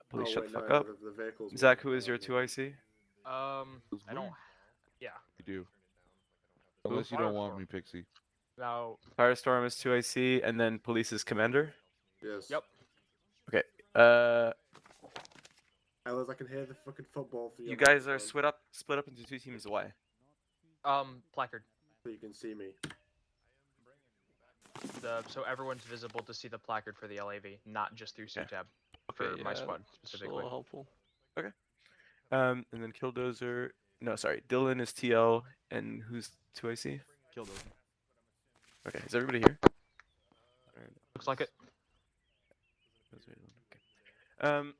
Police, Oh, shut wait, the fuck no, up. the vehicle's Zach, moving who is your already. 2IC? I don't. Yeah. You do. Unless you don't want me, Pixie. No. Firestorm is 2IC, and then police is commander. Yes. Yep. Okay. Ellis, I can hear the fucking football through your You guys are microphone, split up into two teams. Why? Placard. so you can see me. So everyone's visible to see the placard for the LAV, not just through Okay. CTAB for my squad It's a specifically. little helpful. And then Killdozer. No, sorry. Dylan is TL, and who's 2IC? Killdozer. Okay. Is everybody here? Looks like it. Okay.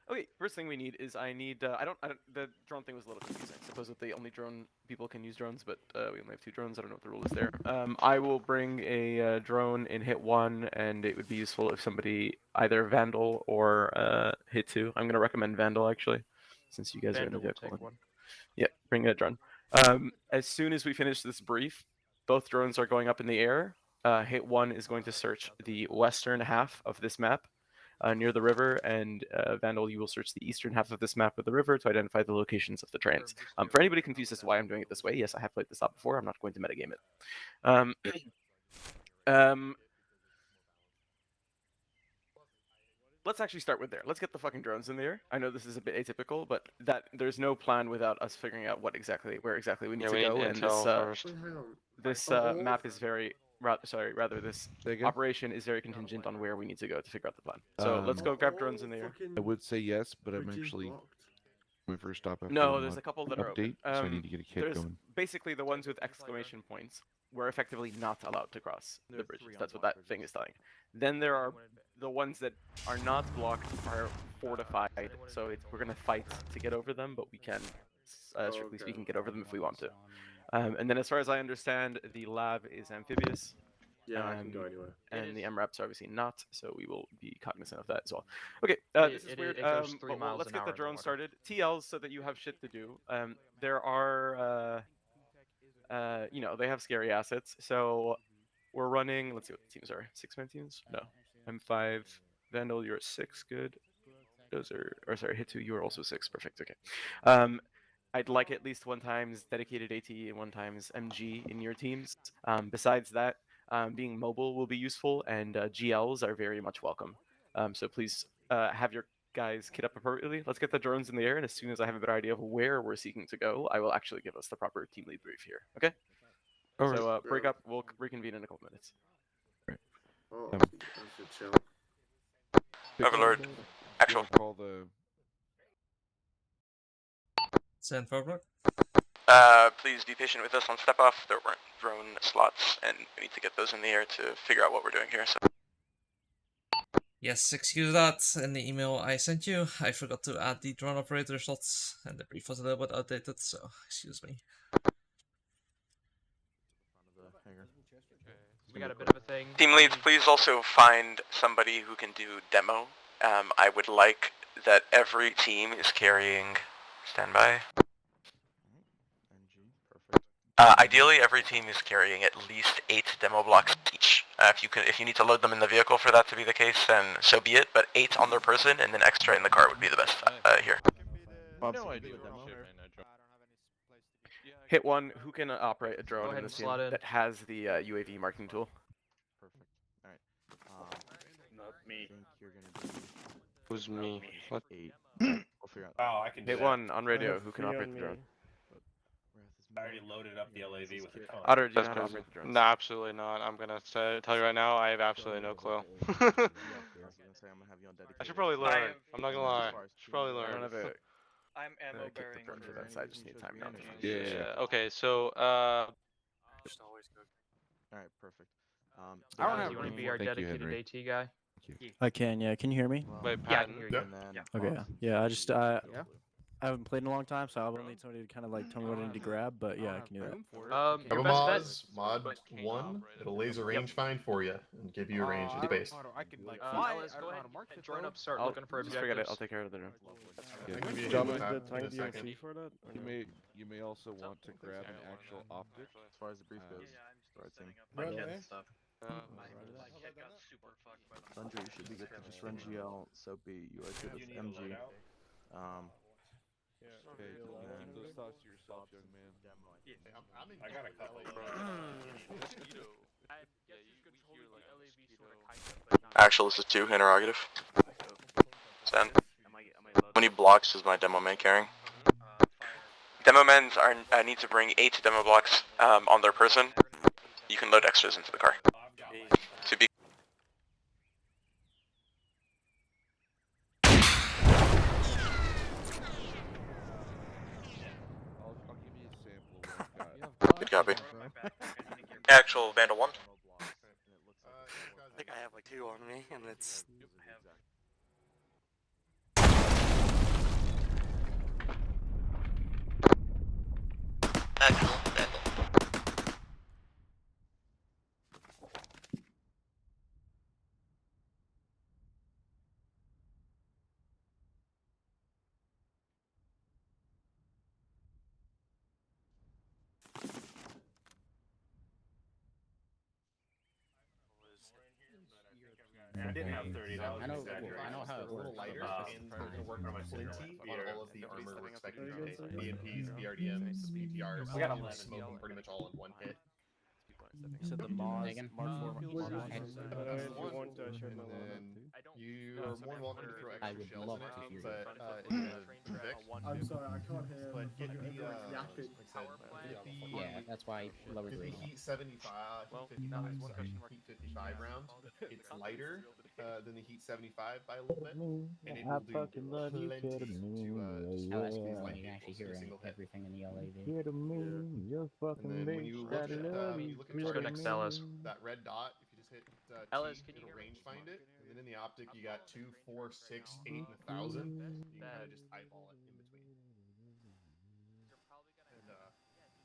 Okay, first thing we need is I need, the drone thing was a little confusing. Suppose that the only drone people can use drones, but we only have 2 drones. I don't know what the rule is there. I will bring a drone in hit 1, and it would be useful if somebody either Vandal or hit 2. I'm going to recommend Vandal, actually, since you guys Vandal are in will the vehicle. take one. Yeah, bring a drone. As soon as we finish this brief, both drones are going up in the air. Hit 1 is going to search the western half of this map. Near the river, and Vandal, you will search the eastern half of this map of the river to identify the locations of the trains. For anybody confused as to why I'm doing it this way, yes, I have played this out before. I'm not going to metagame it. Let's actually start with there. Let's get the fucking drones in the air. I know this is a bit atypical, but there's no plan without us figuring out where exactly we need Yeah, to we need go. And intel first. Wait, hang on. this Oh, map is very rather this Say again? operation is very contingent on where we need to go to figure out the plan. So let's go grab drones in the air. I would say yes, but I'm Bridge is actually blocked. my first stop after No, the there's mod a couple that are update, open. so I need to get a kit There's going. basically the ones with exclamation points. We're effectively not allowed to cross the bridges. That's what that thing is telling. Then there are the ones that are not blocked are fortified. So we're gonna fight to get over them, but we can, strictly speaking, get over them if we want to. And then, as far as I understand, the lab is amphibious. Yeah, I can go anywhere. And the MRAPs are obviously not, so we will be cognizant of that as well. Okay, this is weird. It goes 3 but miles let's an get hour the in the drone water. started. TLs so that you have shit to do. There are, they have scary assets. So we're running. Let's see what the teams are. 6-man teams? No, I'm 5. Vandal, you're at 6. Good. Hit 2. You are also 6. Perfect. Okay. I'd like at least 1 times dedicated AT and 1 times MG in your teams. Besides that, being mobile will be useful, and GLs are very much welcome. So please have your guys kit up appropriately. Let's get the drones in the air, and as soon as I have a better idea of where we're seeking to go, I will actually give us the proper team lead brief here. Okay? Alright. So break up. We'll reconvene in a couple minutes. Oh, Um, I should chill. Overlord. You Actual. wanna call the Send forward. Please be patient with us on step off. There weren't drone slots, and we need to get those in the air to figure out what we're doing here. So. Yes, excuse that. In the email I sent you, I forgot to add the drone operator slots, and the brief was a little bit outdated, so excuse me. We got a bit of a thing. Team leads, please also find somebody who can do demo. I would like that every team is carrying. Standby. Ideally, every team is carrying at least 8 demo blocks each. If you need to load them in the vehicle for that to be the case, then so be it. But 8 on their person, and then extra in the car would be the best here. no idea Hit 1. Who can operate a drone ahead in and this team slot in. that has the UAV marking tool? Perfect. Alright. Not me. Who's me? What? 8. We'll figure out. Oh, I can do Hit that. 1 on radio. Who can operate the drone? I already loaded up the LAV with a ton. Otter, do you That's know how to crazy. operate the drones? No, absolutely not. I'm gonna tell you right now, I have absolutely no clue. I should probably learn. I'm not gonna lie. Should probably I don't learn. have a I'm ammo kick bearing. the drone for that, so I just need time now. Yeah. Okay. So Just always go. Alright, perfect. I don't have you want to room be for- our Thank you, dedicated Henry. AT guy? I can, yeah. Can you hear me? wait, Yeah, I Patton. can hear you. Yeah. Okay, yeah. I just I haven't played in a long time, so I will need somebody to kind of like tell me what I need to grab. But yeah, I can do that. Your best bet. Mod 1, it'll laser range find for you and give you a range and space. Ellis, go ahead and join up. Start looking for Just forget it. objectives. I'll take care of the drone. Yeah. Give you a Jump hint into with that in a second. You may also want to grab an actual optic as far as the brief goes. Yeah, I'm still setting up my kit and stuff. Sundry, you should be good to just run GL, Soapy, you are good with MG. Okay, keep those thoughts to yourself, young man. I'm in I got a couple of Actual, this is 2, interrogative. Send. How many blocks is my demo man carrying? Demo men need to bring 8 demo blocks on their person. You can load extras into the car. To be I'll give you a sample of what I've got. good copy. Actual Vandal 1. I think I have like 2 on me, and it's. Actual Vandal. I didn't have 30. That was I know exaggerated. how it works. A little lighter, and we're going to work on my flinty on all of the armor we're expecting to take. BMPs, BRDMs, BTRs, We got 11. smoke them pretty much all in one hit. You said the Moz, Mark 4, And Moz. then you are more than welcome to throw extra shells in it, but in the Vic. I'm sorry, I can't hear. But get the everyone's yapping. that's why lower the heat 75, heat 55, sorry, heat 55 round. It's lighter than the heat 75 by a little bit, and it will do plenty to squeeze like actually hear everything in the LAV. And then when you look at Let's go next to Ellis. that red dot, if you just hit Ellis, T, it'll range find it, and then in the optic you got 2, 4, 6, 8, and 1,000. You can kind of just eyeball it in between.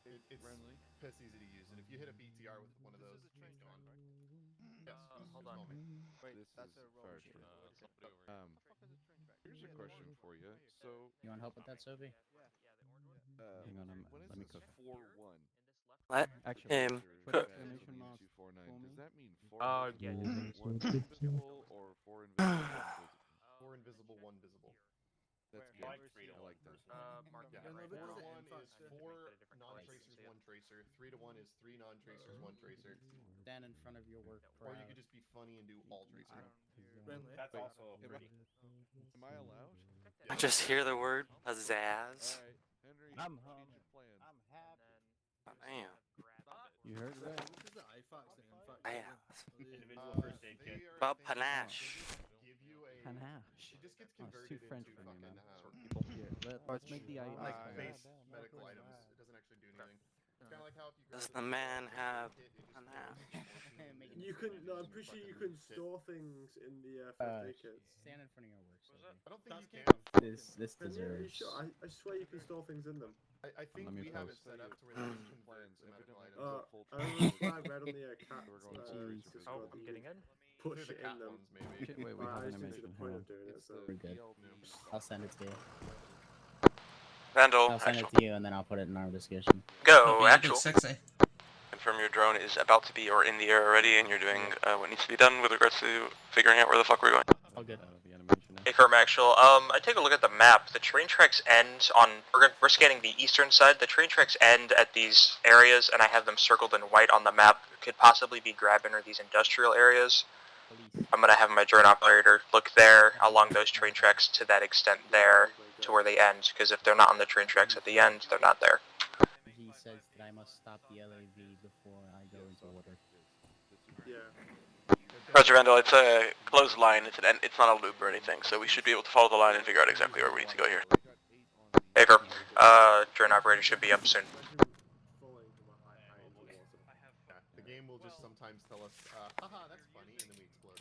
And it's piss easy to use, and if you hit a BTR with one of those, it's gone. Yes, Hold on. Wait, that's a fire truck. Here's a question for you. So, You want help with that, Sophie? Hang on, let me cook. 4-1. What? Actually, Cook. Exclamation mark. 249. Does that mean 4 yeah, invisible, 1 invisible, or 4 invisible, 1 visible? 4 invisible, 1 visible. That's good. I like that. Yeah, 4 to 1 is 4 non-tracers, 1 tracer. 3 to 1 is 3 non-tracers, 1 tracer. Stand in front of your work. Or you could just be funny and do all tracer. That's also pretty. Am I allowed? I just hear the word pizzazz. Alright, Henry, I'm change your plan. Damn. You heard it right. Individual first aid kit. About panache. Give you a Panache. It just gets Oh, it's converted too French into for me, fucking man. Here, let's make the item. like base medical items. It doesn't actually do anything. It's kind of like how if you grab Does the man have it just panache? You can. No, I'm pretty sure you can store things in the first aid kits. Stand in front of your work. I don't think you can. This Can you? Are you deserves. sure? I swear you can store things in them. I think Let me we have it post. set up to where they just convert to medical items. I remember what I read on the cat. Oh, I'm getting in. Push the it cat in them. ones, maybe. Shit, wait, we I have just didn't see animation. the Hang point on. of doing it. So. We're good. I'll send it to you. Vandal, I'll send it actual. to you, and then I'll put it in our discussion. Go, Hope you actual. look sexy. Confirm your drone is about to be or in the air already, and you're doing what needs to be done with regards to figuring out where the fuck we're going. All good. The animation. Confirm actual. I take a look at the map. The train tracks end on. We're scanning the eastern side. The train tracks end at these areas, and I have them circled in white on the map. Could possibly be grabbing or these industrial areas. I'm gonna have my drone operator look there along those train tracks to that extent there to where they end. Because if they're not on the train tracks at the end, they're not there. He says that I must stop the LAV before I go into order. Yeah. Roger, Vandal. It's a closed line. It's not a loop or anything, so we should be able to follow the line and figure out exactly where we need to go here. Baker, drone operator should be up soon. The game will just sometimes tell us, haha, that's funny, and then we explode.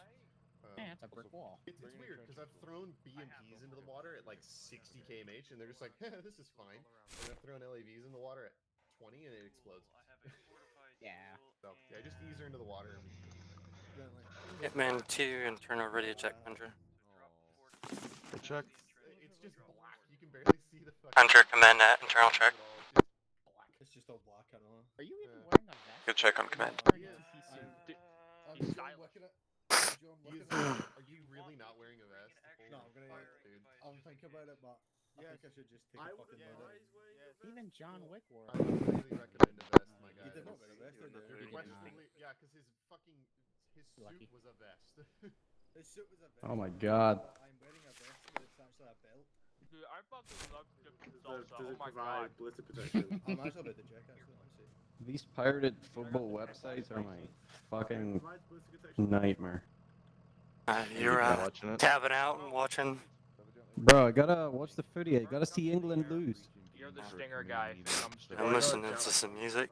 Yeah, it's a brick wall. It's weird, because I've thrown BMPs into the water at like 60 kmh, and they're just like, this is fine. And I've thrown LAVs in the water at 20, and it explodes. Yeah. So, yeah, just ease her into the water. Hitman 2 and turn over ready to check, Hunter. Check. It's just black. You can barely see the fucking... Hunter, command at internal check. It's just all black, I don't know. Are you even wearing a vest? Good check on command. Are you really not wearing a vest? No, I'm gonna. Dude. I'm thinking about it, but I think I should just take a fucking load out. Even John Wick wore I would highly recommend a vest, my guy. He did not wear a vest, did he? Questionably, yeah, because his suit was a vest. His suit was a vest. Oh my god. I'm wearing a vest, but it's actually a belt. Dude, I fucking love chicken Does salsa. it Oh my provide god. glitter protection? I'm actually about to check actually. Let me see. These pirated football websites are my fucking Provides glitter protection. nightmare. You're watching it. tabbing out and watching. Bro, I gotta watch the footy. I gotta see England lose. You're the stinger guy. Comes to I'm listening to some music.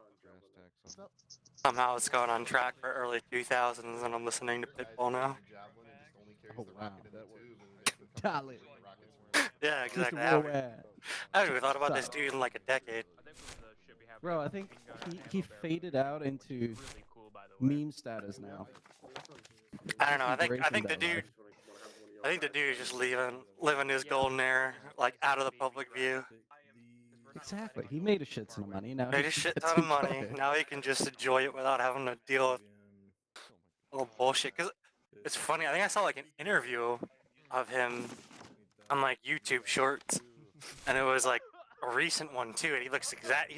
Somehow it's gone on track for early 2000s, and I'm listening to Pitbull now. Oh wow. Talent. Yeah, exactly. Mr. I haven't, Worldwide. I haven't even thought about this dude in like a decade. Bro, I think he faded out into meme status now. I don't know. I think Embracing the that dude. life. I think the dude is just living his golden era, like out of the public view. Exactly. He made a shit ton of money. Now Made he a can shit get ton to of money. enjoy it. Now he can just enjoy it without having to deal with little bullshit. Cause it's funny. I think I saw like an interview of him on like YouTube Shorts, and it was like a recent one too. And he looks exact.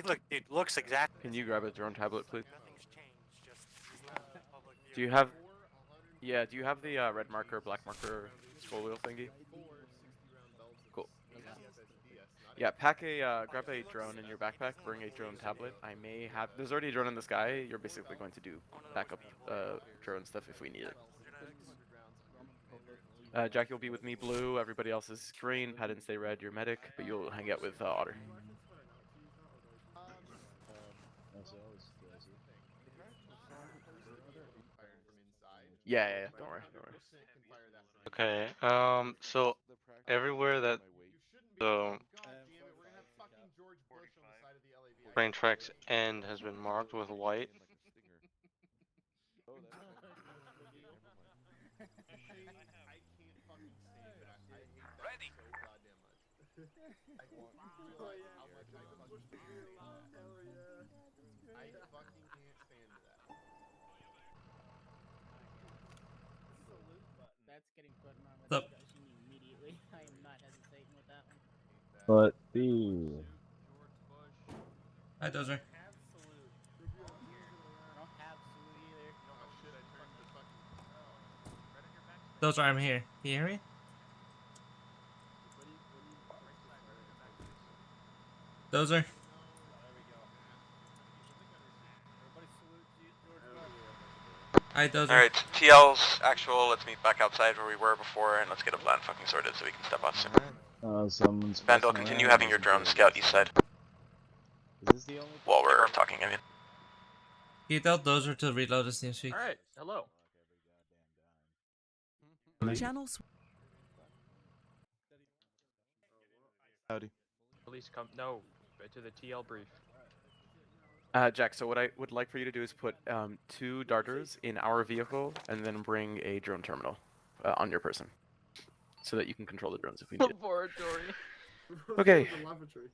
Can you grab a drone tablet, please? Nothing's changed. Just he's not in the public view. Do you have? Yeah. Do you have the red marker, black marker scroll wheel thingy? Cool. Yeah, pack a grab a drone in your backpack. Bring a drone tablet. I may have. There's already a drone in the sky. You're basically going to do backup drone stuff if we need it. Jack, you'll be with me, blue. Everybody else is green. Paddon, stay red. You're medic, but you'll hang out with Otter. Yeah. Don't worry. Okay. So everywhere that the train tracks end has been marked with white. Ready. So goddamn much. I realize how much I fucking feel. I fucking can't stand that. That's getting put on the Sup? discussion immediately. I am not hesitating with that one. But the Hi, Dozer. Absolute. I don't have absolute either. Oh shit, I turned the fucking. Dozer, I'm here. Can you hear me? Dozer? Hi, Dozer. Alright, TL's actual, let's meet back outside where we were before, and let's get a plan fucking sorted so we can step off soon. Someone's Vandal, continue having your drone scout east side. Is this the only? While we're talking, I mean. Can you tell Dozer to reload his TeamSpeak? Alright, hello. Channels. Howdy. Please come. No, to the TL brief. Jack, so what I would like for you to do is put 2 darters in our vehicle and then bring a drone terminal on your person so that you can control the drones if we need it. Laboratory. Okay. The lavatory.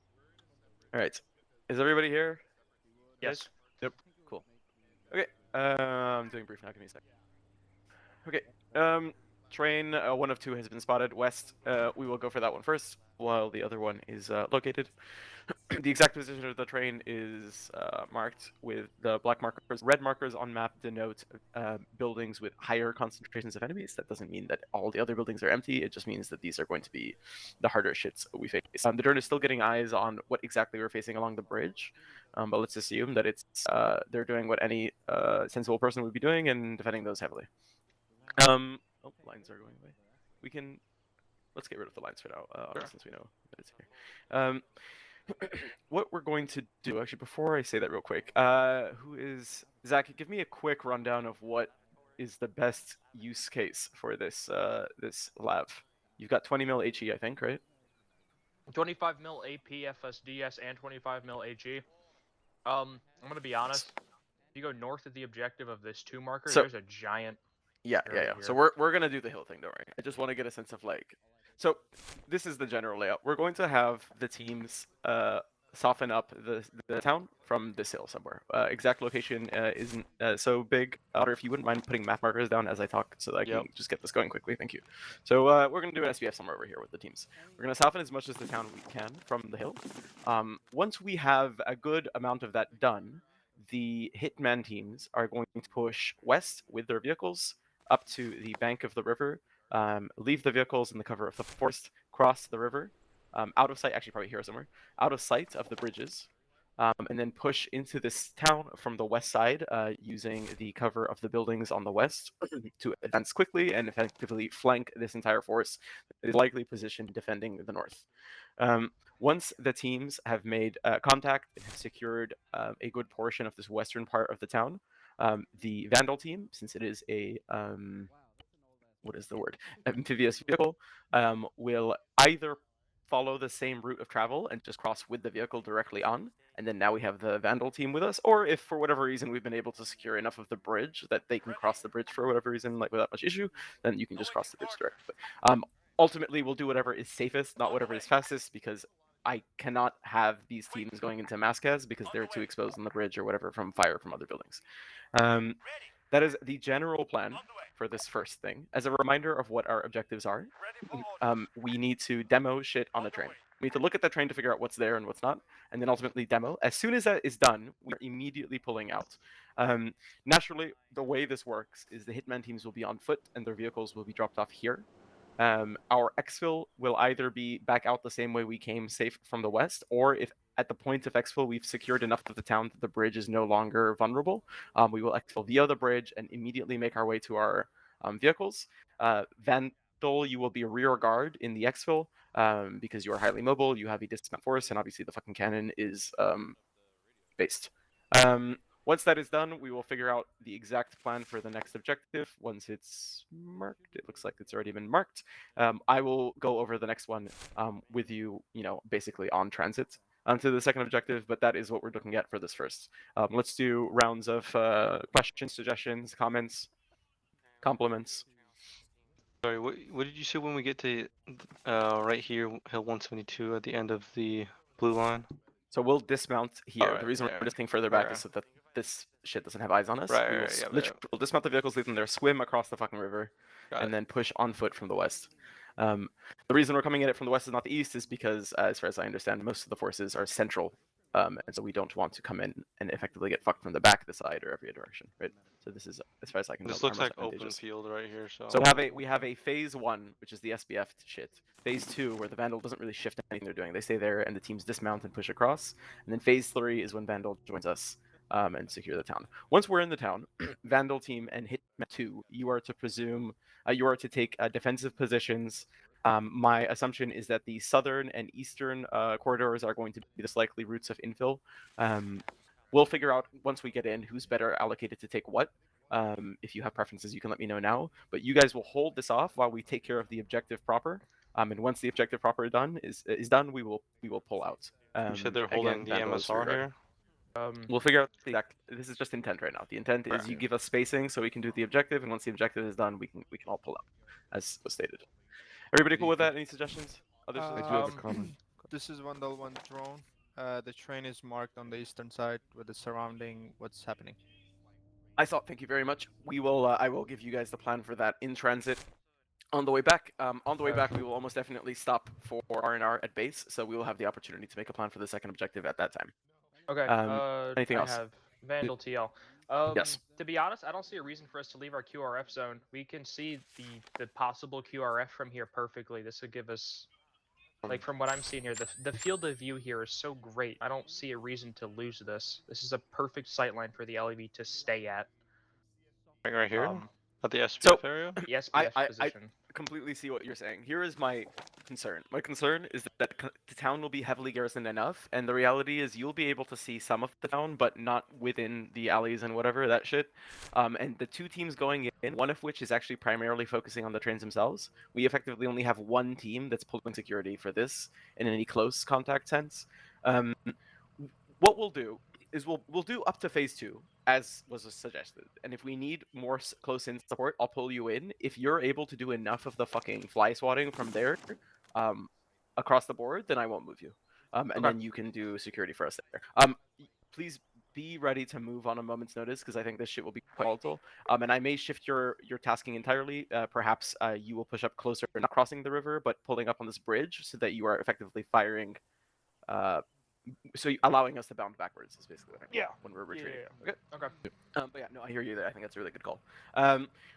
Alright. Is everybody here? Yes. Yep. Cool. Okay. I'm doing brief now. Give me a sec. Okay. Train 1 of 2 has been spotted west. We will go for that one first while the other one is located. The exact position of the train is marked with the black markers. Red markers on map denote buildings with higher concentrations of enemies. That doesn't mean that all the other buildings are empty. It just means that these are going to be the harder shits we face. The drone is still getting eyes on what exactly we're facing along the bridge, but let's assume that it's they're doing what any sensible person would be doing and defending those heavily. Oh, lines are going away. Let's get rid of the lines for now, since we know that it's here. What we're going to do, actually, before I say that real quick, Zach, give me a quick rundown of what is the best use case for this this lab. You've got 20 mil HE, I think, right? 25 mil AP, FSDS, and 25 mil HE. I'm gonna be honest. If you go north of the objective of this 2 marker, So- there's a giant. Yeah. area So here. we're gonna do the hill thing, don't worry. I just want to get a sense of like. So this is the general layout. We're going to have the teams soften up the town from this hill somewhere. Exact location isn't so big. Otter, if you wouldn't mind putting map markers down as I talk so that I can just get this going quickly, thank you. So we're going to do an SBF somewhere over here with the teams. We're going to soften as much as the town we can from the hill. Once we have a good amount of that done, the Hitman teams are going to push west with their vehicles up to the bank of the river, leave the vehicles in the cover of the forest, cross the river, out of sight, actually probably here somewhere, out of sight of the bridges, and then push into this town from the west side using the cover of the buildings on the west to advance quickly and effectively flank this entire force that is likely positioned defending the north. Once the teams have made contact and have secured a good portion of this western part of the town, the Vandal team, since it is a what is the word? Amphibious vehicle, will either follow the same route of travel and just cross with the vehicle directly on, and then now we have the Vandal team with us, or if for whatever reason we've been able to secure enough of the bridge that they can cross the bridge for whatever reason, like without much issue, then you can just cross the bridge directly. Ultimately, we'll do whatever is safest, not whatever is fastest, because I cannot have these teams going into Mascaz because they're too exposed on the bridge or whatever from fire from other buildings. That is the general plan for this first thing. As a reminder of what our objectives are, we need to demo shit on the train. We need to look at the train to figure out what's there and what's not, and then ultimately demo. As soon as that is done, we're immediately pulling out. Naturally, the way this works is the Hitman teams will be on foot and their vehicles will be dropped off here. Our exfil will either be back out the same way we came, safe from the west, or if at the point of exfil we've secured enough of the town that the bridge is no longer vulnerable, we will exfil via the bridge and immediately make our way to our vehicles. Vandal, you will be a rear guard in the exfil because you are highly mobile, you have a dismount force, and obviously the fucking cannon is based. Once that is done, we will figure out the exact plan for the next objective. Once it's marked, it looks like it's already been marked. I will go over the next one with you, basically on transit onto the second objective, but that is what we're looking at for this first. Let's do rounds of questions, suggestions, comments, compliments. Sorry, what did you say when we get to right here, Hill 172 at the end of the blue line? So we'll dismount here. Alright, the reason yeah. we're dismounting further back is so that this shit doesn't have eyes on us. Right, We will right, yeah, literally we'll dismount the vehicles, leave them there, swim across the fucking river, Got and it. then push on foot from the west. The reason we're coming at it from the west and not the east is because, as far as I understand, most of the forces are central, and so we don't want to come in and effectively get fucked from the back, the side, or every direction, right? So this is, as far as I can tell, This our looks most like open advantageous. field right here, so. So we have a phase 1, which is the SBF shit. Phase 2, where the Vandal doesn't really shift anything they're doing. They stay there, and the teams dismount and push across. And then phase 3 is when Vandal joins us and secure the town. Once we're in the town, Vandal team and Hitman 2, you are to take defensive positions. My assumption is that the southern and eastern corridors are going to be the likely routes of infill. We'll figure out once we get in who's better allocated to take what. If you have preferences, you can let me know now. But you guys will hold this off while we take care of the objective proper. And once the objective proper is done, we will pull out. You said they're holding the MSR here? We'll figure out the exact. This is just intent right now. The intent is Right. you give us spacing so we can do the objective, and once the objective is done, we can all pull out, as was stated. Everybody cool with that? Any suggestions? Others? I do have a comment. This is Vandal 1 drone. The train is marked on the eastern side with the surrounding what's happening. Thank you very much. We will. I will give you guys the plan for that in transit. On the way back, we will almost definitely stop for R&R at base, so we will have the opportunity to make a plan for the second objective at that time. Okay. Anything else? I have Vandal TL. Yes. To be honest, I don't see a reason for us to leave our QRF zone. We can see the possible QRF from here perfectly. This would give us, like from what I'm seeing here, the field of view here is so great. I don't see a reason to lose this. This is a perfect sightline for the LEV to stay at. Right here? At the SPF area? The SPF position. I completely see what you're saying. Here is my concern. My concern is that the town will be heavily garrisoned enough, and the reality is you'll be able to see some of the town, but not within the alleys and whatever, that shit. And the two teams going in, one of which is actually primarily focusing on the trains themselves, we effectively only have one team that's pulling security for this in any close contact sense. What we'll do is we'll do up to phase 2, as was suggested. And if we need more close-in support, I'll pull you in. If you're able to do enough of the fucking fly swatting from there across the board, then I won't move you. and Okay. then you can do security for us there. Please be ready to move on a moment's notice because I think this shit will be quite volatile. And I may shift your tasking entirely. Perhaps you will push up closer, not crossing the river, but pulling up on this bridge so that you are effectively firing. Allowing us to bound backwards is basically what I mean when we're retreating. Yeah. Okay. But yeah, no, I hear you there. I think that's a really good call.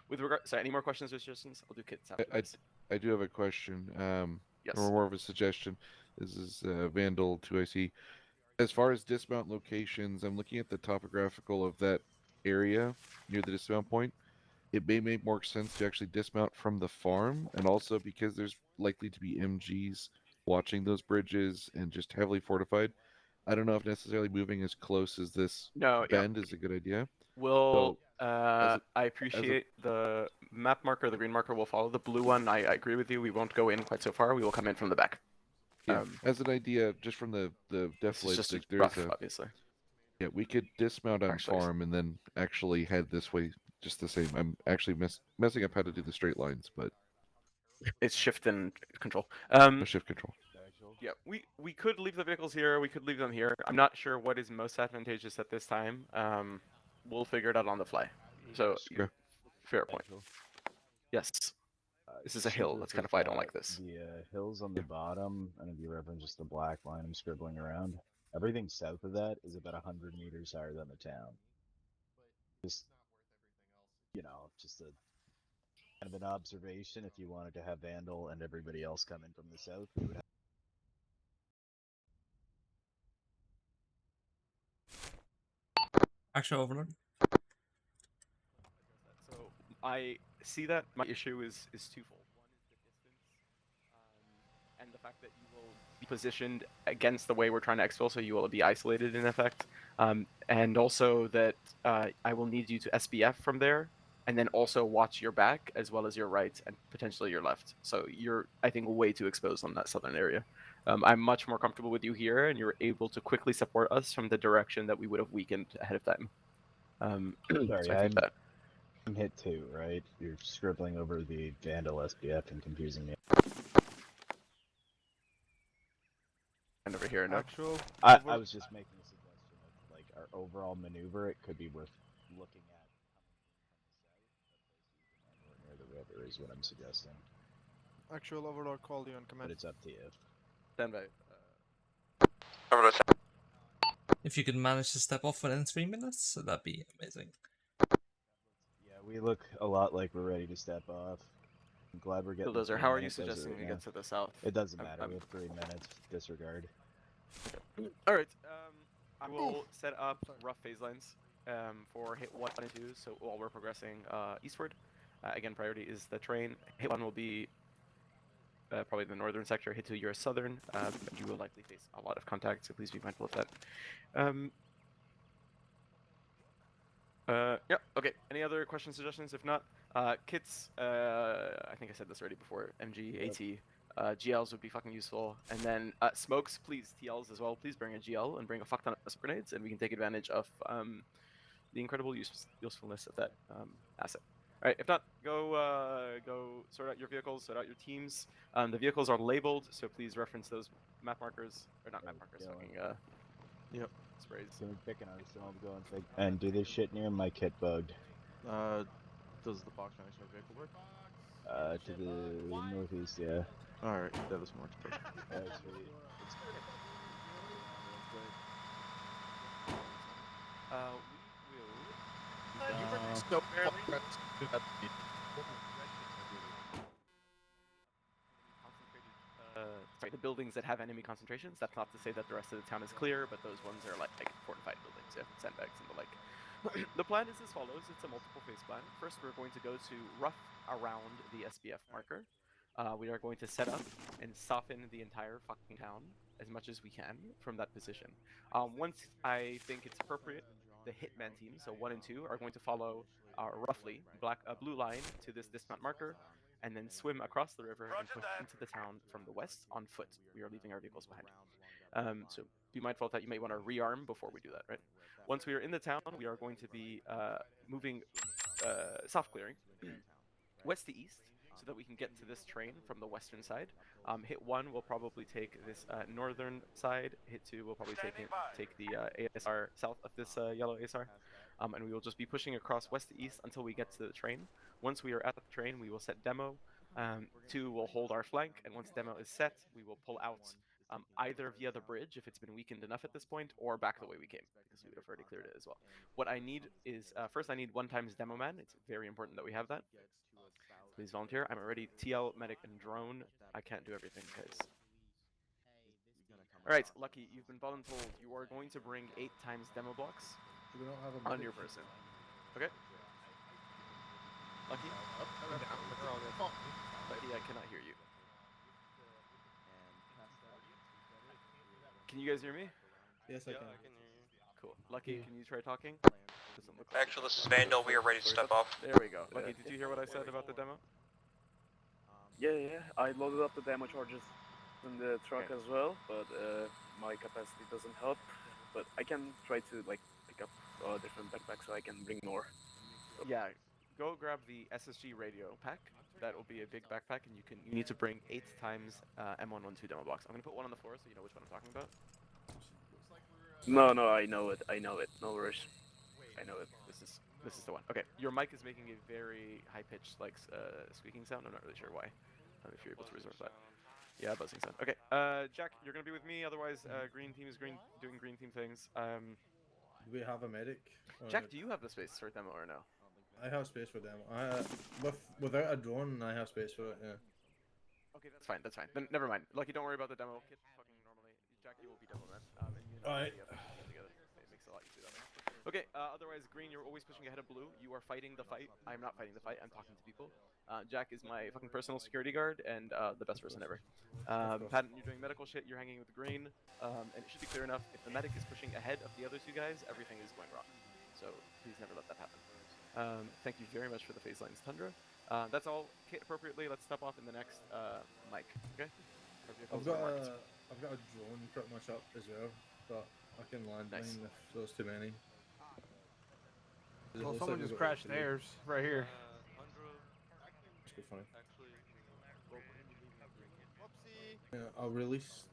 With regard, sorry, any more questions or suggestions? I'll do kits after this. I do have a question. Yes. Or more of a suggestion. This is Vandal 2IC. As far as dismount locations, I'm looking at the topographical of that area near the dismount point. It may make more sense to actually dismount from the farm, and also because there's likely to be MGs watching those bridges and just heavily fortified. I don't know if necessarily moving as close as this bend is a good idea. Will as a- I appreciate the map marker, the green marker will follow the blue one. I agree with you. We won't go in quite so far. We will come in from the back. Yeah, as an idea, just from the This is defilade, just like, there's rough, a obviously. yeah, we could dismount on Actually- farm and then actually head this way, just the same. I'm actually messing up how to do the straight lines, but It's shift and control. shift control. Yeah, we could leave the vehicles here. We could leave them here. I'm not sure what is most advantageous at this time. We'll figure it out on the fly. So, fair point. Yes. This is a hill. That's kind of why I don't like this. The hills on the bottom, and if you reference just the black line I'm scribbling around, everything south of that is about 100 meters higher than the town. Just, just a kind of an observation. If you wanted to have Vandal and everybody else come in from the south, we would have. Actual Overlord. So I see that my issue is twofold. One is the distance, and the fact that you will be positioned against the way we're trying to exfil, so you will be isolated in effect. And also that I will need you to SBF from there, and then also watch your back as well as your right and potentially your left. So you're, I think, way too exposed on that southern area. I'm much more comfortable with you here, and you're able to quickly support us from the direction that we would have weakened ahead of time. Sorry, so I think that. I'm hit too, right? You're scribbling over the Vandal SBF and confusing me. And over here, no. Actual. I was just making a suggestion of like our overall maneuver. It could be worth looking at coming from the south, near the river is what I'm suggesting. Actual Overlord called you on command. But it's up to you. Stand by. If you could manage to step off within 3 minutes, that'd be amazing. Yeah, we look a lot like we're ready to step off. I'm glad we're getting. Bulldozer, how are you suggesting we get to the south? It doesn't matter. We have 3 minutes. Disregard. All right. I will set up rough phase lines for hit 1 and 2. So while we're progressing eastward, again, priority is the train. Hit 1 will be probably the northern sector. Hit 2, you're southern. But you will likely face a lot of contact, so please be mindful of that. Yeah. Okay. Any other questions, suggestions? If not, kits. I think I said this already before. MG, AT, GLs would be fucking useful. And then smokes, please. TLs as well. Please bring a GL and bring a fuck ton of smoke grenades, and we can take advantage of the incredible usefulness of that asset. All right. If not, go sort out your vehicles, sort out your teams. The vehicles are labeled, so please reference those map markers, or not map markers. Fucking Yep. Sprays. Can we pick an arsenal to go and pick? And do this shit near my kit bugged. Does the box next to my vehicle work? To the northeast, yeah. Alright, that was more perfect. Alright, sweet. We will. Sorry, the buildings that have enemy concentrations. That's not to say that the rest of the town is clear, but those ones are like fortified buildings, yeah, sandbags and the like. The plan is as follows. It's a multiple phase plan. First, we're going to go to rough around the SBF marker. We are going to set up and soften the entire fucking town as much as we can from that position. Once I think it's appropriate, the hitman team, so 1 and 2, are going to follow roughly blue line to this dismount marker, and then swim across the river and push into the town from the west on foot. We are leaving our vehicles behind. So be mindful that you may want to rearm before we do that, right? Once we are in the town, we are going to be moving soft clearing west to east. so that we can get to this train from the western side. Hit 1 will probably take this northern side. Hit 2 will probably take the ASR south of this yellow ASR. And we will just be pushing across west to east until we get to the train. Once we are at the train, we will set demo. 2 will hold our flank, and once demo is set, we will pull out either via the bridge if it's been weakened enough at this point, or back the way we came, because we would have already cleared it as well. What I need is, first I need 1 times demo man. It's very important that we have that. Please volunteer. I'm already TL, medic, and drone. I can't do everything, guys. Alright, Lucky, you've been voluntold. You are going to bring 8 times demo blocks We don't have a on medic. your person. Okay? Lucky? Lucky, I cannot hear you. Can you guys hear me? Yes, I can. Cool. Lucky, can you try talking? Doesn't look like Actually, this is Vandal. We are ready to step off. There we go. Lucky, did you hear what I said about the demo? Yeah, I loaded up the demo charges in the truck as well, but my capacity doesn't help. But I can try to like pick up a different backpack so I can bring more. Yeah, go grab the SSG radio pack. That will be a big backpack, and you need to bring 8 times M112 demo blocks. I'm gonna put 1 on the floor so you know which one I'm talking about. No, I know it. No rush. I know it. This is the one. Okay, your mic is making a very high-pitched, like, squeaking sound. I'm not really sure why. If you're able to resolve that. Yeah, buzzing sound. Okay, Jack, you're gonna be with me. Otherwise, green team is doing green team things. Do we have a medic? Jack, do you have the space for demo or no? I have space for demo. Without a drone, I have space for it. Yeah. Okay, that's fine. That's fine. Then never mind. Lucky, don't worry about the demo. Kit fucking normally. Jack, you will be demo man. And you know Alright. together. It makes it a lot easier that way. Okay. Otherwise, green, you're always pushing ahead of blue. You are fighting the fight. I'm not fighting the fight. I'm talking to people. Jack is my fucking personal security guard and the best person ever. Patton, you're doing medical shit. You're hanging with green, and it should be clear enough. If the medic is pushing ahead of the other 2 guys, everything is going wrong. So please never let that happen. Thank you very much for the phase lines, Tundra. That's all. Kit appropriately. Let's step off in the next mic. Okay. I've got a drone pretty much up as well, but I can land mine if there's too many. Well, someone just crashed theirs right here. Let's go find. Yeah, I'll release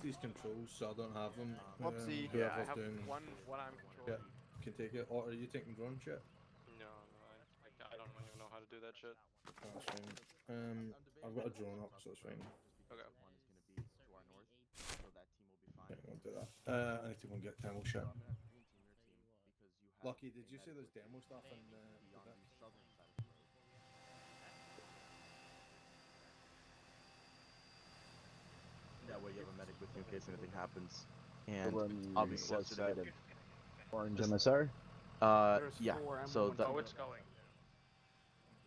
these controls so I don't have them. Whoopsie. Yeah, I have one I'm controlling. Yeah, can take it. Or are you taking drone shit? No, I don't even know how to do that shit. Oh, that's fine. I've got a drone up, so it's fine. Okay. Yeah, I won't do that. I need to go and get demo shit. Lucky, did you say there's demo stuff in the deck? That way you have a medic with you in case anything happens. So And we're on the obviously, west side of Orange MSR. yeah. So that. Oh, it's going.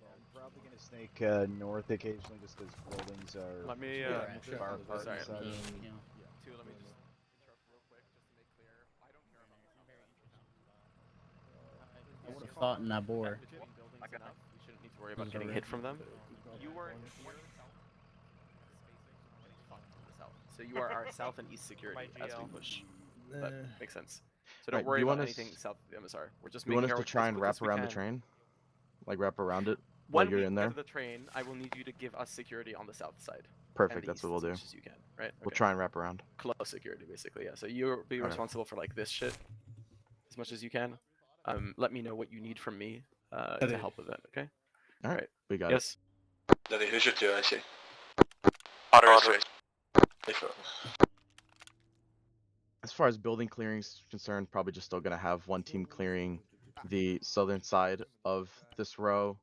I'm probably gonna snake north occasionally just because buildings are Let me. far apart. Sorry. inside. Let me just interrupt real quick just to make clear. I don't care about I would have thought Nabor. Back enough. We shouldn't need to worry about getting hit from them. You are here. So you are our south and east security as we push. That makes sense. So don't Right, worry you about want us- anything south of the MSR. We're just You making want us our to way try as and quick wrap as we around the can. train? Like wrap around it while When you're we in get there? to the train, I will need you to give us security on the south side. Perfect, and the that's east what we'll as do. much as you can, right? We'll Okay. try and wrap around. Close security, basically, yeah. So you'll be Alright. responsible for like this shit as much as you can. Let me know what you need from me to Okay. help with it, okay? Alright, we got Yes. Dat is dus het, I see. Auto As far as building clearing is concerned, probably just still gonna have one team clearing the southern side of this row.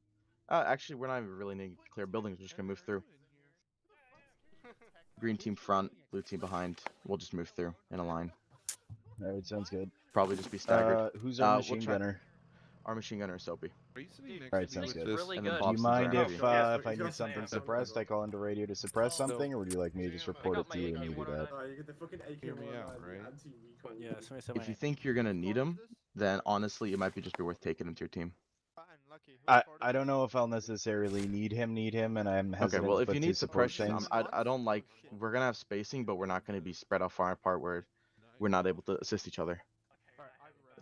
Actually, we're not even really needing to clear buildings. We're just gonna move through. Green team front, blue team behind. We'll just move through in a line. Alright, sounds good. Probably just be staggered. Who's our We'll machine try- gunner? Our machine gunner is Soapy. Alright, sounds good. really And then good. Do you Bobson's mind RP. if Yes, I he's got need something some- suppressed, I call into radio to suppress something, or would you like me to just report it to you and you do that? You get the fucking AK Hear me out, right? anti-recall. Yeah, somebody said If you think you're gonna need them, then honestly, it might be just be worth taking him to your team. I don't know if I'll necessarily need him, and I'm Okay, hesitant well, to if put you two need support suppression, things. I don't like. We're gonna have spacing, but we're not gonna be spread out far apart where we're not able to assist each other.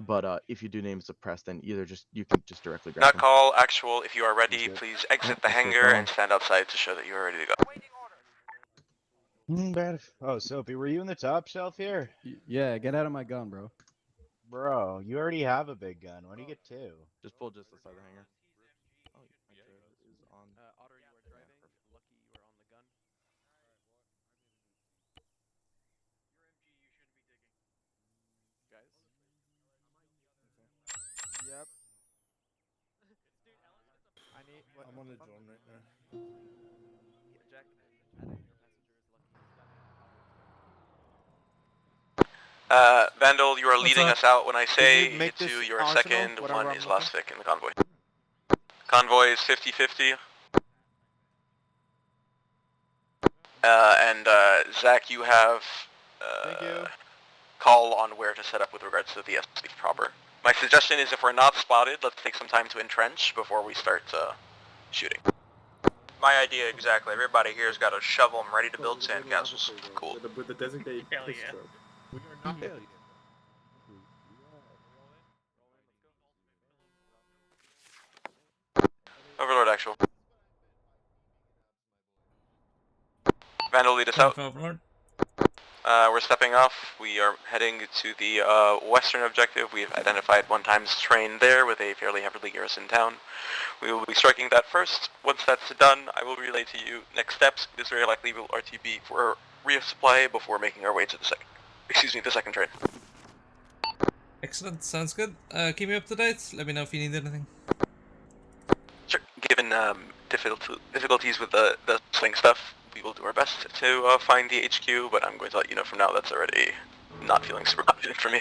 But if you do name suppressed, then either you can just directly grab Not him. call, actual. If you are ready, good. please exit the Let's get hangar going. and stand outside to show that you are ready to go. Bad. Oh, Sophie, were you in the top shelf here? Yeah, get out of my gun, bro. Bro, you already have a big gun. Why do you get two? Just pull just outside the hangar. Oh, my drone is on. Otter, you are driving. Lucky, you are on the gun. Guys. Yep. I need. What, I'm on the drone right now. Yeah, Jack, adding your passenger is Lucky. Vandal, you are What's leading up? us out. When I Can say you make hit 2, this you're optional, second, whatever 1 I'm is looking? last pick in the convoy. Convoy is 50-50. And Zach, you have Thank you. call on where to set up with regards to the SB proper. My suggestion is if we're not spotted, let's take some time to entrench before we start shooting. My idea exactly. Everybody here's got a shovel. I'm ready to build sandcastles. Cool. With the designated Hell piss yeah. truck. We are not alien. Overlord actual. Vandal, lead us Yeah, out. Overlord. We're stepping off. We are heading to the western objective. We have identified one times train there with a fairly heavily garrisoned town. We will be striking that first. Once that's done, I will relay to you next steps. It is very likely we will RTB for resupply before making our way to the second train. Excellent, sounds good. Keep me up to date. Let me know if you need anything. Sure. Given difficulties with the swing stuff, we will do our best to find the HQ, but I'm going to let you know from now that's already not feeling super confident for me.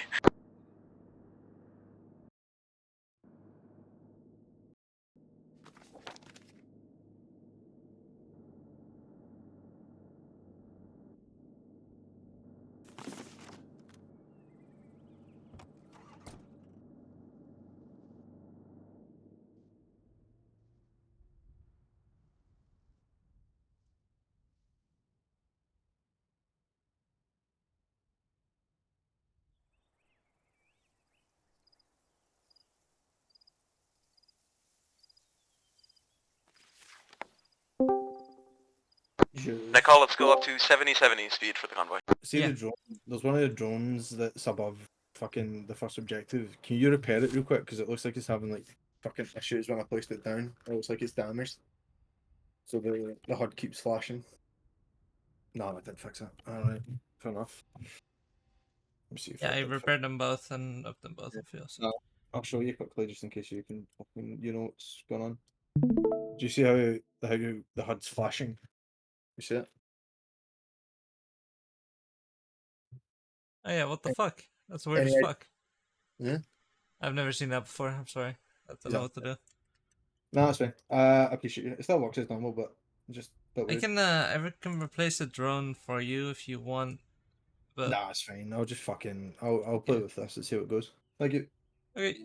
Nicole, let's go up to 70-70 speed for the convoy. See the drone? There's one of the drones that's above fucking the first objective. Can you repair it real quick? Because it looks like it's having like fucking issues when I placed it down. It looks like it's damaged. So the HUD keeps flashing. No, I did fix it. Alright, fair enough. Let me see if Yeah, I did repaired them both and upped them both. Yeah. If you also. No, I'll show you quickly just in case you can you know what's going on. Do you see how the HUD's flashing? You see it? Oh yeah, what the fuck? That's weird as Anyway. fuck. Yeah. I've never seen that before. I'm sorry. I don't know what to do. No, that's fine. I appreciate it. It still works as normal, but just a bit weird. I can replace the drone for you if you want. But Nah, it's fine. I'll just fucking I'll play with this and see how it goes. Thank you. okay.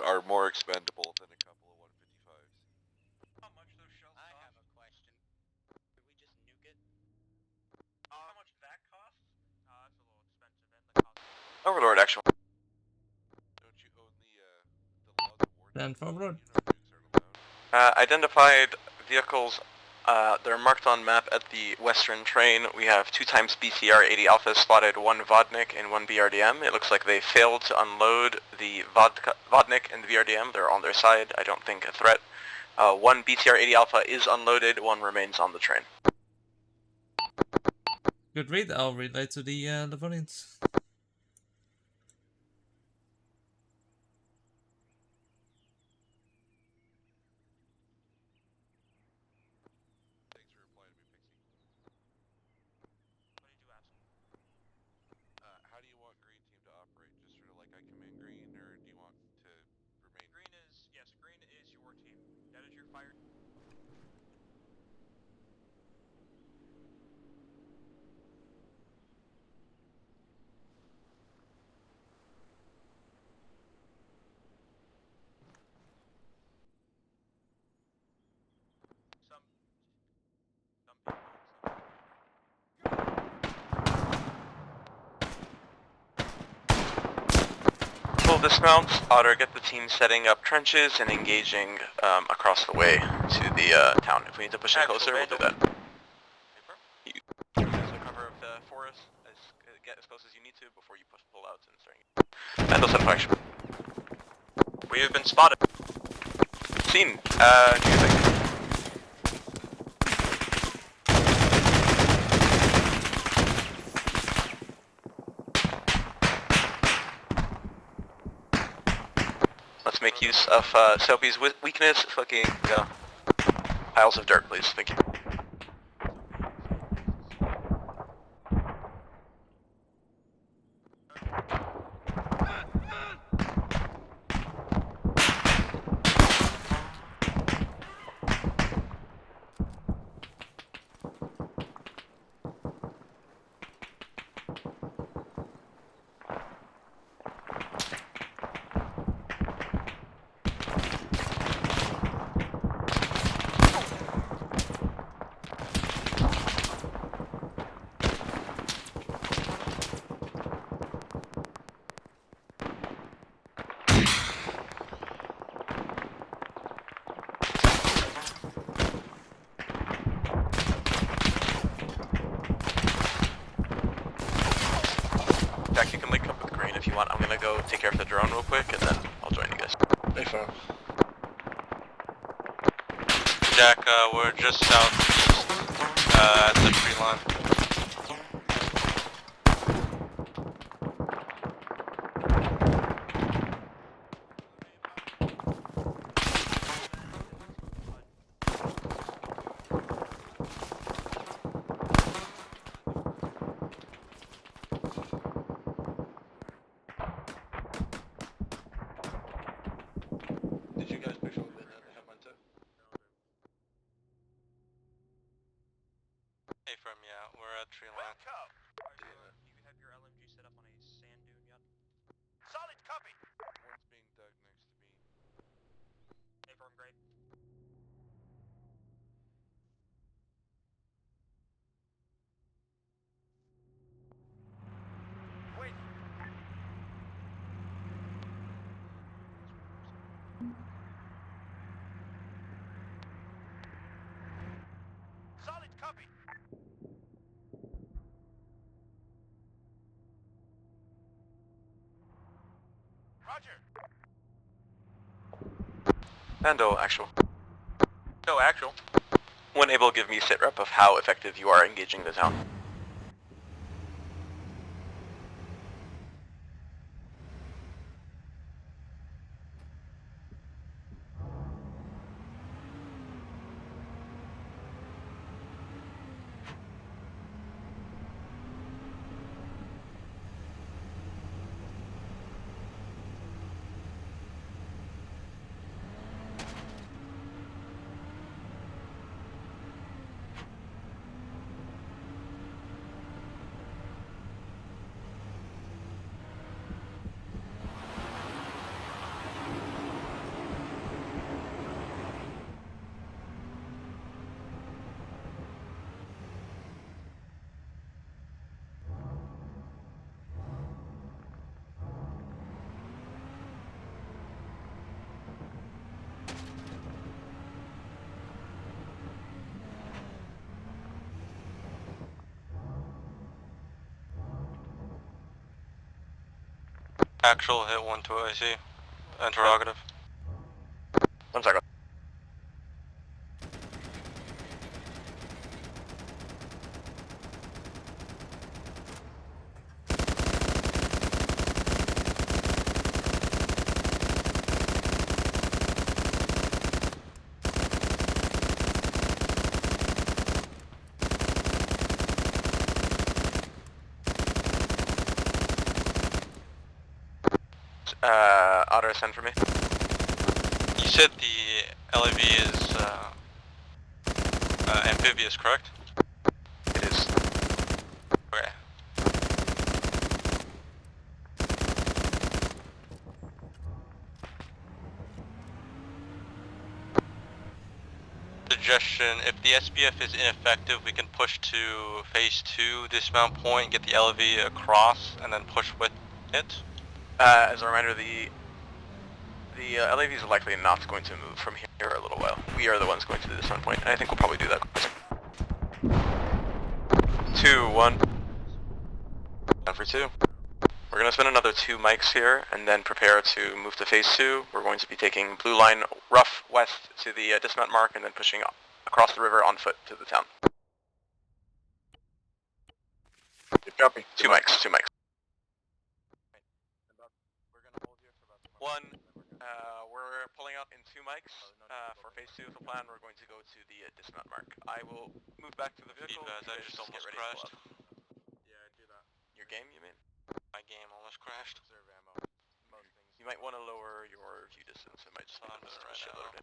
Are more expendable than a couple of 155s. How much those shells cost? I have a question. Could we just nuke it? How much that costs? That's a little expensive. And the cost. Overlord, actual. Don't you own the laws of war? Then forward. Identified vehicles. They're marked on map at the western train. We have 2 times BCR 80 Alpha spotted, 1 Vodnik and 1 BRDM. It looks like they failed to unload the Vodnik and the BRDM. They're on their side. I don't think a threat. 1 BTR 80 Alpha is unloaded. 1 remains on the train. Good read. I'll relay to the Livonians. How do you want green team to operate? Just sort of like I command green, or do you want to remain? Green is yes. Green is your team. That is your fire. Full dismount. Otter, get the team setting up trenches and engaging across the way to the town. If we need to push it closer, we'll do that. You use the cover of the forest. Get as close as you need to before you pull out and start. Vandal set of action. We have been spotted. Seen. Do you think? Let's make use of Soapy's weakness, fucking piles of dirt, please. Thank you. Jack, you can link up with Green if you want. I'm gonna go take care of the drone real quick, and then I'll join you guys. Hey, fam. Jack, we're just south at the tree line. Did you guys push over there? They have mine too. Hey, from yeah, we're at tree line. Do you have your LMG set up on a sand dune yet? Solid copy. One's being dug next to me. Hey, firm, great. Wait. Solid copy. Roger. Vando, actual. No, actual. When able, give me sit rep of how effective you are engaging the town. Actual hit 1 to IC. Interrogative. 1 second. Otter, send for me. You said the LAV is amphibious, correct? It is. Okay. Suggestion, if the SBF is ineffective, we can push to phase 2, dismount point, get the LAV across, and then push with it. As a reminder, the LAV is likely not going to move from here a little while. We are the ones going to the dismount point, and I think we'll probably do that. 2, 1. Down for 2. We're going to spend another 2 mics here, and then prepare to move to phase 2. We're going to be taking blue line rough west to the dismount mark, and then pushing across the river on foot to the town. Copy. 2 mics, 2 mics. 1, we're pulling out in 2 mics. For phase 2 of the plan, we're going to go to the dismount mark. I will move back to the vehicle. Guys, I just almost crashed. Yeah, do that. Your game, you mean? My game almost crashed. Reserve ammo. You might want to lower your view distance. It might just be I'm doing it right shitload.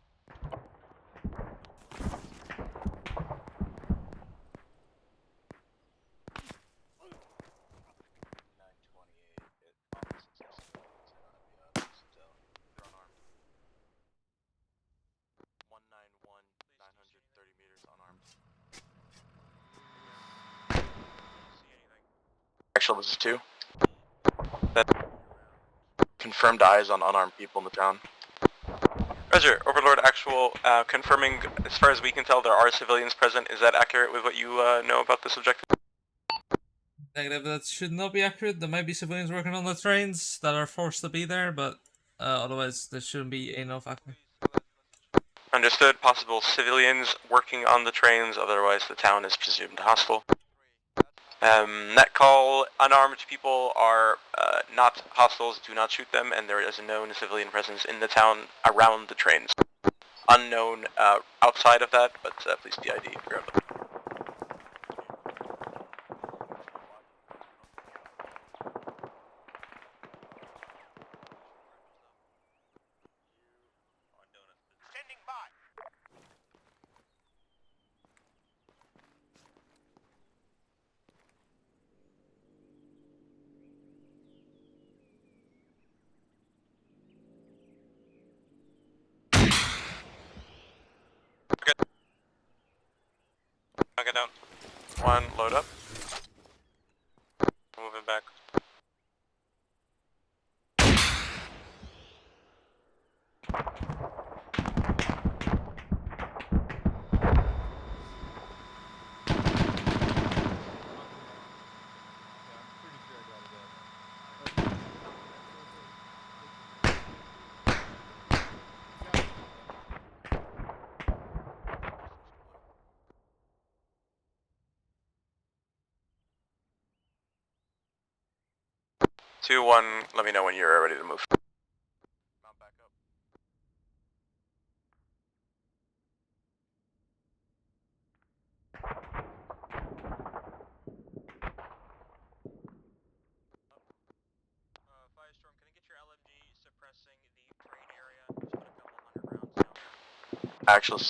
Actually, this is 2. That confirmed eyes on unarmed people in the town. Roger, Overlord Actual, confirming, as far as we can tell, there are civilians present. Is that accurate with what you know about this objective? Negative, that should not be accurate. There might be civilians working on the trains that are forced to be there, but otherwise there shouldn't be enough active. Understood. Possible civilians working on the trains, otherwise the town is presumed hostile. Net call, unarmed people are not hostiles, do not shoot them, and there is a known civilian presence in the town around the trains. Unknown outside of that, but please be ID regardless. Knock it down. 1, load up. Moving back. Two, 1, let me know when you're ready to move.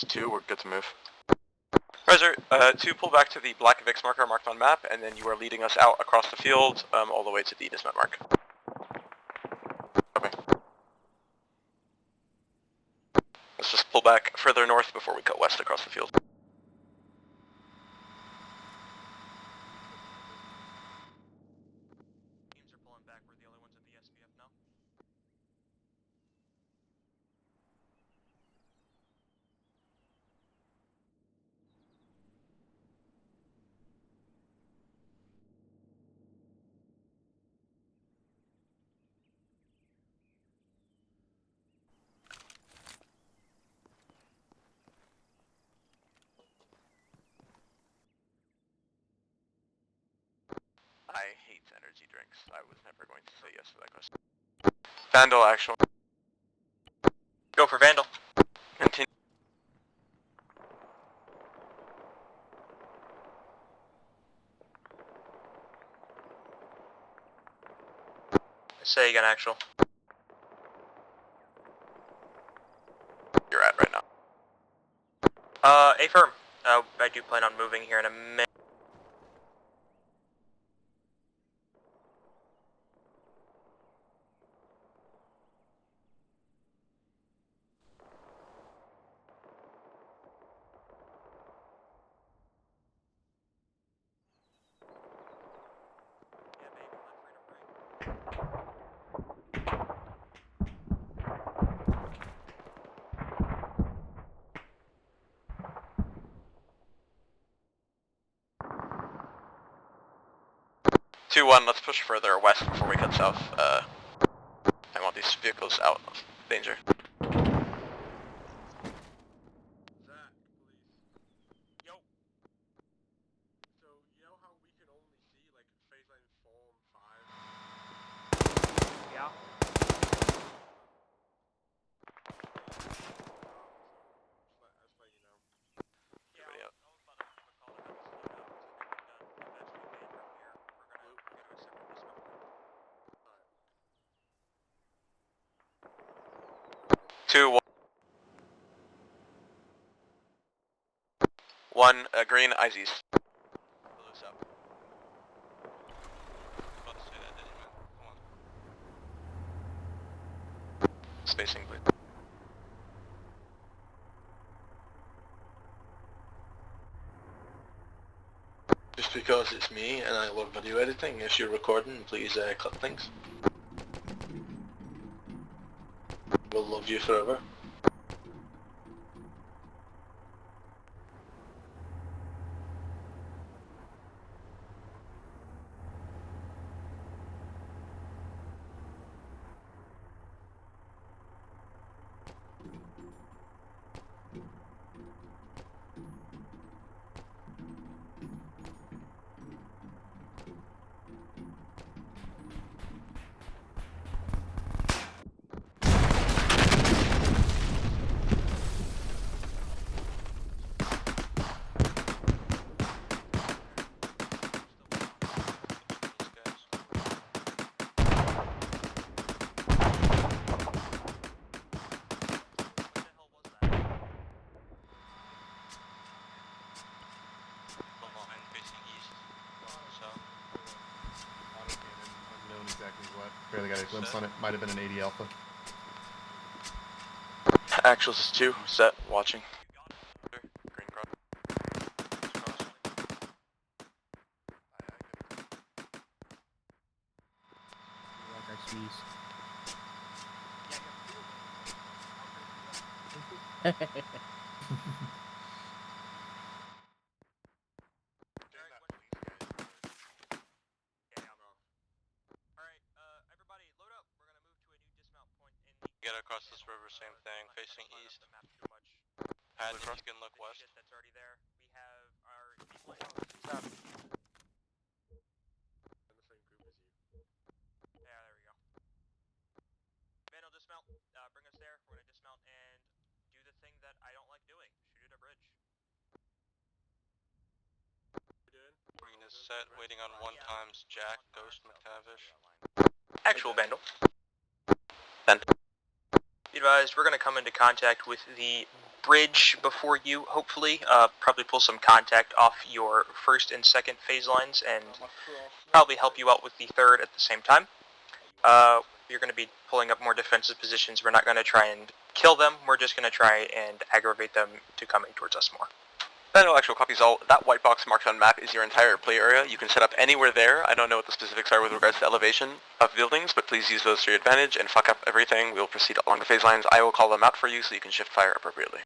2, we're good to move. Roger, 2, pull back to the black VIX marker marked on map, and then you are leading us out across the field, all the way to the dismount mark. Okay. Let's just pull back further north before we cut west across the field. I hate energy drinks. I was never going to say yes to that question. Vandal, actual. Go for Vandal. Continue. Say again, actual. Affirm. I do plan on moving here in a minute. Two one. Let's push further west before we cut south. I want these vehicles out of danger. Yeah. Everybody out. 2-1. 1 green, eyes east. Loose up. About to say that, didn't you, man? Come on. Spacing, please. Just because it's me and I love video editing, if you're recording, please clip things. We'll love you forever. Unknown exactly what. Barely got a glimpse on it. Might have been an 80 Alpha. Actuals is 2, set, watching. Green cross. Like our cheese. Get across this river, same thing, facing east. Pad, if you can look west. That's already there. We have our Yeah, there we go. Vandal, dismount. Bring us there. We're gonna dismount and do the thing that I don't like doing. Shoot at a bridge. Green is set, waiting on 1 times Jack, Ghost, McTavish. Actual Vandal. Then. Be advised, we're going to come into contact with the bridge before you, hopefully. Probably pull some contact off your first and second phase lines and probably help you out with the third at the same time. You're going to be pulling up more defensive positions. We're not going to try and kill them. We're just going to try and aggravate them to coming towards us more. No actual copies all. That white box marked on map is your entire play area. You can set up anywhere there. I don't know what the specifics are with regards to elevation of buildings, but please use those to your advantage and fuck up everything. We'll proceed along the phase lines. I will call them out for you so you can shift fire appropriately.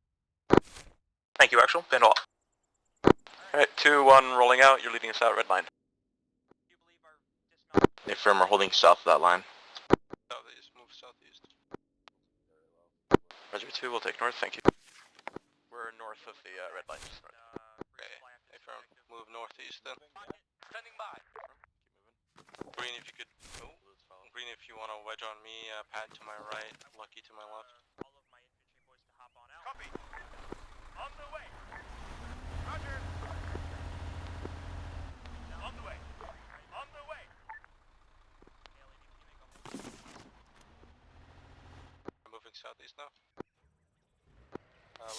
Thank you, Actual. Vandal. Alright, 2-1 rolling out. You're leading us out, red line. Affirm, we're holding south of that line. Southeast, move southeast. Roger 2, we'll take north, thank you. We're north of the red line. Okay, affirm, move northeast then. Standing by. Green if you could, Green if you want to wedge on me, Pat to my right, Lucky to my left. All of my infantry boys to hop on out. Copy. On the way. Roger. On the way. On the way. Moving southeast now.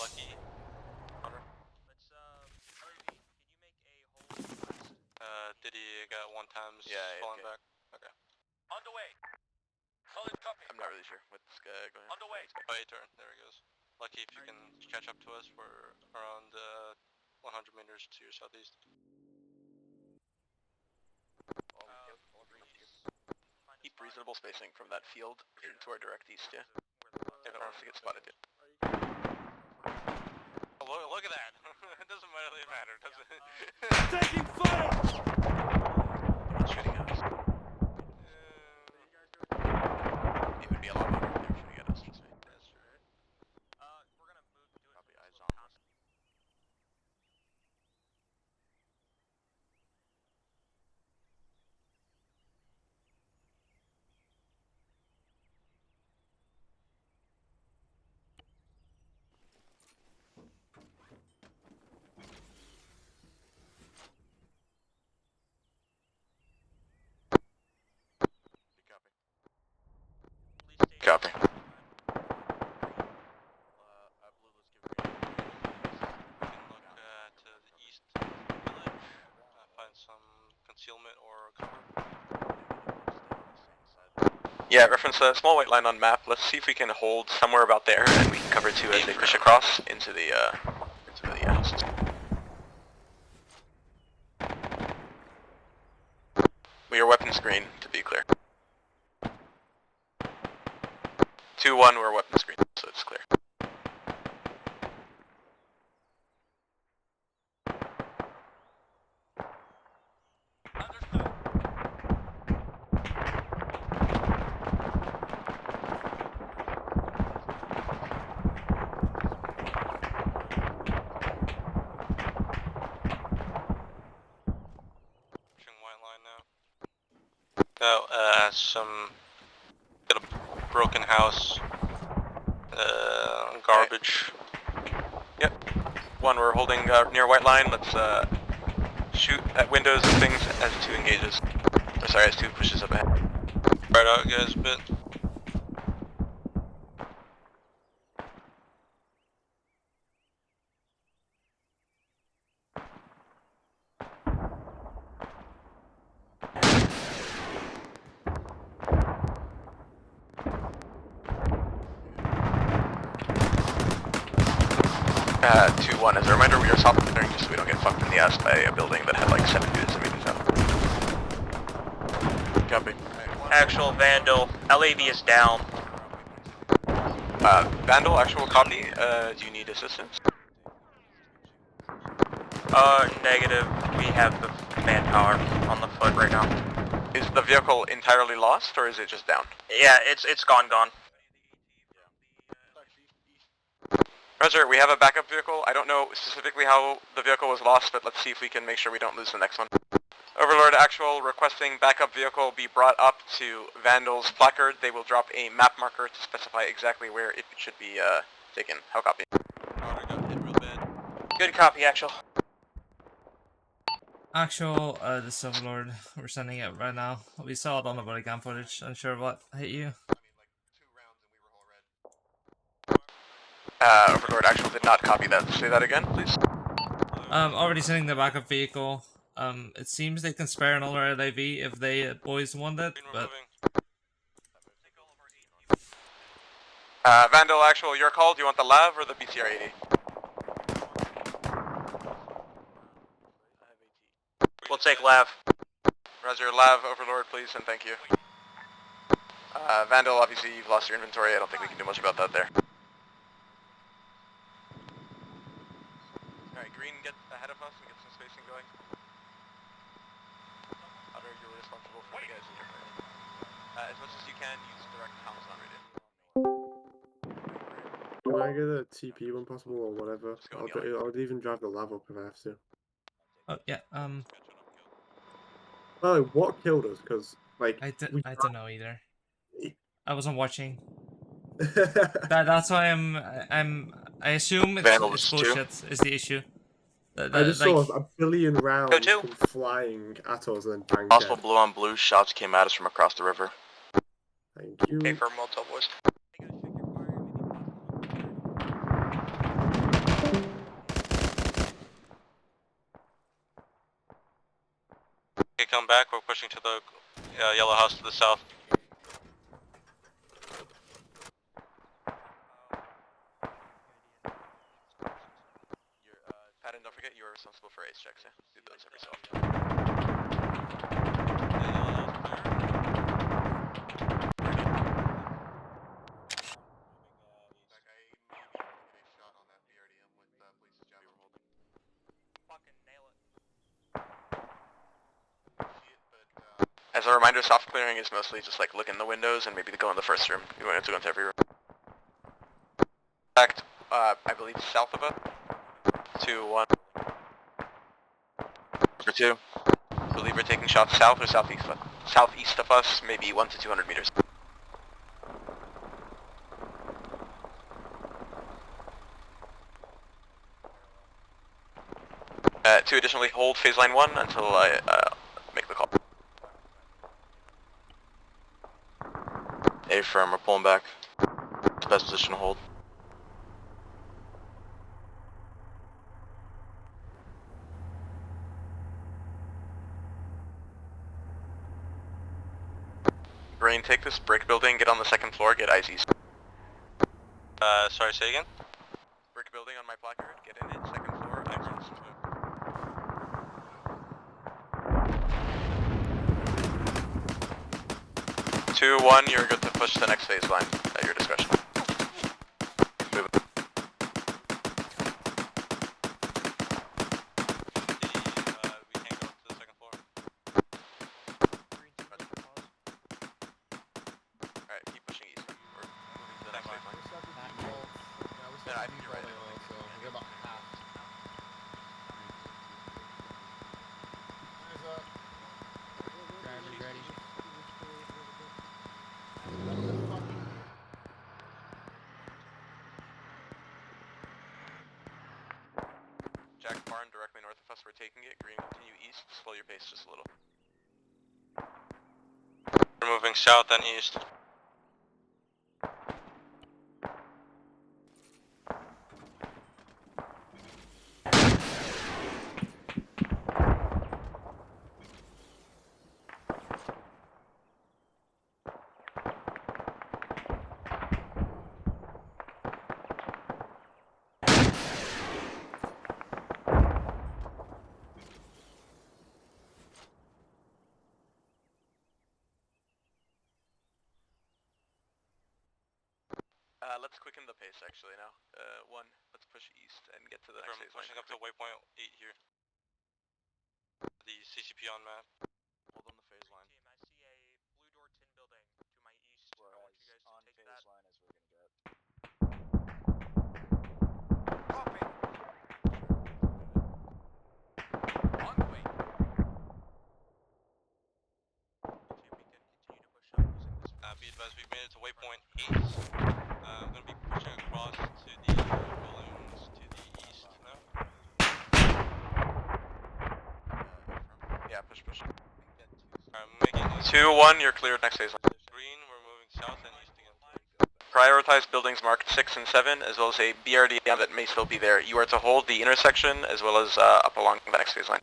Lucky, Hunter. 1 times falling back. Okay. On the way. Solid copy. I'm not really sure what's go ahead. On the way. Oh, A-turn. There he goes. Lucky if you can catch up to us. We're around 100 meters to your southeast. Keep reasonable spacing from that field to our direct east, yeah? I don't want us to get spotted yet. Oh, look at that! It doesn't really matter, does it? Taking fire! What's shooting at us? It would be a lot better if they were shooting at us, trust me. That's true. We're gonna move to it. Copy, eyes on us. Copy. We can look to the east village, find some concealment or cover. Yeah, reference a small white line on map. Let's see if we can hold somewhere about there, and we can cover two as they push across into the houses. We are weapons green, to be clear. 2-1, we're weapons green, so it's clear. Got a broken house, garbage. Yep. 1, we're holding near white line. Let's shoot at windows and things as 2 engages. Or sorry, as 2 pushes up ahead. Right out, guys, a bit. Uh, 2-1, as a reminder, we are soft entering just so we don't get fucked in the ass by a building that had like 7 dudes immediately south. Copy. Actual Vandal, LAV is down. Vandal, actual copy, do you need assistance? Negative. We have the manpower on the foot right now. Is the vehicle entirely lost, or is it just down? Yeah, it's gone. Roger, we have a backup vehicle. I don't know specifically how the vehicle was lost, but let's see if we can make sure we don't lose the next one. Overlord actual requesting backup vehicle be brought up to Vandal's placard. They will drop a map marker to specify exactly where it should be taken. How copy? Good copy, actual. Actual, this Overlord, we're sending it right now. We saw it on the body cam footage. Unsure what hit you. Overlord actual did not copy that. Say that again, please. Already sending the backup vehicle. It seems they can spare another LAV if they boys want it, but... Vandal actual, your call. Do you want the LAV or the BCR-80? We'll take LAV. Roger, LAV, Overlord, please, and thank you. Vandal, obviously you've lost your inventory. I don't think we can do much about that there. Alright, Green, get ahead of us and get some spacing going. Otter, you're responsible for the guys in your front. As much as you can, use direct comms on radio. Can I get a TP when possible or whatever? I'll even drive the lav up if I have to. Oh, yeah, Oh, what killed us? Because, like... I don't know either. I wasn't watching. That's why I assume it's bullshit is the issue. I just saw a billion rounds come flying at us and then bang Possible dead. blue on blue shots came at us from across the river. Thank you. Okay, for multiple boys. Okay, come back. We're pushing to the yellow house to the south. Patton, don't forget you are responsible for ace checks, yeah? Do those every so often. As a reminder, soft clearing is mostly just like look in the windows and maybe go in the first room. You won't have to go into every room. In fact, I believe south of us. 2-1. Number 2. I believe we're taking shots south or southeast of us, maybe 1 to 200 meters. To additionally hold phase line 1 until I make the call. A firm, we're pulling back. It's the best position to hold. Green, take this brick building, get on the 2nd floor, get eyes east. Sorry, say again? Brick building on my placard, get in it, 2nd floor, eyes east. 2-1, you're good to push the next phase line at your discretion. Move it. We can't go to the 2nd floor. Alright, keep pushing east. We're moving to the next phase line. Yeah, you're right. So we got about half. Eyes up. Driver's ready. Jack Barn directly north of us, we're taking it. Green, continue east, slow your pace just a little. We're moving south and east. Let's quicken the pace actually now. 1, let's push east and get to the next phase line. Pushing up to waypoint 8 here. The CCP on map. Hold on the phase line. Team, I see a blue door tin building to my east. I want you guys to take that. Line as we're gonna get. On the way. Be advised, we've made it to waypoint 8. I'm going to be pushing across to the buildings to the east now. Yeah, push. I'm making 2-1, you're cleared next phase line. green, we're moving south and east again. Prioritize buildings marked 6 and 7, as well as a BRD that may still be there. You are to hold the intersection, as well as up along the next phase line.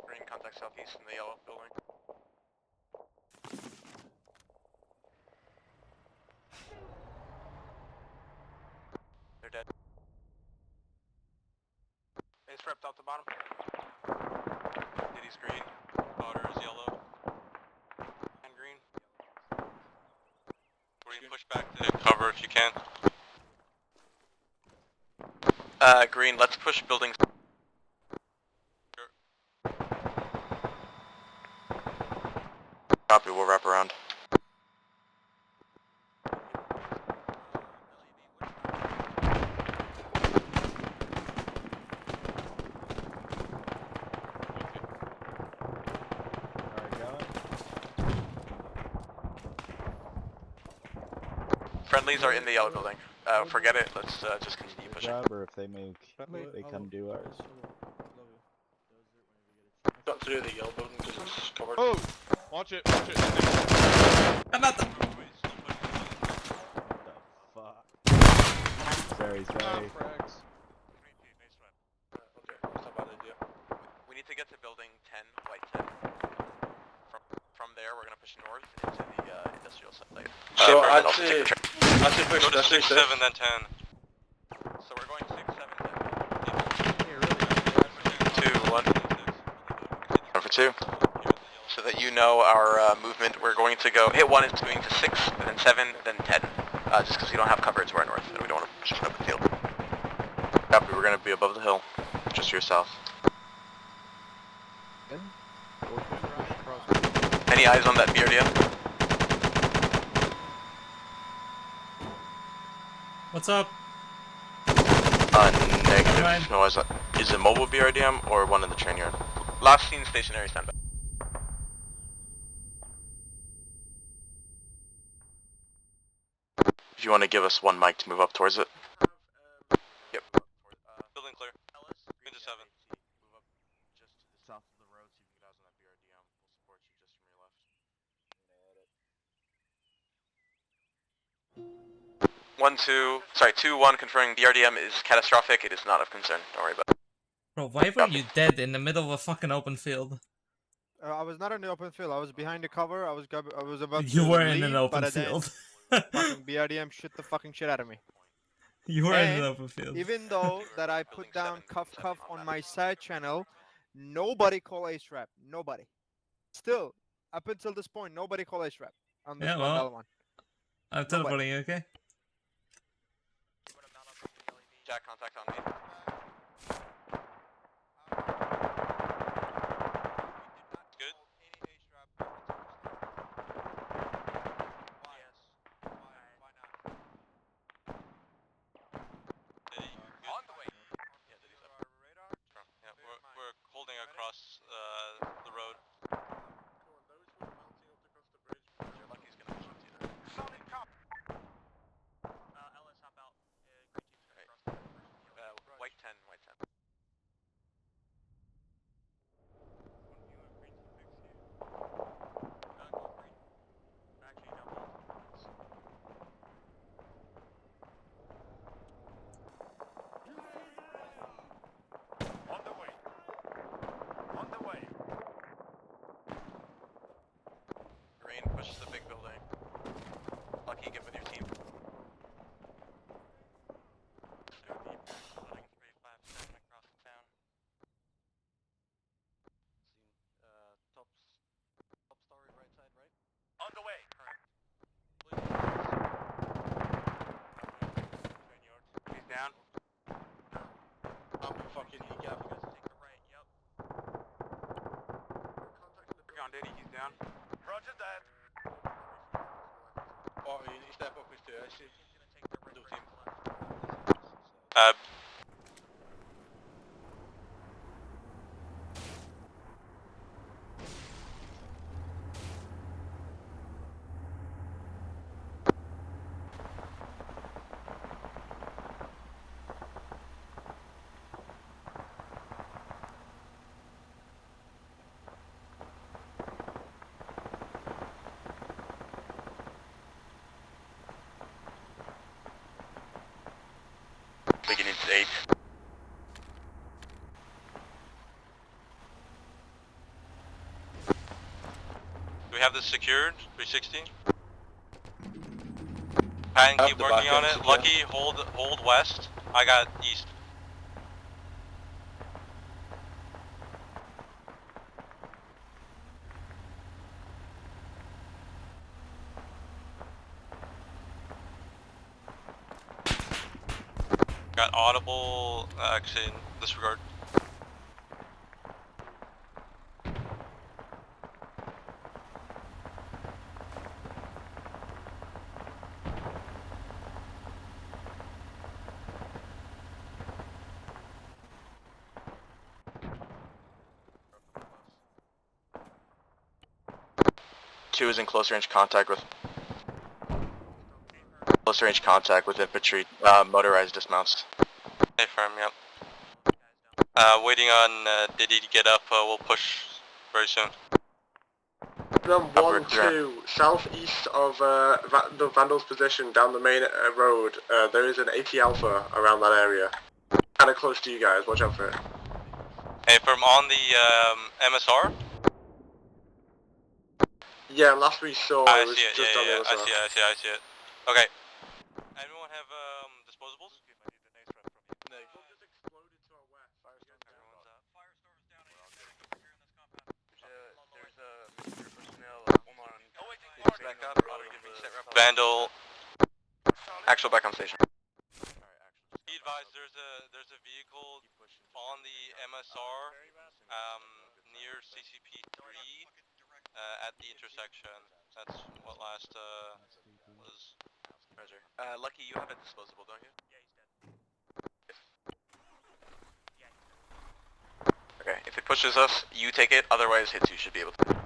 Green, contact southeast in the yellow building. They're dead. Base prepped out the bottom. City's green, powder is yellow. And green. Green, push back to cover if you can. Green, let's push buildings. Sure. Copy, we'll wrap around. Friendlies are in the yellow building. Forget it, let's just continue pushing. Job, or if they make, they come do ours. Got through the yellow building because it's covered. Oh! Watch it, watch it. I'm not the... Fuck. Sorry. Okay, that's a bad idea. We need to get to building 10, white 10. From there, we're gonna push north into the industrial site. So I'd say push go to 6, 7, then 10. So we're going 6, 7, 10. 2, 1. 1 for 2. So that you know our movement, we're going to go, hit 1 is going to 6, then 7, then 10. Just because we don't have cover to our north, and we don't want to push it up the field. Copy, we're going to be above the hill, just to your south. Any eyes on that BRDM? What's up? Negative. No eyes on. Is it mobile BRDM or one in the train yard? Last seen stationary standby. If you want to give us one mic to move up towards it. Yep. Building clear. Into 7. Move up just to the south of the road so you can get eyes on that BRDM. We'll support you just from your left. 2-1 confirming BRDM is catastrophic. It is not of concern. Don't worry about it. Bro, why were you dead in the middle of a fucking open field? I was not in the open field. I was behind the cover. I was about You to were leave, in an open but field. fucking BRDM shit the fucking shit out of me. You were in And an open field. even though that I put down cuff on my side channel, nobody call Ace Rap. Nobody. Still, up until this point, nobody call Ace Rap on this Yeah, one. well, I'm teleporting you, okay? Jack, contact on me. Good. Yeah, we're holding across the road. White 10, white 10. Green, push the big building. Lucky, get with your team. Top story, right side, right? On the way. He's down. I'm fucking you gap. You guys take the right, yep. Recon Diddy, he's down. Roger that. Oh, you need to step up with the issue. Do team. Beginning to 8. Do we have this secured? 360? Patton, keep working on it. Lucky, hold west. I got east. Got audible, actually, disregard. 2 is in close range contact with infantry, motorized dismounts. Affirm, yep. Waiting on Diddy to get up, we'll push very soon. Room 1-2, southeast of the Vandal's position down the main road, there is an AT Alpha around that area. Kinda close to you guys, watch out for it. Affirm on the MSR? Yeah, last we saw I it was see it, just yeah, on the yeah, other I side. see it. Okay. Anyone have disposables? Vandal. Actual back on station. Be advised, there's a vehicle on the MSR near CCP3 at the intersection. That's what last was. Roger. Lucky, you have a disposable, don't you? Okay, if it pushes us, you take it, otherwise hits you should be able to.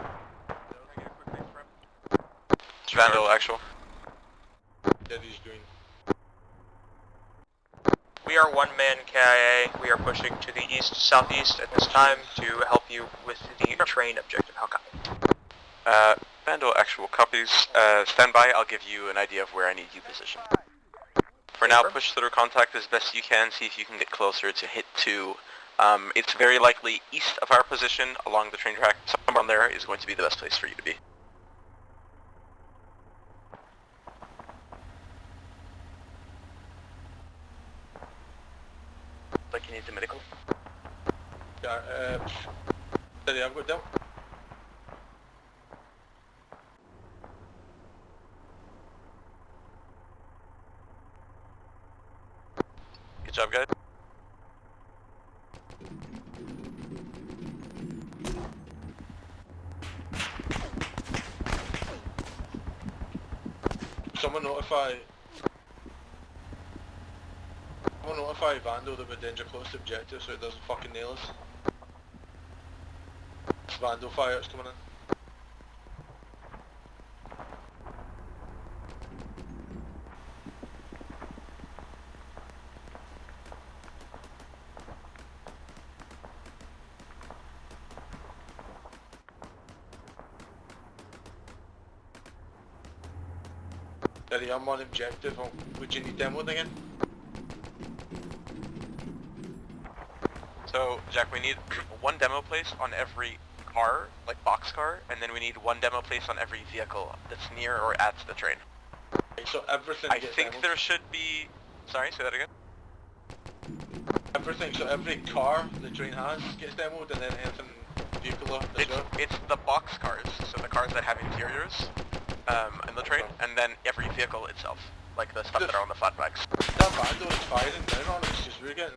Vandal, actual. Daddy's green. We are one-man KIA. We are pushing to the east-southeast at this time to help you with the train objective. How copy? Vandal, actual copies. Stand by, I'll give you an idea of where I need you positioned. For now, push through contact as best you can, see if you can get closer to hit 2. It's very likely east of our position, along the train track. Somewhere on there is going to be the best place for you to be. Like you need the medical? Yeah, Daddy, I've got down. Good job, guys. Someone notify Vandal that we're danger close to objective so it doesn't fucking nail us. It's Vandal fire, it's coming in. Daddy, I'm on objective. Would you need demoed again? So, Jack, we need one demo place on every car, like box car, and then we need one demo place on every vehicle that's near or at the train. So everything I gets think demoed? there should be... Sorry, say that again? Everything, so every car the train has gets demoed and then anything vehicular as well? It's the box cars, so the cars that have interiors in the train, and then every vehicle itself, like the stuff that are on the flatbacks. That Vandal is firing down on us, just we're getting...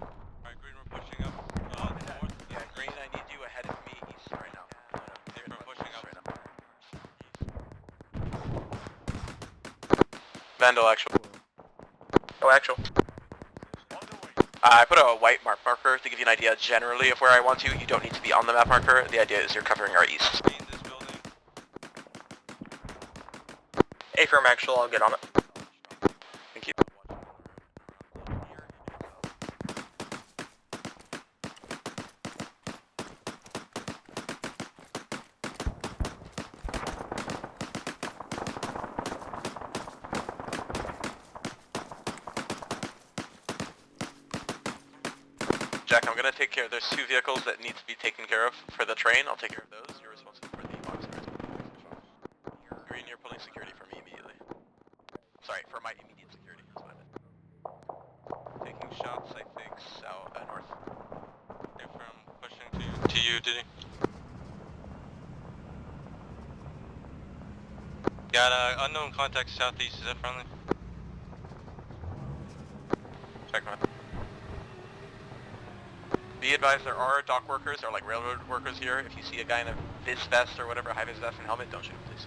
Alright, Green, we're pushing up north. Yeah, Green, I need you ahead of me east right now. We're pushing up. Vandal, actual. Oh, actual. I put a white map marker to give you an idea generally of where I want you. You don't need to be on the map marker. The idea is you're covering our east. Affirm actual, I'll get on it. Thank you. Jack, I'm gonna take care of, there's 2 vehicles that need to be taken care of for the train. I'll take care of those. You're responsible for the box cars. Green, you're pulling security for me immediately. Sorry, for my immediate security. That's what I meant. Taking shots, I think, south, north. Affirm, pushing to you, Diddy. Got unknown contact southeast, is that friendly? Check my... Be advised, there are dock workers, or like railroad workers here. If you see a guy in a vis vest or whatever, high vis vest and helmet, don't shoot him, please.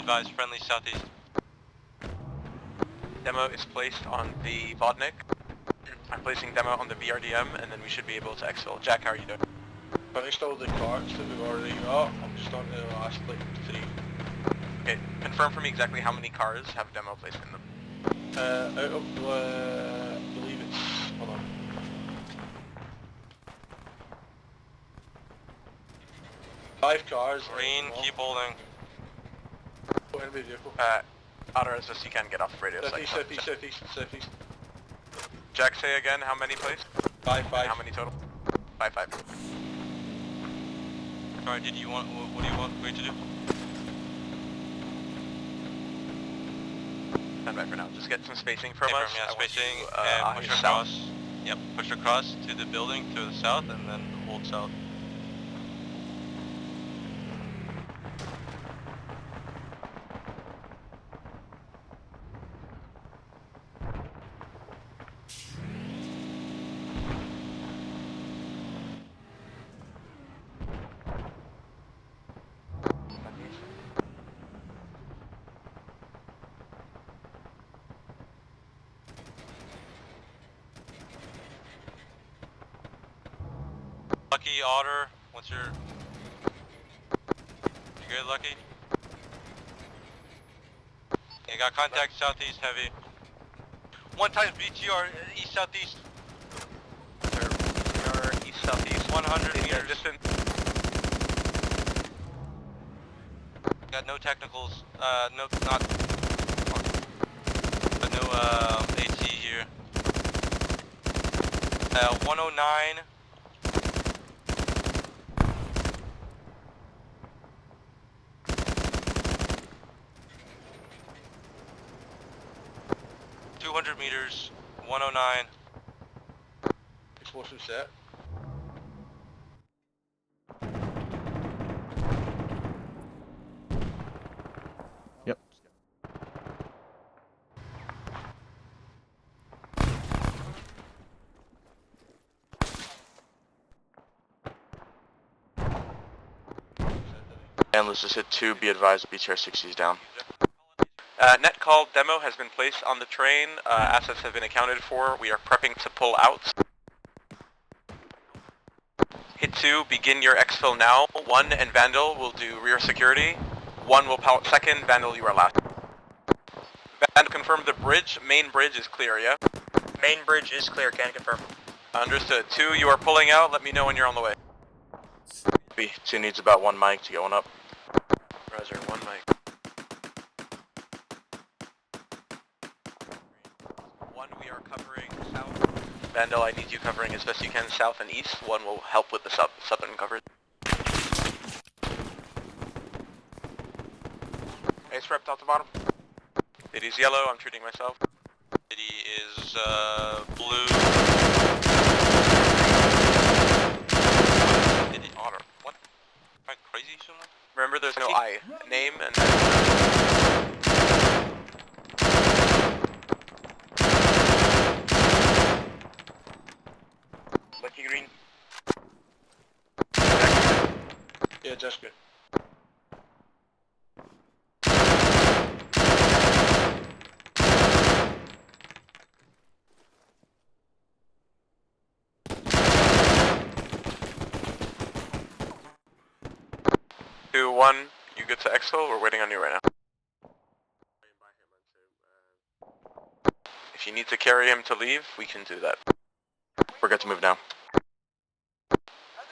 Advise friendly southeast. Demo is placed on the Vodnik. I'm placing Demo on the BRDM, and then we should be able to exfil. Jack, how are you doing? Finished all the carts that we've already got. I'm just on to the last like 3. Okay, confirm for me exactly how many cars have Demo placed in them. Out of I believe it's, hold on. Five cars. Green, keep holding. Enemy vehicle. Otter, as you can get off the radio. Southeast. Jack, say again, how many placed? 5. And how many total? 5. Alright, what do you want me to do? Stand by for now, just get some spacing from us. Yeah, spacing, and push across. Yep, push across to the building to the south, and then hold south. Lucky, Otter, what's your... You good, Lucky? You got contact southeast heavy. 1 times BTR, east southeast. Sir, we are east southeast. 100 meters. Distance. Got no technicals, no, not... But no, AT here. 109. Meters, 109. Explosive set. Yep. And let's just hit 2, be advised, BTR 60 is down. Net call, Demo has been placed on the train, assets have been accounted for, we are prepping to pull out. Hit 2, begin your exfil now. 1 and Vandal will do rear security. 1 will pout second, Vandal you are last. Vandal, confirm the bridge, main bridge is clear, yeah? Main bridge is clear, can confirm. Understood. 2, you are pulling out, let me know when you're on the way. B2 needs about 1 mic to going up. Roger, 1 mic. 1, we are covering south. Vandal, I need you covering as best you can south and east. 1 will help with the southern coverage. Ace rep top to bottom. City's yellow, I'm treating myself. City is, blue. City Otter. What? Am I crazy somewhere? Remember, there's no I. Name and... Lucky green. Yeah, just good. Two, 1, you good to exfil? We're waiting on you right now. If you need to carry him to leave, we can do that. We're good to move now.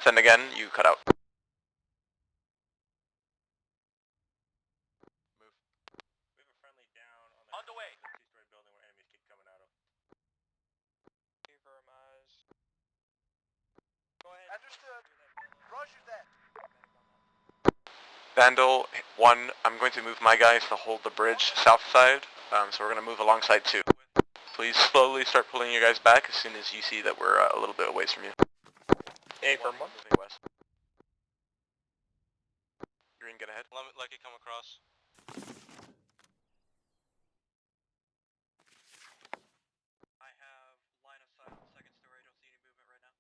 Send again, you cut out. On the way. Understood. Roger that. Vandal, 1, I'm going to move my guys to hold the bridge south side, so we're going to move alongside 2. Please slowly start pulling your guys back as soon as you see that we're a little bit away from you. A firm 1. West. Green, get ahead. Let Lucky come across. I have line of sight on the second story, I don't see any movement right now.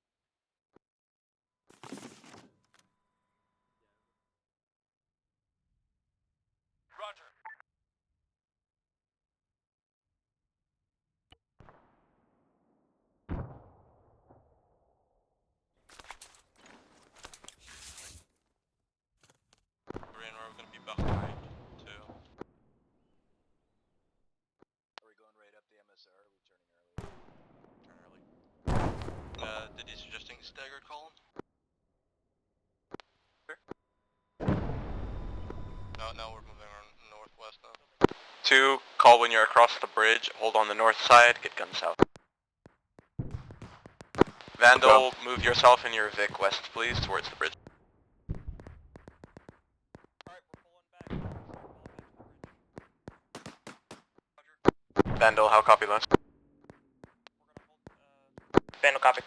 Roger. no, we're moving on northwest now. 2, call when you're across the bridge, hold on the north side, get guns south. Vandal, move yourself and your Vic west, please, towards the bridge. Vandal, how copy last? Vandal copy.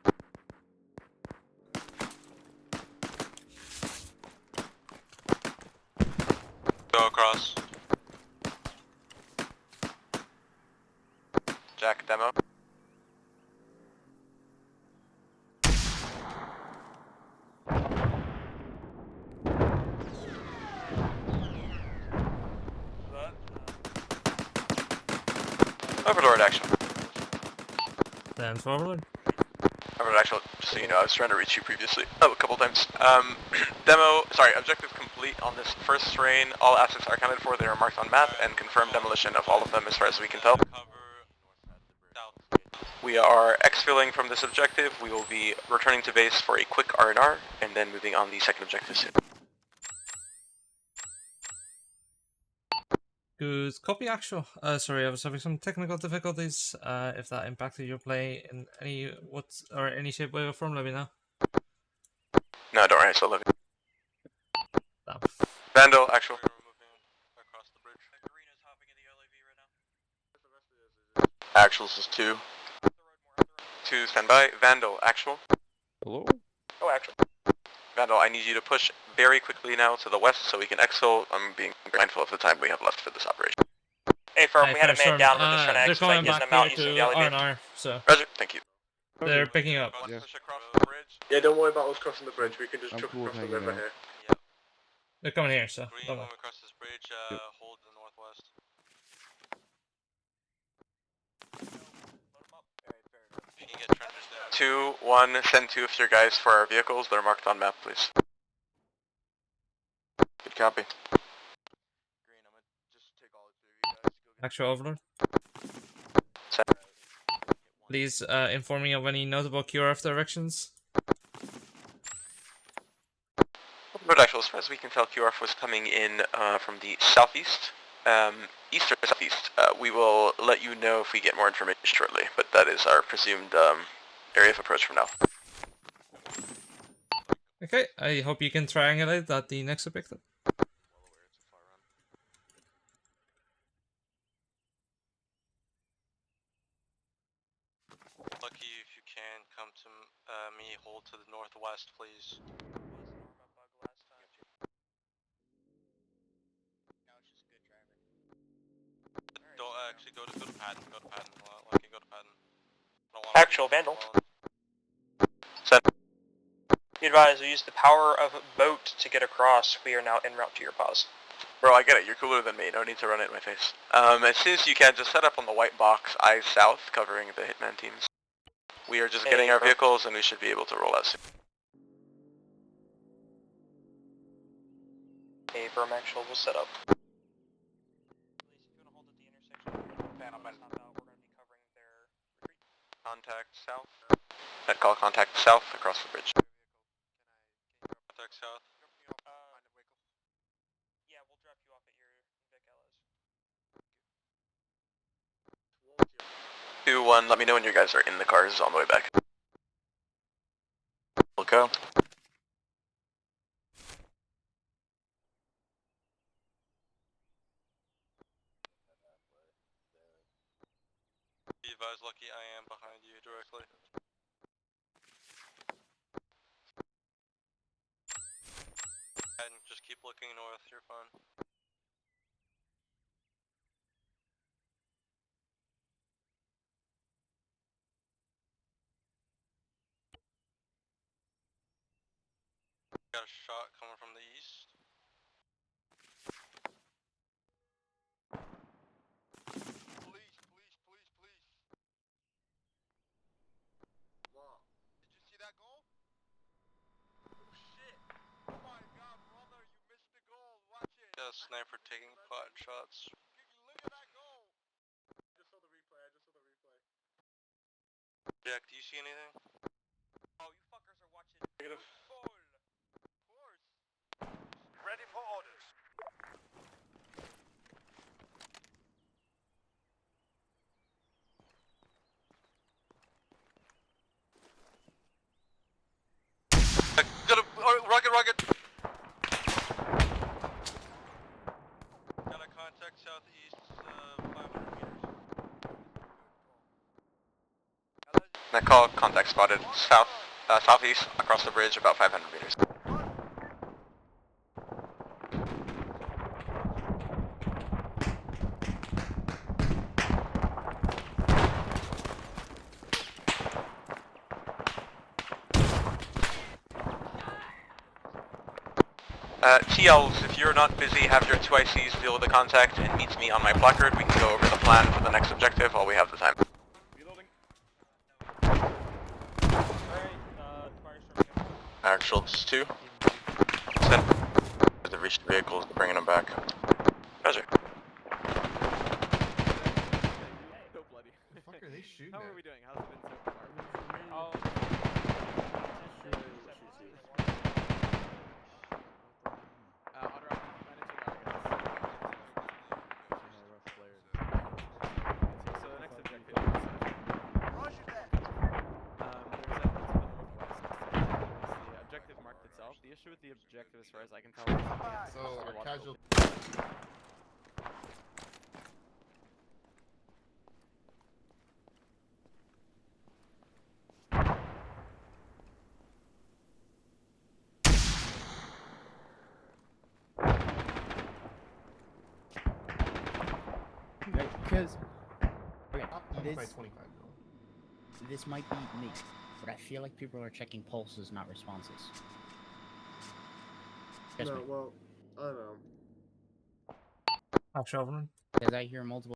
Go across. Jack, demo. Overlord action. Stand forward. Overlord action, just so you know, I was trying to reach you previously. Oh, a couple times. Objective complete on this first terrain. All assets are accounted for, they are marked on map, and confirmed demolition of all of them as far as we can tell. We are exfilling from this objective. We will be returning to base for a quick R&R, and then moving on the second objective soon. Good copy, actual. Sorry, I was having some technical difficulties. If that impacted your play in any shape, way, or form, let me know. No, don't worry, I still love you. Damn. Vandal, actual. Actuals is 2. 2, stand by. Vandal, actual. Hello? Oh, actual. Vandal, I need you to push very quickly now to the west so we can exfil. I'm being mindful of the time we have left for this operation. Hey, firm, we had a man down. We're just trying to They're expedite coming getting back them out here east of the to LAV. R&R, so Roger, thank you. they're picking up. Yeah. Yeah, don't worry about us crossing the bridge. We can just I'm truck cool with across the hanging river out. here. They're coming here, so Green, don't when worry. we cross this bridge, Yep. hold to the northwest. 2, 1, send 2 of your guys for our vehicles. They're marked on map, please. Good copy. Actual Overlord. Set. Please inform me of any notable QRF directions. But actually, as far as we can tell, QRF was coming in from the southeast, east or southeast. We will let you know if we get more information shortly, but that is our presumed area of approach from now. Okay, I hope you can triangulate at the next objective. Lucky, if you can, come to me, hold to the northwest, please. Don't actually go to Patton. Lucky, go to Patton. Actual Vandal. Send. Be advised, we use the power of boat to get across. We are now en route to your pause. Bro, I get it. You're cooler than me. No need to run it in my face. As soon as you can, just set up on the white box, eyes south, covering the hitman teams. We are just getting our vehicles, and we should be able to roll out soon. A firm actual will set up. Contact south. That call contact south across the bridge. Contact south. Yeah, we'll drop you off at your Vic LS. 2, 1, let me know when you guys are in the cars on the way back. We'll go. Be advised, Lucky, I am behind you directly. And just keep looking north, you're fine. Got a shot coming from the east. Got a sniper taking pot shots. Jack, do you see anything? Oh, you fuckers are watching football. Of course. Ready for orders. Got a rocket, rocket! Got a contact southeast, 500 meters. Net call, contact spotted south, southeast, across the bridge, about 500 meters. TLs, if you're not busy, have your 2 ICs deal with the contact and meet me on my placard. We can go over the plan for the next objective while we have the time. Actual, it's 2. Send. They've reached the vehicles, bringing them back. Roger. So bloody. The fuck are they shooting How at? are we doing? How's it been so far? Otter, I'll keep managing our guys. So the next objective is Roger that. There's efforts to the northwest. The objective marked itself. The issue with the objective, as far as I can tell, is So our casual. Because By 25 mil. this might be me, but I feel like people are checking pulses, not responses. Just No, me. well, I don't know. Actually, Overlord. Because I hear multiple.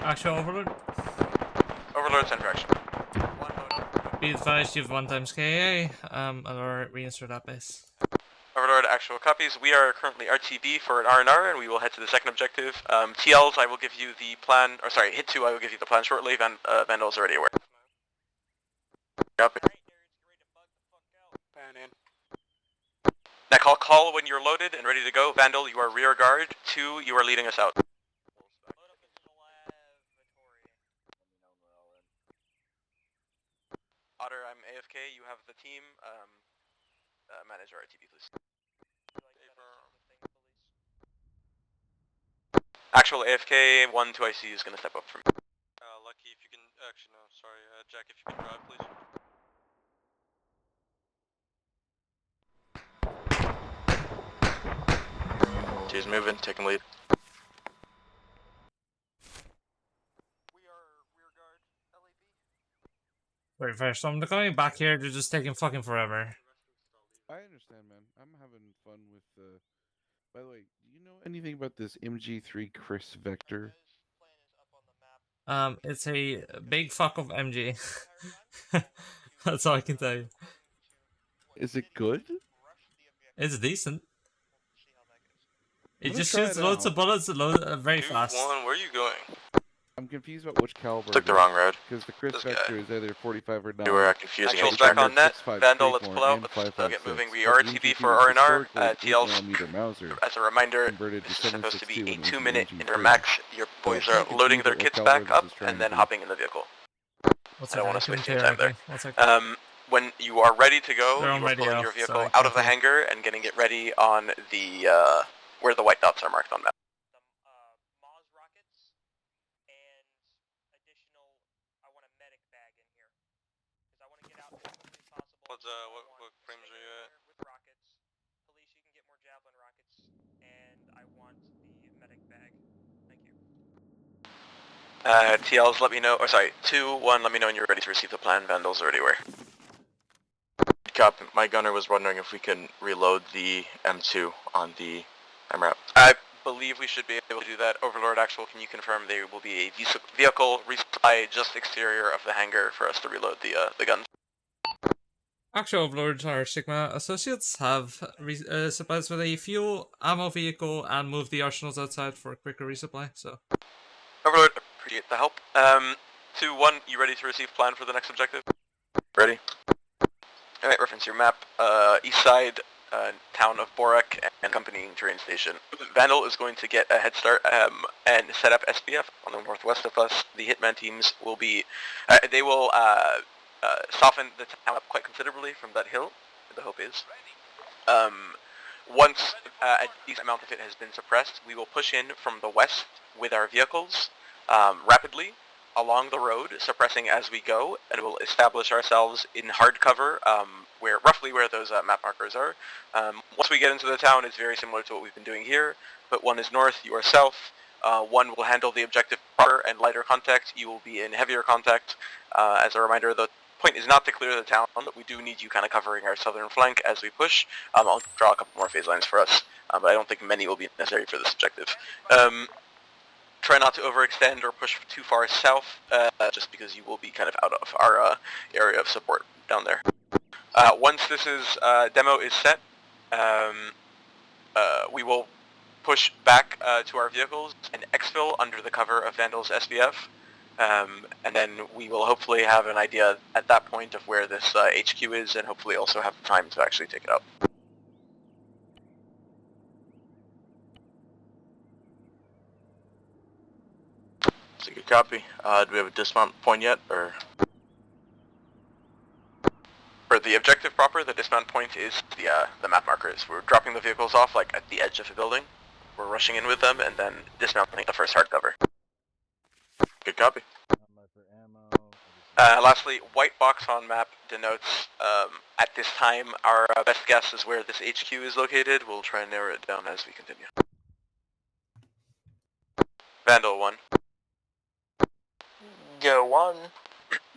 Actual Overlord. Overlord, send for action. Be advised, you have 1 times KA. Or reinsert that base. Overlord, actual copies. We are currently RTB for an R&R, and we will head to the second objective. TLs, I will give you the plan, or sorry, hit 2, I will give you the plan shortly. Vandal's already aware. Yep. Now call when you're loaded and ready to go. Vandal, you are rear guard. 2, you are leading us out. Otter, I'm AFK. You have the team. Manage our RTB, please. Actual AFK, 1 2 IC is going to step up for me. Lucky, if you can, actually no, sorry, Jack, if you can drive, please. T's moving, taking lead. Wait, first, I'm coming back here. They're just taking fucking forever. I understand, man. I'm having fun with. By the way, do you know anything about this MG3 Chris Vector? It's a big fuck of MG. That's all I can tell you. Is it good? It's decent. It I'm gonna just try shoots it loads out. of bullets very fast. 2-1, where are you going? I'm confused about which caliber. Took the wrong road. Because the Chris This Vector guy. is either 45 or 9. You were confusing Actual Actuals back on net. 6.5 Vandal, let's Claymore pull out. and Let's get 5.56. moving. We But are the RTB MG3 for is R&R. historically an TLs, 8mm Mauser. as a reminder, converted this to is supposed to be 7.62 a when it was the 2-minute MG3. intermax. Your boys So I'm are kinda loading confused their at what kits caliber back this up is trying and to then be. hopping in the vehicle. What's I don't okay? want us I couldn't wasting hear time there. everything. What's okay? When you are ready to go, They're you on are pulling radio, your so vehicle I out can't of the hear. hangar and getting it ready on the where the white dots are marked on map. What frames are you at? TLs, let me know, or sorry, 2-1, let me know when you're ready to receive the plan. Vandal's already aware. Cop, my gunner was wondering if we can reload the M2 on the MRAP. I believe we should be able to do that. Overlord Actual, can you confirm there will be a vehicle resupply just exterior of the hangar for us to reload the guns? Actual Overlords or Sigma Associates have supplies for the fuel, ammo vehicle, and move the arsenals outside for quicker resupply, so... Overlord, appreciate the help. 2-1, you ready to receive plan for the next objective? Ready. Alright, reference your map. East side, town of Borak and accompanying train station. Vandal is going to get a head start and set up SPF on the northwest of us. The Hitman teams will be... they will soften the town up quite considerably from that hill, the hope is. Once a decent amount of it has been suppressed, we will push in from the west with our vehicles rapidly along the road, suppressing as we go, and we'll establish ourselves in hard cover, roughly where those map markers are. Once we get into the town, it's very similar to what we've been doing here, but one is north, you are south. One will handle the objective proper and lighter contact. You will be in heavier contact. As a reminder, the point is not to clear the town, but we do need you kind of covering our southern flank as we push. I'll draw a couple more phase lines for us, but I don't think many will be necessary for this objective. Try not to overextend or push too far south, just because you will be kind of out of our area of support down there. Once this demo is set, we will push back to our vehicles and exfil under the cover of Vandal's SBF, and then we will hopefully have an idea at that point of where this HQ is, and hopefully also have time to actually take it out. That's a good copy. Do we have a dismount point yet, or? For the objective proper, the dismount point is the map markers. We're dropping the vehicles off like at the edge of the building. We're rushing in with them and then dismounting the first hard cover. Good copy. Lastly, white box on map denotes at this time our best guess is where this HQ is located. We'll try and narrow it down as we continue. Vandal 1. Go 1.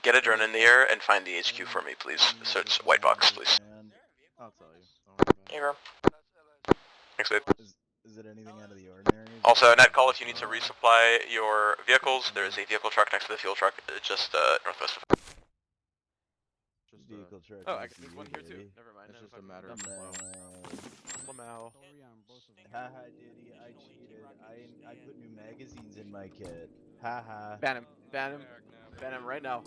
Get a drone in the air and find the HQ for me, please. Search white box, please. I'll tell you. Here. Thanks, babe. Is it anything out of the ordinary? Also, net call if you need to resupply your vehicles. There is a vehicle truck next to the fuel truck, just northwest of. Vehicle truck. Oh, there's one here too. Never mind. It's just a matter of Lamau. Haha, dude, I cheated. I put new magazines in my kit. Haha. Ban him. Ban him. Ban him right now.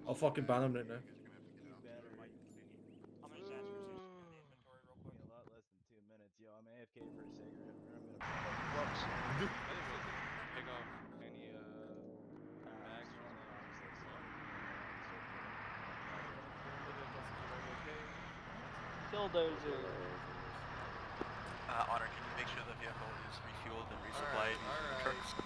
I'll fucking ban him right now. A lot less than 2 minutes. Yo, I'm AFK for a second. I'm gonna Pick off any mags from Killdozer. Honor, can you make sure the vehicle is refueled and resupplied using the trucks?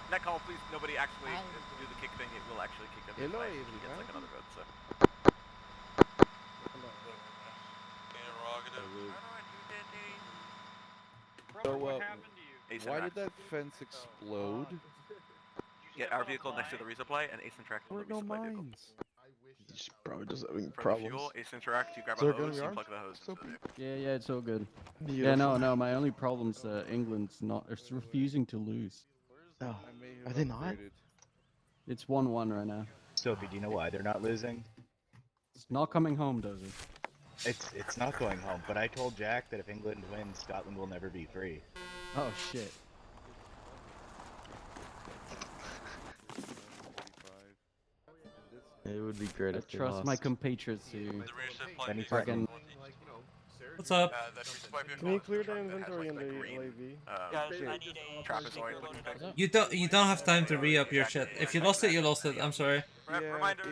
Net call, please. Nobody actually do the kick thing. It will actually kick them in if he gets like another road. So. So, why did that fence explode? Get our vehicle next to the resupply and Ace Interact on the resupply vehicle. He's probably just having For problems. the fuel, Ace Interact, you grab Is there a gonna hose, be you arms? plug the hose into the vehicle. Yeah, it's all good. Beautiful. Yeah, no, my only problem's England's not, it's refusing to lose. Oh, are they not? It's 1-1 right now. Sophie, do you know why they're not losing? It's not coming home, does it? It's not going home, but I told Jack that if England wins, Scotland will never be free. Oh shit. It would be great I if they trust lost. my compatriots to Any fucking... What's up? Can you clear the inventory on the LAV? Trapezoid. You don't have time to re-up your shit. If you lost it, you lost it. I'm sorry. Reminder,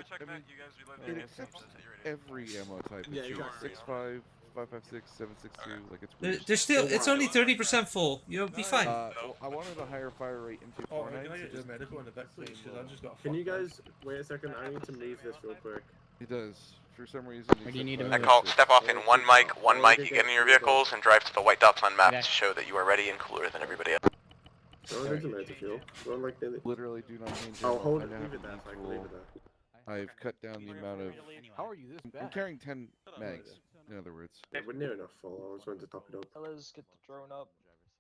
it accepts every ammo type. Yeah, It's exactly. 6.5, 5.56, 7.62. Like it's There- weird. There's still, it's only 30% full. You'll be fine. Well, I wanted a higher fire rate into Oh, 4.9. can I so get just the medical in the back, please? Because I just got. Can you guys wait a second? I need to move this real quick. It does. For some reason. Where do you need to Net move call, it? step off in one mic, you get in your vehicles and drive to the white dots on map to show that you are ready and cooler than everybody else. No one needs a medical fuel. Well, like the... Literally do not change I'll ammo. hold I it. now Leave have it there. a So I can tool. leave it there. I've cut down the amount of. How are you this bad? I'm carrying 10 mags. In other words. Yeah, we're near enough full. I was going to top it up. Let's get the drone up.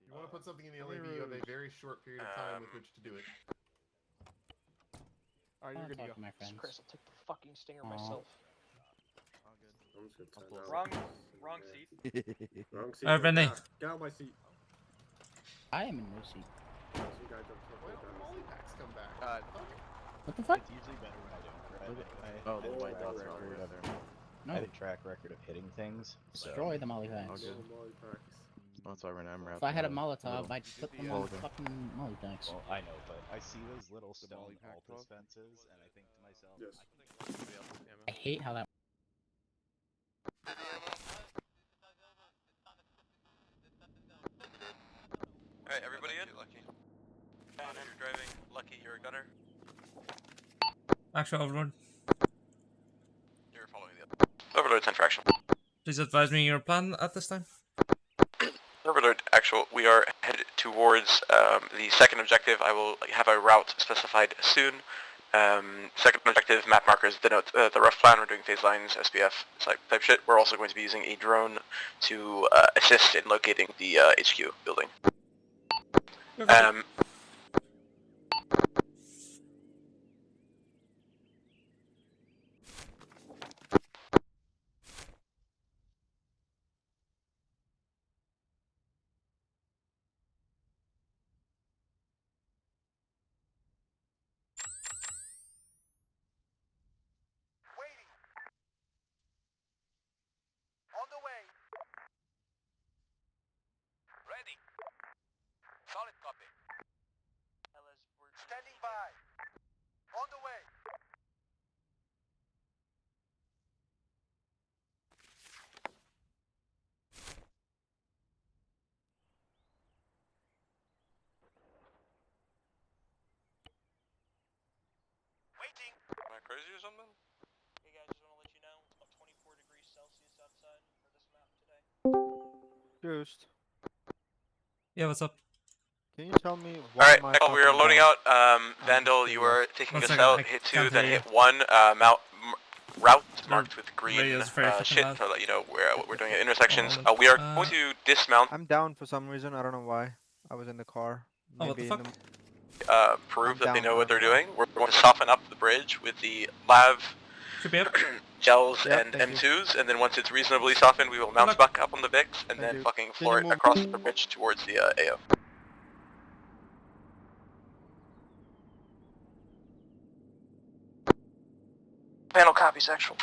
You want to put something in the LAV, you have a very short period of time with which to do it. Alright, you're good to go. Chris, I'll take the fucking stinger myself. I'm just gonna turn out. Wrong seat. Wrong seat. Alright, Vinny. Get out of my seat. I am in no seat. Some guy jumped off Why my don't gun. molly packs come back? What the fuck? It's usually better when I don't. Oh, the I have a white track dots are record weird. of- No. I had a track record of hitting things. So. Destroy the molly packs. All good. More molly packs. Oh, that's why we're I'm If I had a little- Molotov, I'd put them on fucking molly packs. Well, I know, but I see those little stone altus fences, and I think to myself, I hate how that. Alright, everybody in? Lucky. You're driving. Lucky, you're a gunner. Actual Overlord. You're following the Overlord 10 for action. Please advise me your plan at this time. Overlord, actual, we are headed towards the second objective. I will have a route specified soon. Second objective, map markers denote the rough plan. We're doing phase lines, SPF type shit. We're also going to be using a drone to assist in locating the HQ building. On the way. Ready. Solid copy. Standing by. On the way. Waiting. Am I crazy or something? Hey guys, just want to let you know, it's about 24 degrees Celsius outside for this map today. Ghost. Yeah, what's up? Can you tell me why Alright, we are loading out. Vandal, you are taking us out. Hit 2, then hit 1. Route marked with green shit to let you know where what we're doing at intersections. We are going to dismount. I'm down for some reason. I don't know why. I was in the car. Oh, what the Maybe fuck? Prove I'm that they down know for what they're it. doing. We're going to soften up the bridge with the lav, gels, Yep, and thank you. M2s, and then once it's reasonably softened, we will mount back up on the Vicks, and Thank then you. fucking Can floor you it move- across the bridge towards the AO. Panel copies, actual.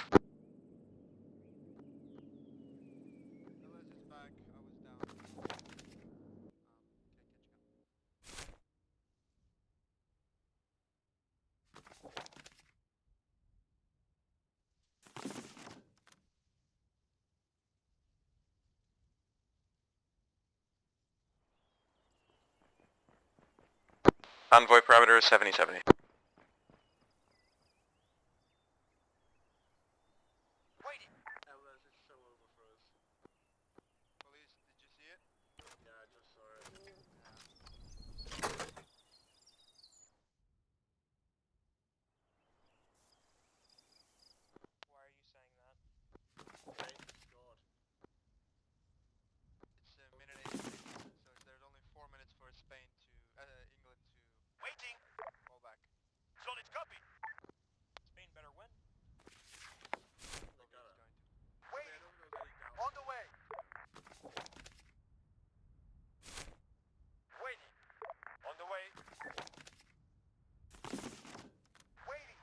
Envoy parameter is 7070. Waiting. Solid copy. Spain better win. Waiting. On the way. Waiting. On the way. Waiting.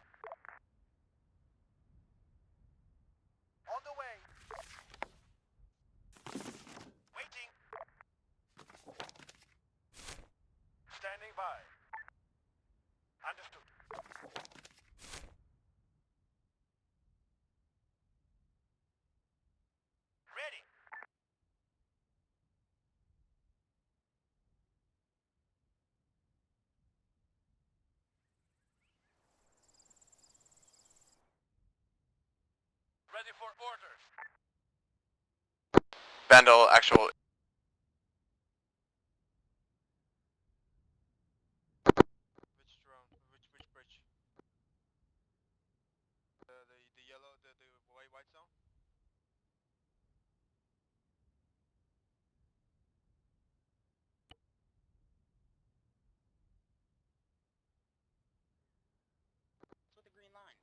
On the way. Waiting. Standing by. Understood. Ready. Ready for orders. Vandal, actual. Which drone? Which bridge? The yellow, the white zone? What's with the green line?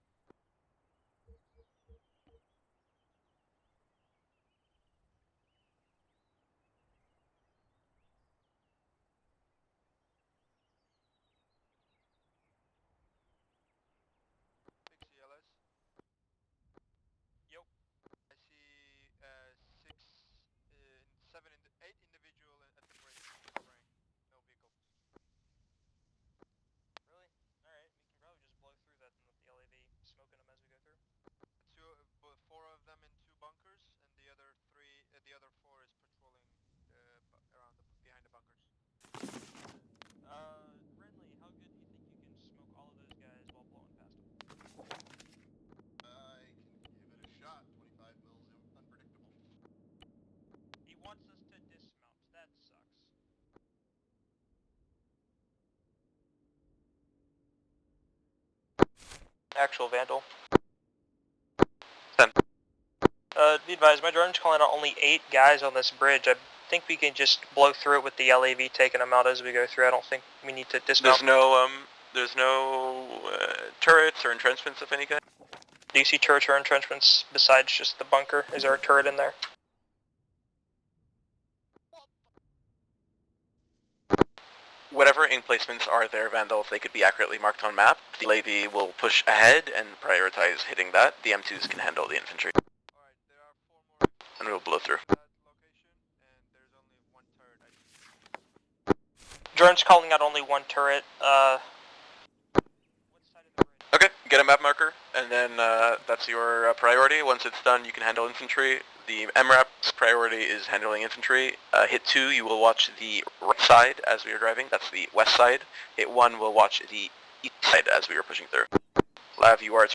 Actual Vandal. 10. Be advised, my drone's calling out only 8 guys on this bridge. I think we can just blow through it with the LAV taking them out as we go through. I don't think we need to dismount. There's no turrets or entrenchments of any kind? Do you see turrets or entrenchments besides just the bunker? Is there a turret in there? Whatever emplacements are there, Vandal, if they could be accurately marked on map, the LAV will push ahead and prioritize hitting that. The M2s can handle the infantry. And we'll blow through. Drone's calling out only 1 turret. Okay, get a map marker, and then that's your priority. Once it's done, you can handle infantry. The MRAP's priority is handling infantry. Hit 2, you will watch the right side as we are driving. That's the west side. Hit 1 will watch the east side as we are pushing through. Lav, you are...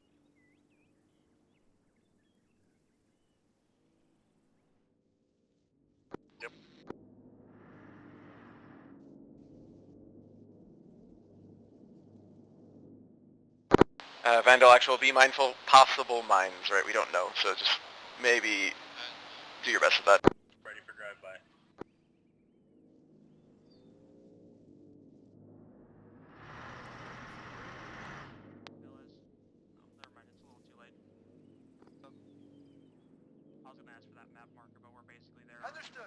Vandal, actual, be mindful, possible mines, right? We don't know, so just maybe do your best with that. Ready for drive-by. Understood.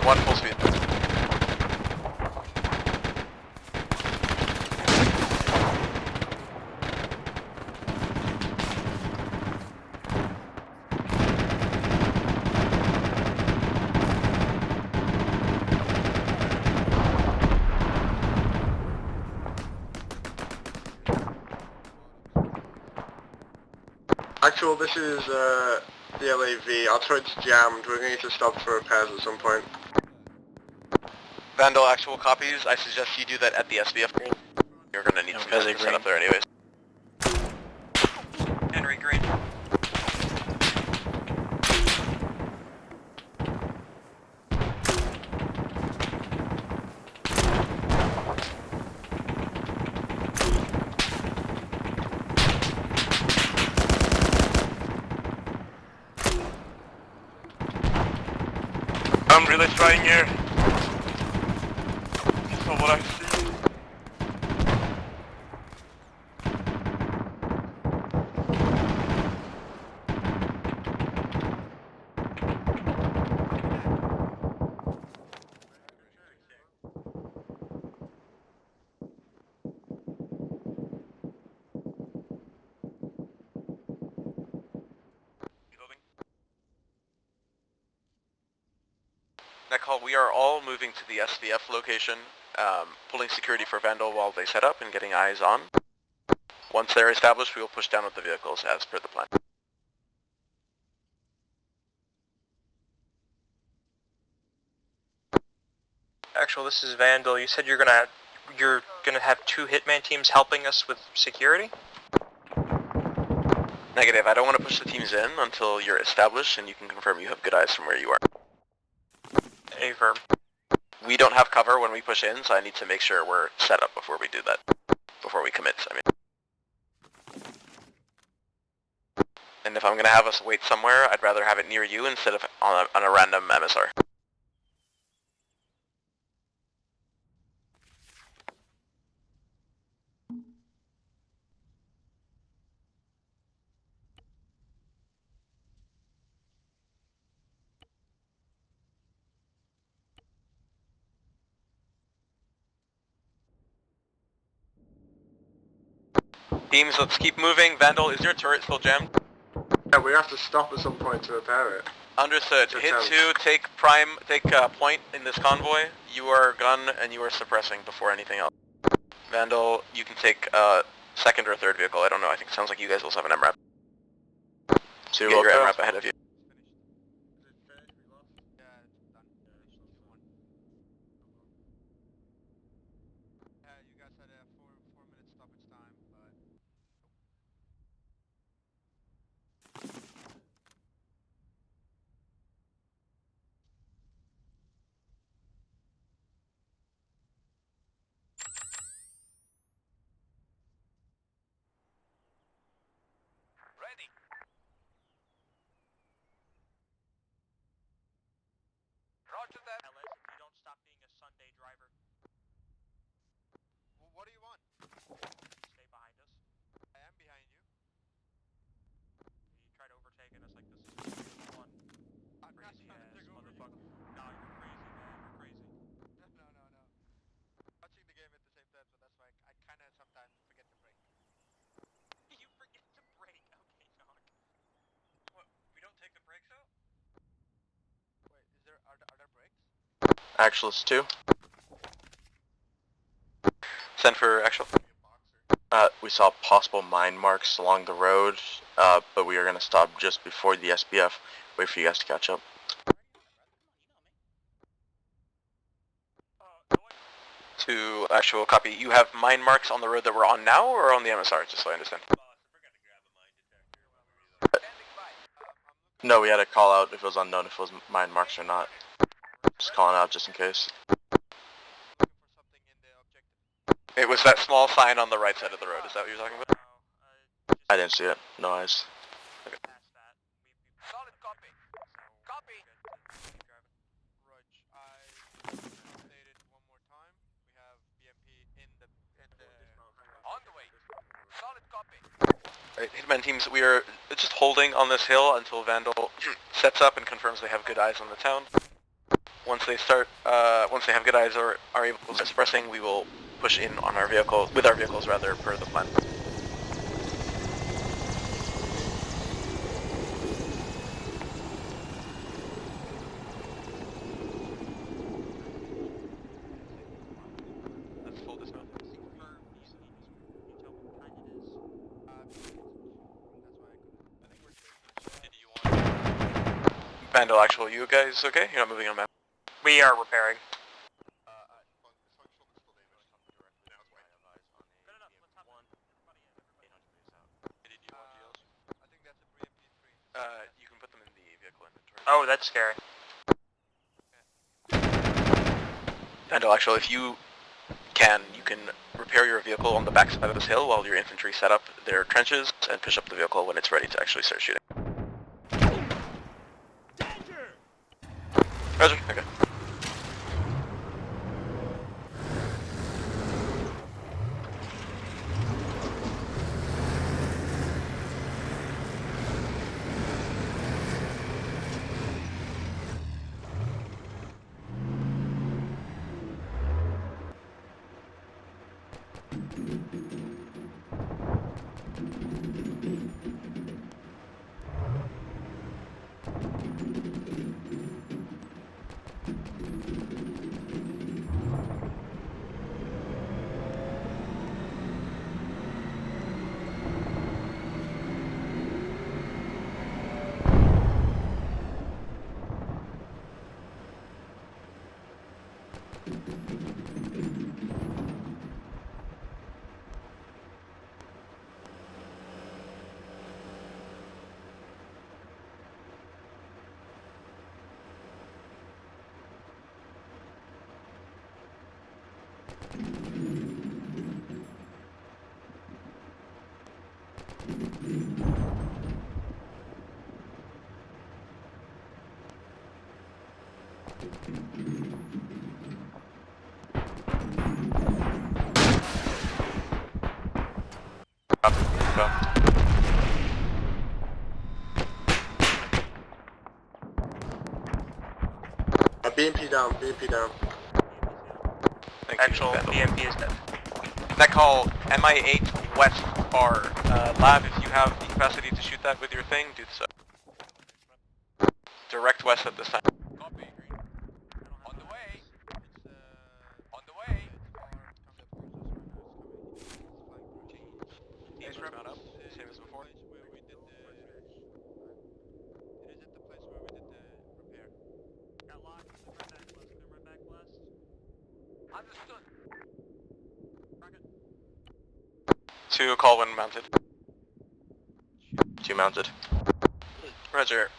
One full speed. Actual, this is the LAV. Our turret's jammed. We're going to need to stop for repairs at some point. Vandal, actual copies. I suggest you do that at the SBF green. You're going to need some to set up there anyways. Henry Green. I'm really trying here. So what I see. Necall, we are all moving to the SBF location, pulling security for Vandal while they set up and getting eyes on. Once they're established, we will push down with the vehicles as per the plan. Actual, this is Vandal. You said you're gonna have 2 hitman teams helping us with security? Negative. I don't want to push the teams in until you're established and you can confirm you have good eyes from where you are. Affirm. We don't have cover when we push in, so I need to make sure we're set up before we do that. Before we commit, I mean. And if I'm going to have us wait somewhere, I'd rather have it near you instead of on a random MSR. Teams, let's keep moving. Vandal, is your turret still jammed? Yeah, we have to stop at some point to repair it. Understood. Hit 2, take point in this convoy. You are gun and you are suppressing before anything else. Vandal, you can take second or third vehicle. I don't know. I think it sounds like you guys also have an MRAP. So you get your MRAP ahead of you. Ready. Roger that. Ellis, if you don't stop being a Sunday driver. Well, what do you want? Stay behind us. I am behind you. You try to overtake us like this is one. Crazy ass motherfucker. No, you're crazy, man. You're crazy. No. Watching the game at the same time, so that's why I kind of sometimes forget to brake. You forget to brake? Okay, knock. What? We don't take the brakes out? Wait, are there brakes? Actualist 2. Send for actual. We saw possible mine marks along the road, but we are going to stop just before the SBF. Wait for you guys to catch up. To actual copy. You have mine marks on the road that we're on now, or on the MSR, just so I understand? No, we had to call out if it was unknown if it was mine marks or not. Just calling out just in case. It was that small sign on the right side of the road, is that what you're talking about? I didn't see it. No eyes. Okay. Solid copy. Copy. On the way. Solid copy. Alright, Hitman teams, we are just holding on this hill until Vandal sets up and confirms they have good eyes on the town. Once they have good eyes or are able to start suppressing, we will push in on our vehicle, with our vehicles rather, per the plan. That's full dismount. Vandal, actual, you guys okay? You're not moving on map? We are repairing. You can put them in the vehicle inventory. Oh, that's scary. Vandal, actually, if you can repair your vehicle on the back side of this hill while your infantry set up their trenches and push up the vehicle when it's ready to actually start shooting. Roger, okay. BMP down, BMP down. Thank Actual you, Vandal. BMP is dead. That call, MI8 West Bar. Lab, if you have the capacity to shoot that with your thing, do so. Direct west at this time. Copy. On the way. On the way. Teams are mount up, same as before. Understood. 2, call when mounted. 2 mounted. Roger.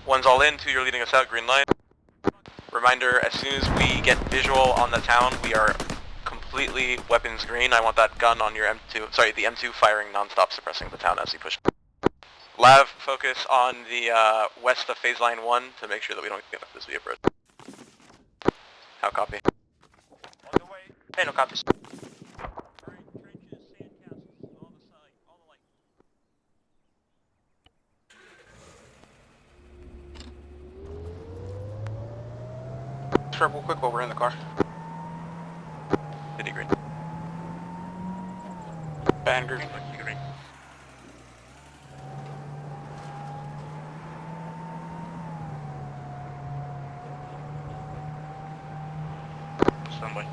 1's all in, 2 you're leading us out, green line. Reminder, as soon as we get visual on the town, we are completely weapons green. I want that gun on your M2, sorry, the M2 firing non-stop, suppressing the town as we push. Lav, focus on the west of phase line 1 to make sure that we don't get up this via bridge. How copy? On the way. Hey, no copies. Real quick while we're in the car. City green. Band green. Green. Standby.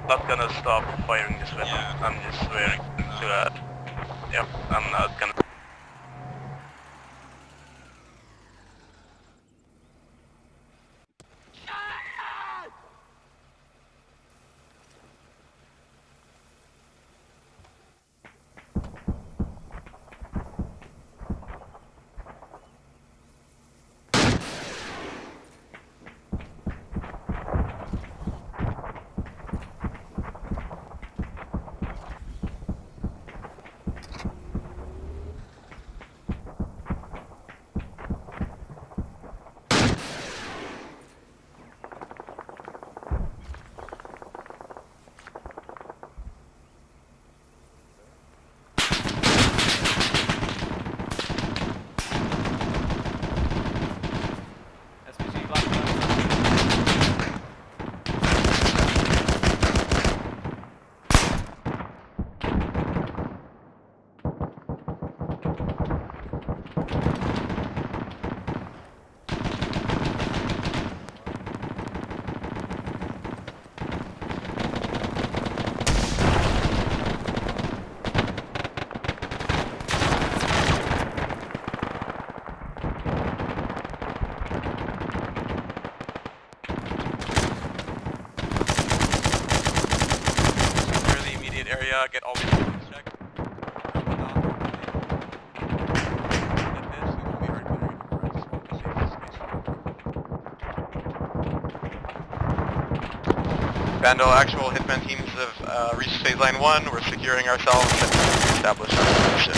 Not gonna stop firing this weapon. Yeah. I'm just swearing to that. Yep, I'm not gonna. Get all the check. Vandal, actual hitman teams have reached phase line 1. We're securing ourselves and establish our position.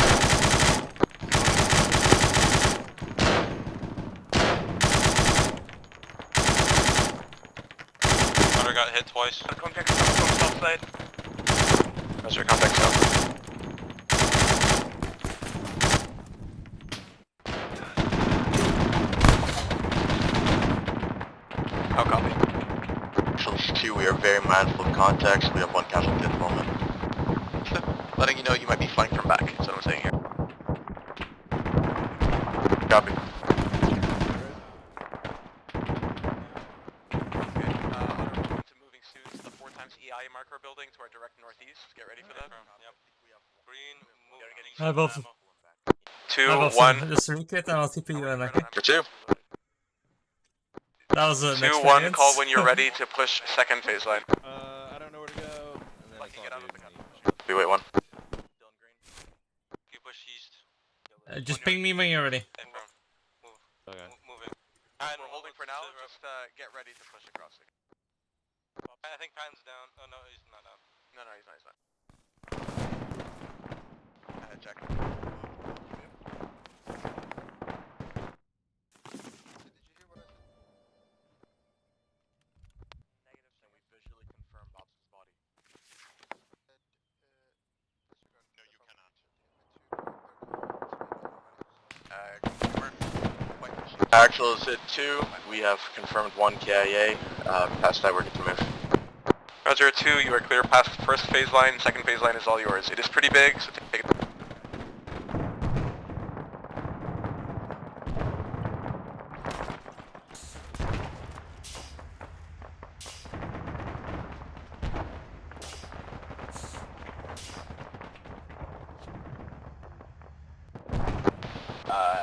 Hunter got hit twice. Contact from south side. Roger, contact south. How copy? Actually, 2, we are very mindful of context. We have 1 casualty at the moment. Letting you know you might be flanked from back, is what I'm saying here. Copy. EI marker building to our direct northeast. Get ready for that. Yep. Green, Hi, both. 2, Hi, both. 1. Just recap and I'll TP you in, okay? For 2. That was an 2, 1, call when you're ready to push second phase line. I don't know where to go. And then Get out of the gun. We wait 1. you push east. Just ping me when you're ready. Okay. Moving. And we're holding for now. Just get ready to push across. I think Pan's down. Oh no, he's not down. No, he's not. Check. Actual is at 2. We have confirmed 1 KIA. Past that, we're good to move. Roger 2, you are clear past first phase line. Second phase line is all yours. It is pretty big, so take it.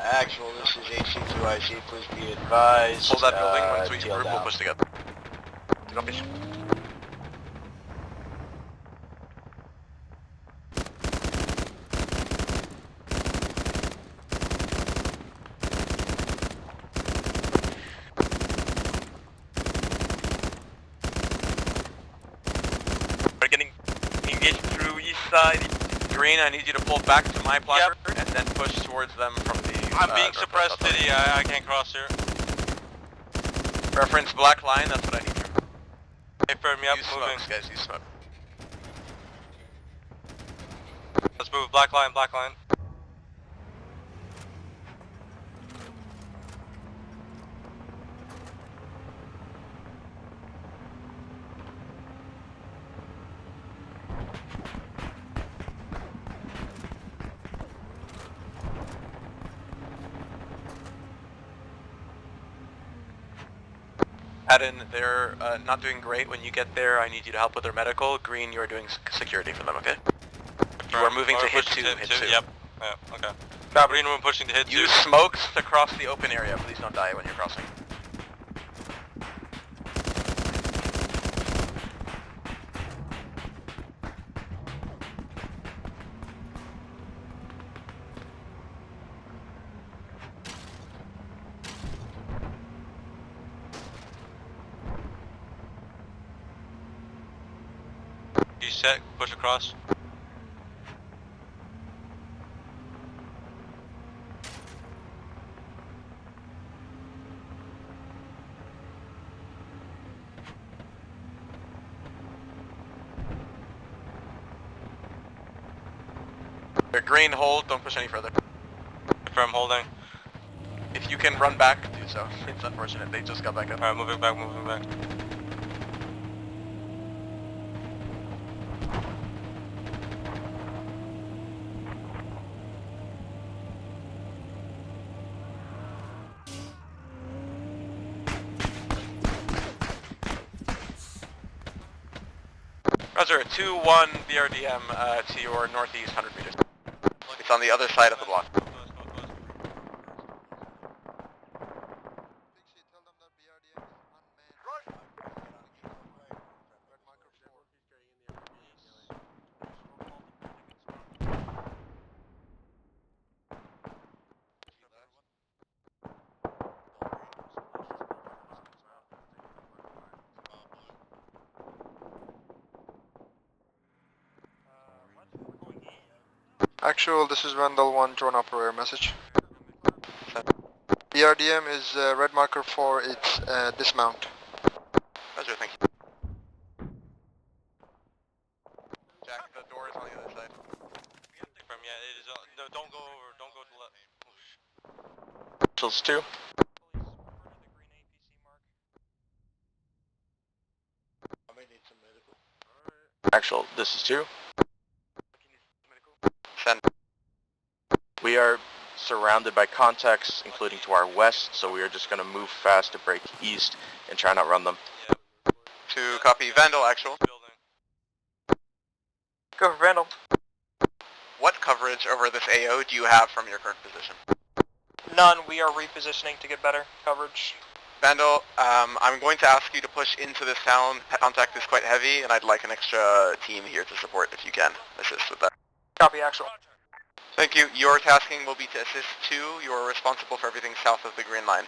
Actual, this is HC2IC. Please be advised. Hold that building. Once we TL group, we'll down. push together. Copy. We're getting engaged through east side. Green, I need you to pull back to my plaza and then push towards them from the... I'm being suppressed, Diddy. I can't cross here. Reference black line, that's what I need. Hey, firm me up, Use moving. smokes, guys, use smoke. Let's move, black line, black line. Add-in, they're not doing great. When you get there, I need you to help with their medical. Green, you are doing security for them, okay? You are moving to hit 2, hit 2. Yep, yeah, okay. Green, we're pushing to hit 2. Use smokes to cross the open area. Please don't die when you're crossing. You set, push across. They're green, hold, don't push any further. Firm holding. If you can run back, do so. It's unfortunate, they just got back up. Alright, moving back, moving back. Roger, 2-1 BRDM to your northeast 100 meters. It's on the other side of the block. Actual, this is Vandal 1, drone operator message. BRDM is red marker for its dismount. Roger, thank you. Jack, the door is on the other side. Firm, yeah, it is. No, don't go over, don't go to the left. Chills 2. Actual, this is 2. Send. We are surrounded by contacts, including to our west, so we are just going to move fast to break east and try not run them. To copy Vandal, actual. Go for Vandal. What coverage over this AO do you have from your current position? None, we are repositioning to get better coverage. Vandal, I'm going to ask you to push into this town. Contact is quite heavy, and I'd like an extra team here to support if you can assist with that. Copy, actual. Thank you. Your tasking will be to assist 2. You're responsible for everything south of the green line.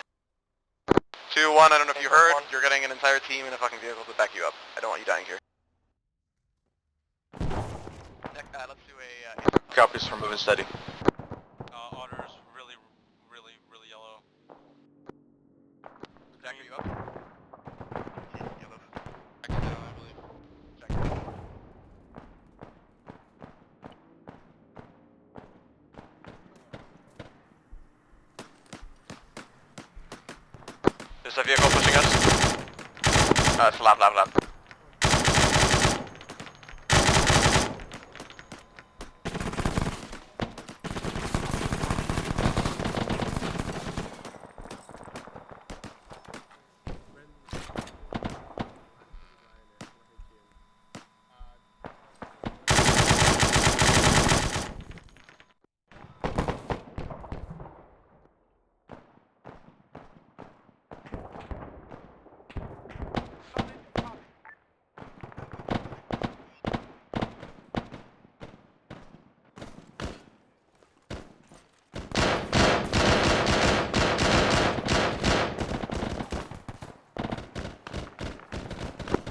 2-1, I don't know if you heard, you're getting an entire team in a fucking vehicle to back you up. I don't want you dying here. Let's do a... Copies from moving steady. Orders really, really, really yellow. Jack, are you up? Yellow. I believe. Jack. There's a vehicle pushing us. It's lab.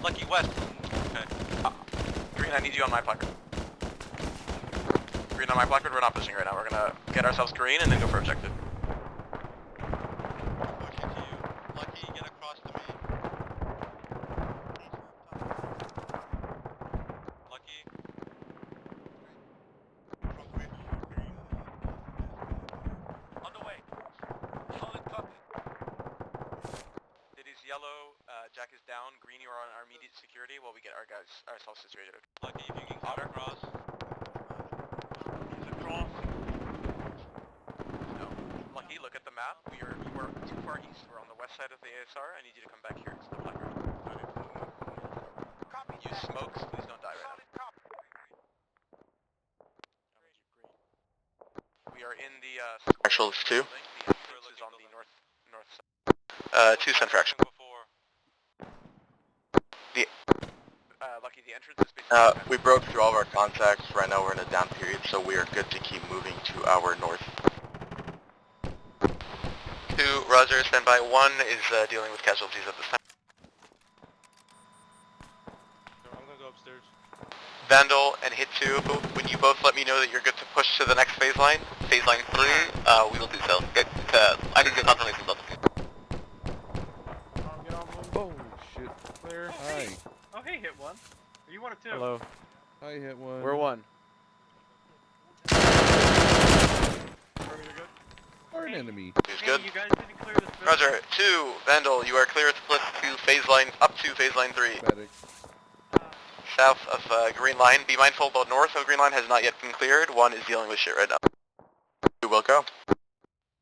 Lucky west. Okay. Green, I need you on my placard. Green on my placard, we're not pushing right now. We're gonna get ourselves green and then go for objective. Pushing to you. Lucky, get across to me. Lucky. On the way. Solid copy. It is yellow, Jack is down. Green, you are on our immediate security while we get our guys ourselves situated. Lucky, if you can come across. He's across. No. Lucky, look at the map. You are too far east. We're on the west side of the ASR. I need you to come back here to the placard. Copy. Use smokes. Please don't die right now. We are in the Actual is 2. The entrance is on the north side. 2 cent fraction. Lucky, the entrance is basically... We broke through all of our contacts. Right now we're in a down period, so we are good to keep moving to our north. 2, Roger, stand by. 1 is dealing with casualties at this time. I'm gonna go upstairs. Vandal and Hit 2, when you both let me know that you're good to push to the next phase line. Phase line 3, we will do so. I can get confirmation. Oh shit. Claire, hi. Oh, hey, hit one. You wanted two. Hello. I hit one. We're one. Or an enemy. Who's good? You guys didn't clear this building. Roger, 2, Vandal, you are clear to split to phase line, up to phase line 3. Medic. South of Green Line. Be mindful, the north of Green Line has not yet been cleared. 1 is dealing with shit right now. 2 will go.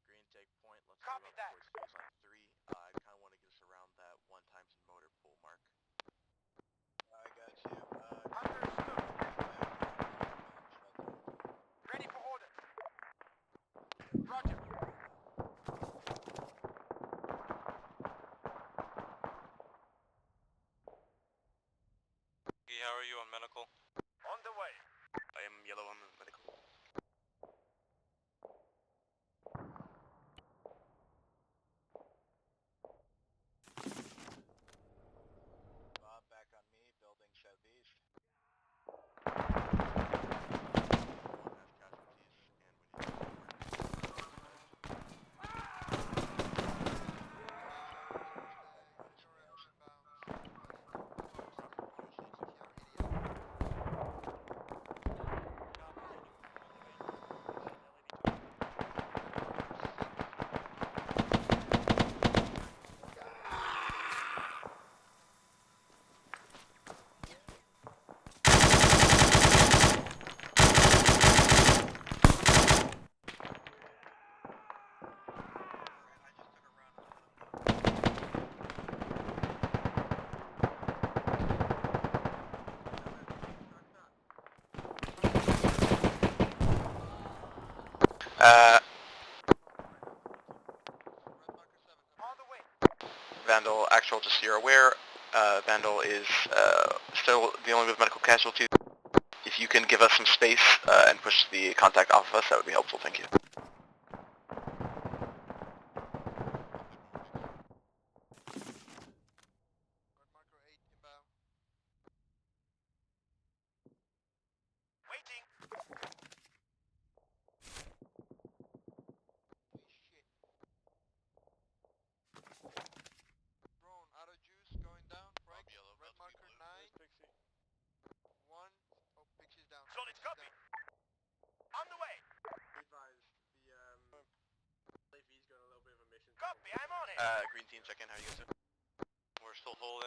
Green, take point. Let's Copy that. phase line 3. I kind of want to get us around that 1 times motor pool mark. I got you. Understood. Ready for order. Roger. How are you on medical? On the way. I am yellow on the medical. Bob, back on me. Building southeast. Vandal, actual, just so you're aware, Vandal is still dealing with medical casualties. If you can give us some space and push the contact off of us, that would be helpful, thank you. Waiting. Drone, out of juice, going down, right? Red marker 9. 1. Oh, Pixie's down. Solid copy. On the way. Advised, the LAV's got a little bit of a mission. Copy, I'm on it. Green check in. How are you guys doing? We're still holding.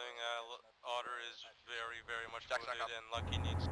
Otter is very, very much Jack, wounded, up. and Lucky needs.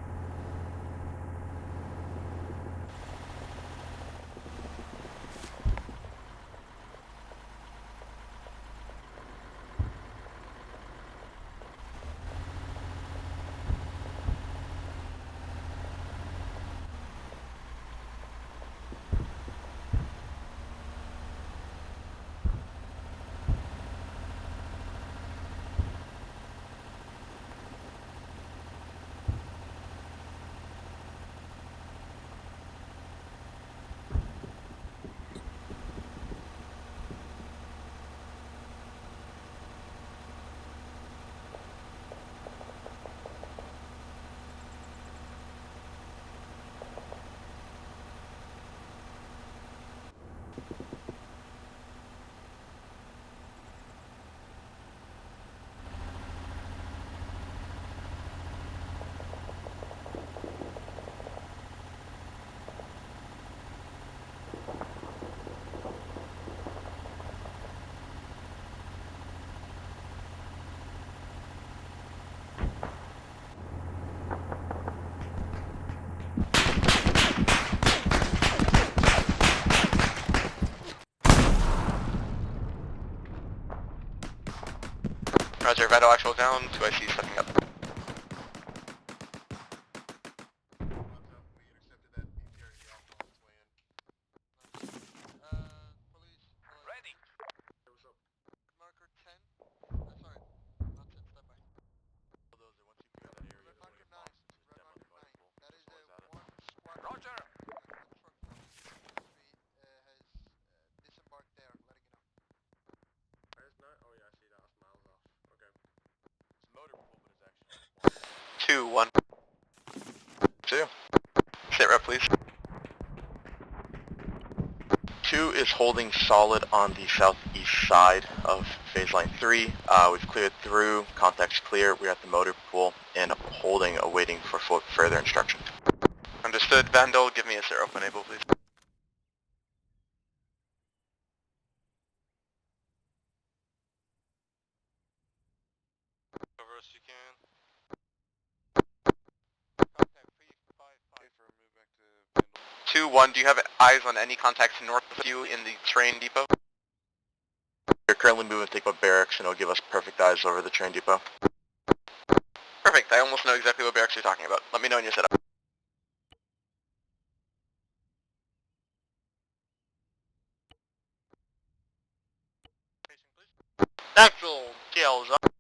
Roger, Vital actual down, 2IC stepping up. Ready. Marker 10. Sorry, not 10, stand by. Red marker 9. Red marker 9. That is one squad. Roger. Truck 463 has disembarked there, letting you know. Where's not? Oh yeah, I see that. That's miles off. Okay. It's motor pool, but it's actually 2, 1. 2. Sit rep, please. 2 is holding solid on the southeast side of phase line 3. We've cleared through, contact's clear. We're at the motor pool and holding, awaiting for further instructions. Understood. Vandal, give me a sit rep when able, please. Cover us you can. 2-1, do you have eyes on any contacts north of you in the train depot? We're currently moving to depot barracks and it'll give us perfect eyes over the train depot. Perfect, I almost know exactly what barracks you're talking about. Let me know when you're set up. Actual TL's up.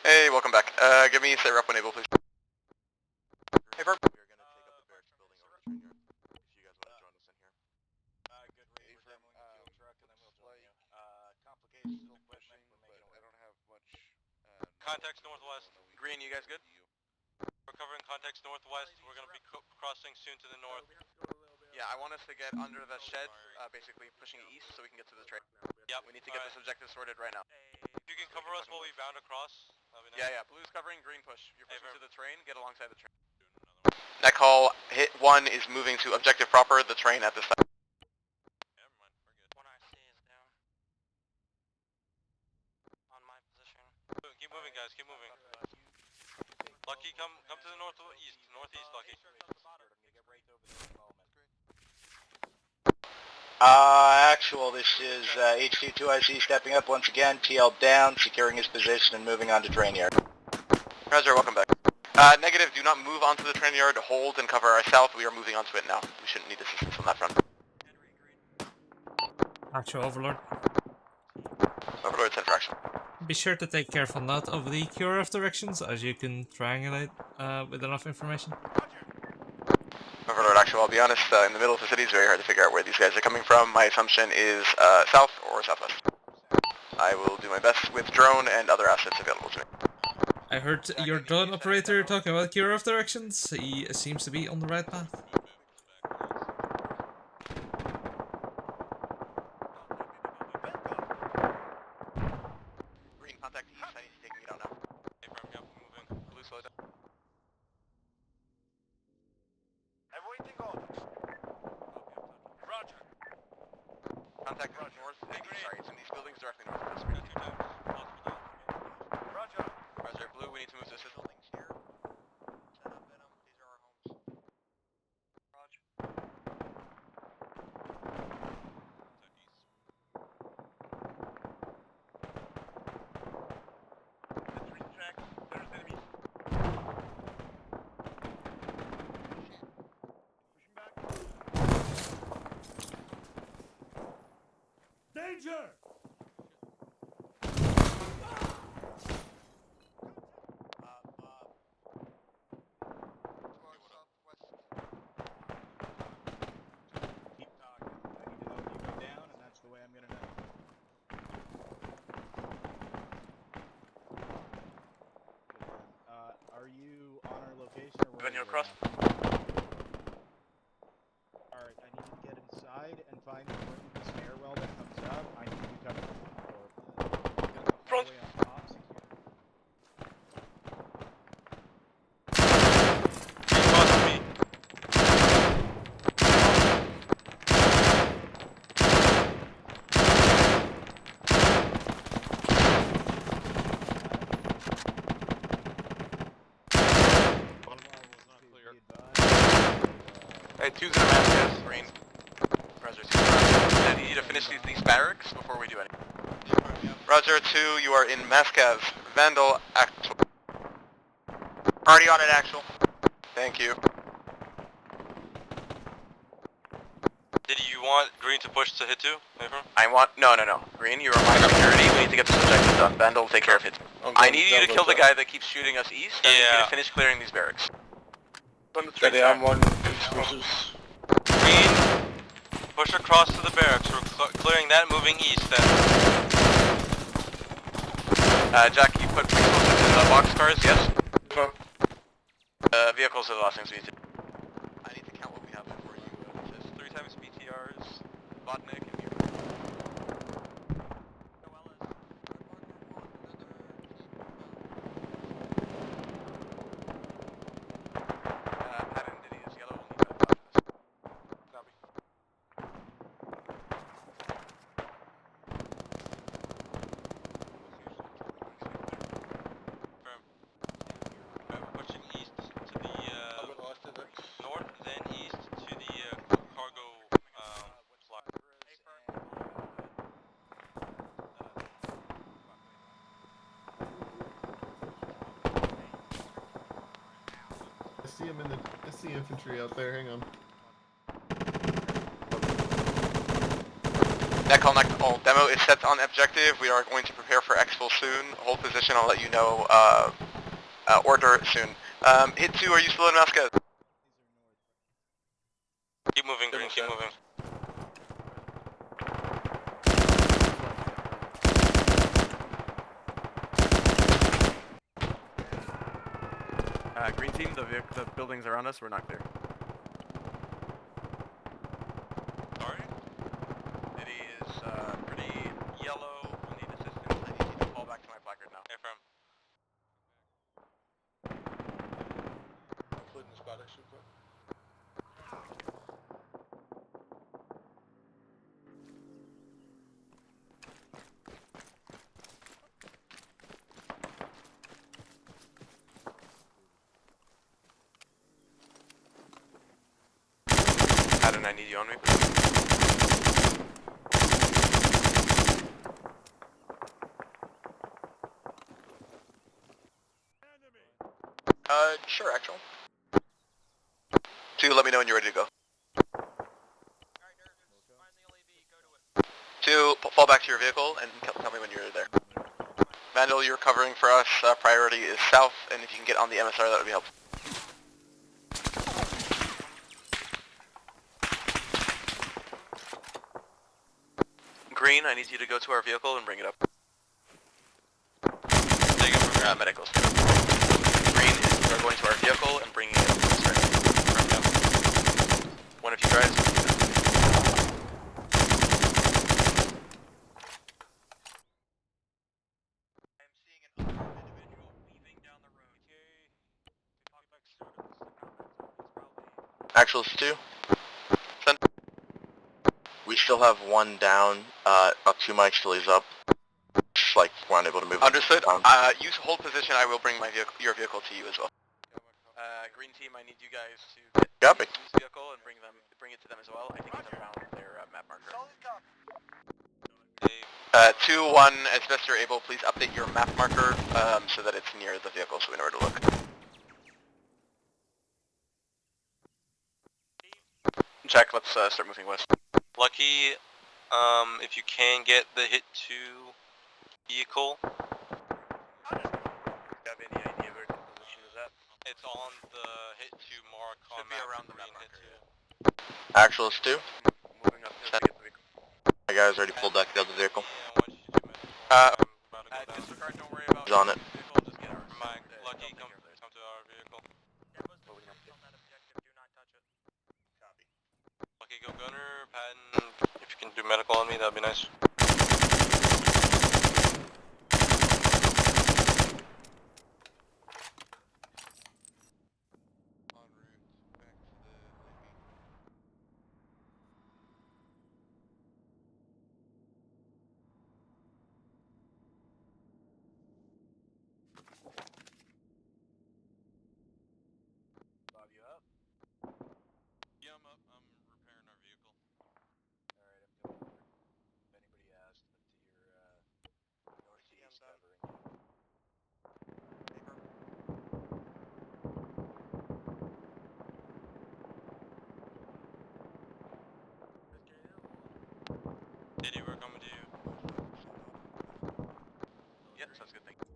Hey, welcome back. Give me a sit rep when able, please. Hey, Verb. Contacts northwest. Green, you guys good? We're covering contacts northwest. We're going to be crossing soon to the north. Yeah, I want us to get under the shed, basically pushing it east so we can get to the train. Yep. We need to get this objective sorted right now. If you can cover us while we bound across, that'd be nice. Yeah, blue's covering, green push. You're pushing to the train, get alongside the train. That call, hit 1 is moving to objective proper, the train at this time. Never mind, we're good. 1IC is down. On my position. Keep moving, guys, keep moving. Lucky, come to the northeast, Lucky. Actual, this is HC2IC stepping up once again, TL down, securing his position and moving on to train yard. Roger, welcome back. Negative, do not move onto the train yard, hold and cover our south, we are moving onto it now. We shouldn't need assistance on that front. Actual Overlord. Overlord, set for action. Be sure to take careful note of the QRF directions as you can triangulate with enough information. Overlord, actual, I'll be honest, in the middle of the city it's very hard to figure out where these guys are coming from. My assumption is south or southwest. I will do my best with drone and other assets available to me. I heard your drone operator talking about QRF directions. He seems to be on the right path. Green, contact east, I need to take me down now. Hey, Prime, yep, moving. Blue, slow down. Awaiting orders. Roger. Contact north, sorry, it's in these buildings. buildings directly north of us. Green team. Roger. Roger. Blue, we need to move this. Buildings here. Set up Venom. These are our homes. Roger. Danger! Down, and that's the way I'm gonna know. Are you on our location or where? Venue across. Alright, I need you to get inside and find the stairwell that comes up. I need you to come from the hallway on top. Hey, two's in a mass gas. Green. Roger, two. I need you to finish these barracks before we do anything. Roger, 2, you are in Mascav. Vandal, actual. Already on it, actual. Thank you. Did you want Green to push to hit 2? I want... No. Green, you are my security. We need to get this objective done. Vandal will take care of it. I need you to kill the guy that keeps shooting us east. I need you to finish clearing these barracks. Steady, I'm on explosives. Green, push across to the barracks. We're clearing that, moving east then. Jack, you put explosives in the boxcars, yes? Vehicles are the last things we need to do. I need to count what we have before you assist. 3 times BTRs. Vodnik and you. Pat and Diddy is yellow. We'll need that after this. Copy. We're pushing east to the north, then east to the cargo slot. I see him in the. I see infantry out there. Hang on. Neck all demo is set on objective. We are going to prepare for exfil soon. Hold position. I'll let you know. Order soon. Hit 2. Are you still in Mascot? Keep moving, Green. Keep moving. Green team, the buildings around us were not clear. Sorry? It is pretty yellow. We'll need assistance. I need you to fall back to my placard now. Affirm. Including this bad issue, quick. Adam, I need you on me. Sure, actual. 2, let me know when you're ready to go. 2, fall back to your vehicle and tell me when you're there. Vandal, you're covering for us. Priority is south, and if you can get on the MSR, that would be helpful. Green, I need you to go to our vehicle and bring it up. Take it from medicals. Green is we're going to our vehicle and bringing it up. One of you guys. I'm seeing an unarmed individual weaving down the road. Actuals 2. Send. We still have 1 down. About 2 mics till he's up. we're unable to move. Understood. You hold position. I will bring my your vehicle to you as well. Green team, I need you guys to get Zeus' vehicle and bring it to them as well. I think it's around their map marker. 2-1, as best you're able, please update your map marker so that it's near the vehicle so we know where to look. Check, let's start moving west. Lucky, if you can get the hit 2 vehicle. Do you have any idea where the position is at? It's on the hit 2 mark. Should be around the map hit marker. 2. Actual is 2. Moving up to get the vehicle. My guys already pulled back the other vehicle. Disregard, don't worry about He's on it. vehicle, just get ours. Mike, Lucky, come to our vehicle. Lucky, go gunner. Patton, if you can do medical on me, that'd be nice. Bob, you up? Yeah, I'm up. I'm repairing our vehicle. Alright, I'm going over. If anybody asked, but to your northeast covering. Diddy, we're coming to you. Yep, sounds good, thank you.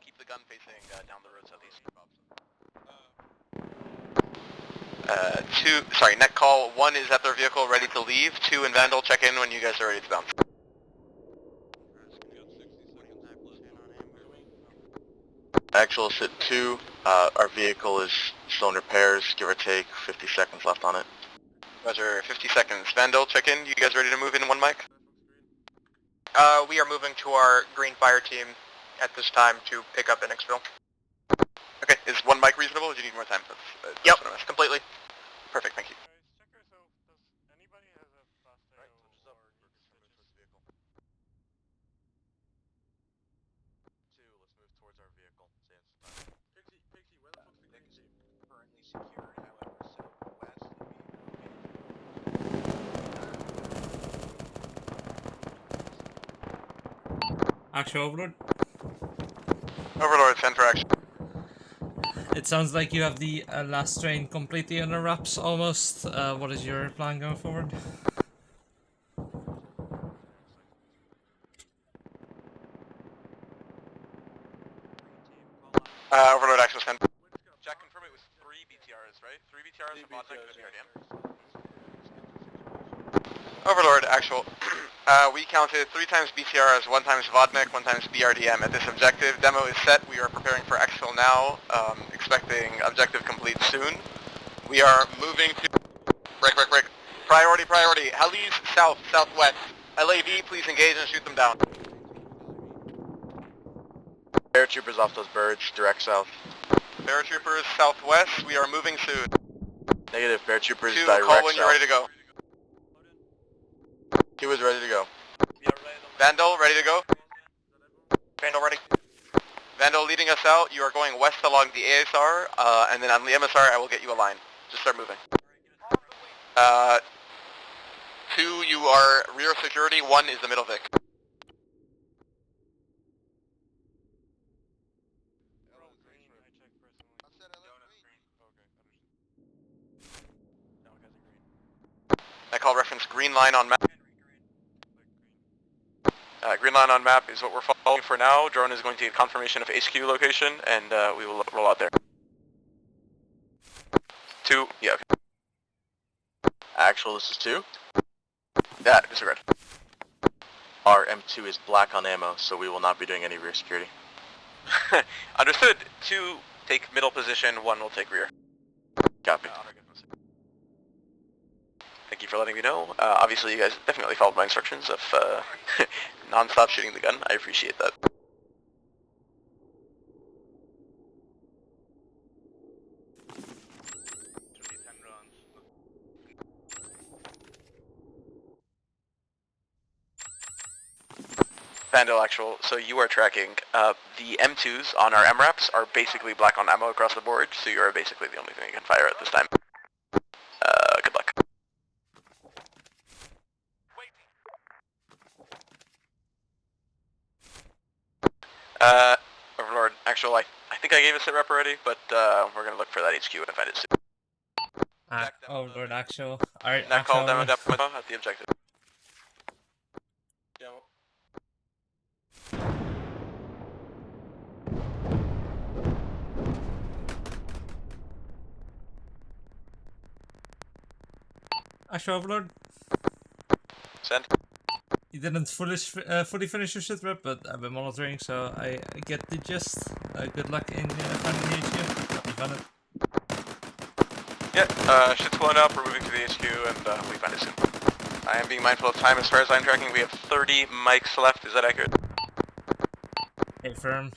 Keep the gun facing down the road southeast. Net call, 1 is at their vehicle ready to leave, 2 and Vandal, check in when you guys are ready to bounce. Actual sit 2, our vehicle is still in repairs, give or take 50 seconds left on it. Roger, 50 seconds. Vandal, check in, you guys ready to move in 1 mic? We are moving to our green fire team at this time to pick up Enixville. Okay, is 1 mic reasonable or do you need more time? Yep, completely. Perfect, thank you. Actual Overlord. Overlord, send for action. It sounds like you have the last train completely under wraps almost. What is your plan going forward? Overlord, actual send. Jack, confirm it was 3 BTRs, right? 3 BTRs and Vodnik and a BRDM? Overlord, actual. We counted 3 times BTRs, 1 times Vodnik, 1 times BRDM at this objective. Demo is set. We are preparing for exfil now, expecting objective complete soon. We are moving to... Break. Priority. Helis, south, southwest. LAV, please engage and shoot them down. Paratroopers off those birds, direct south. Paratroopers, southwest. We are moving soon. Negative, paratroopers 2, direct call when south. you're ready to go. 2 is ready to go. Vandal, ready to go? Vandal ready. Vandal leading us out. You are going west along the ASR, and then on the MSR I will get you a line. Just start moving. 2, you are rear security. 1 is the middle Vic. I call reference green line on map. Green line on map is what we're following for now. Drone is going to get confirmation of HQ location, and we will roll out there. 2, yeah. Actual, this is 2. Yeah, disregard. Our M2 is black on ammo, so we will not be doing any rear security. Understood. 2, take middle position. 1 will take rear. Copy. Thank you for letting me know. Obviously, you guys definitely followed my instructions of non-stop shooting the gun. I appreciate that. Vandal actual, so you are tracking. The M2s on our MRAPs are basically black on ammo across the board, so you are basically the only thing you can fire at this time. Good luck. Overlord, actual, I think I gave a sit rep already, but we're gonna look for that HQ and find it soon. Lord, actual. Alright, Net call actual. demo at the objective. Demo. Actual Overlord. Send. You didn't fully finish your sit rep, but I've been monitoring, so I get the gist. Good luck in finding the HQ. Hope you found it. Yeah, shit's blowing up, we're moving to the HQ, and we find it soon. I am being mindful of time as far as I'm tracking. We have 30 mics left, is that accurate? Hey, firm.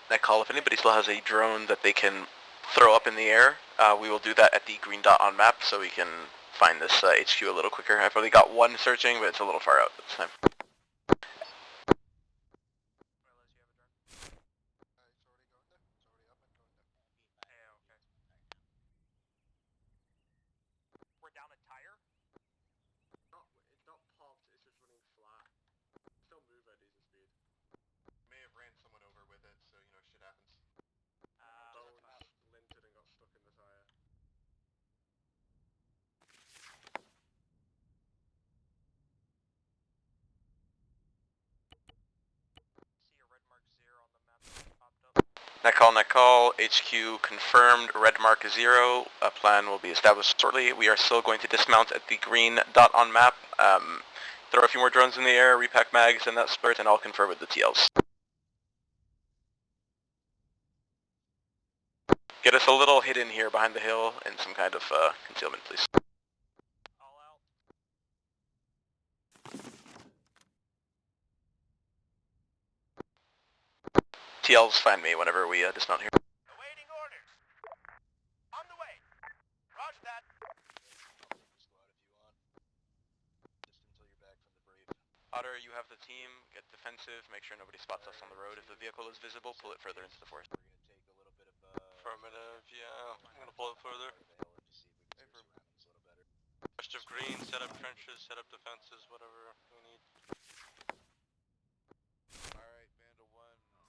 That call, if anybody still has a drone that they can throw up in the air, we will do that at the green dot on map so we can find this HQ a little quicker. I've only got one searching, but it's a little far out this time. Net call, HQ confirmed, red mark 0. A plan will be established shortly. We are still going to dismount at the green dot on map. Throw a few more drones in the air, repack mags and that spirit, and I'll confer with the TLs. Get us a little hidden here behind the hill in some kind of concealment, please. TLs find me whenever we dismount here. Otter, you have the team, get defensive, make sure nobody spots us on the road. If the vehicle is visible, pull it further into the forest. Affirmative, yeah. I'm gonna pull it further. Rest of green, set up trenches, set up defenses, whatever we need. Alright, Vandal 1,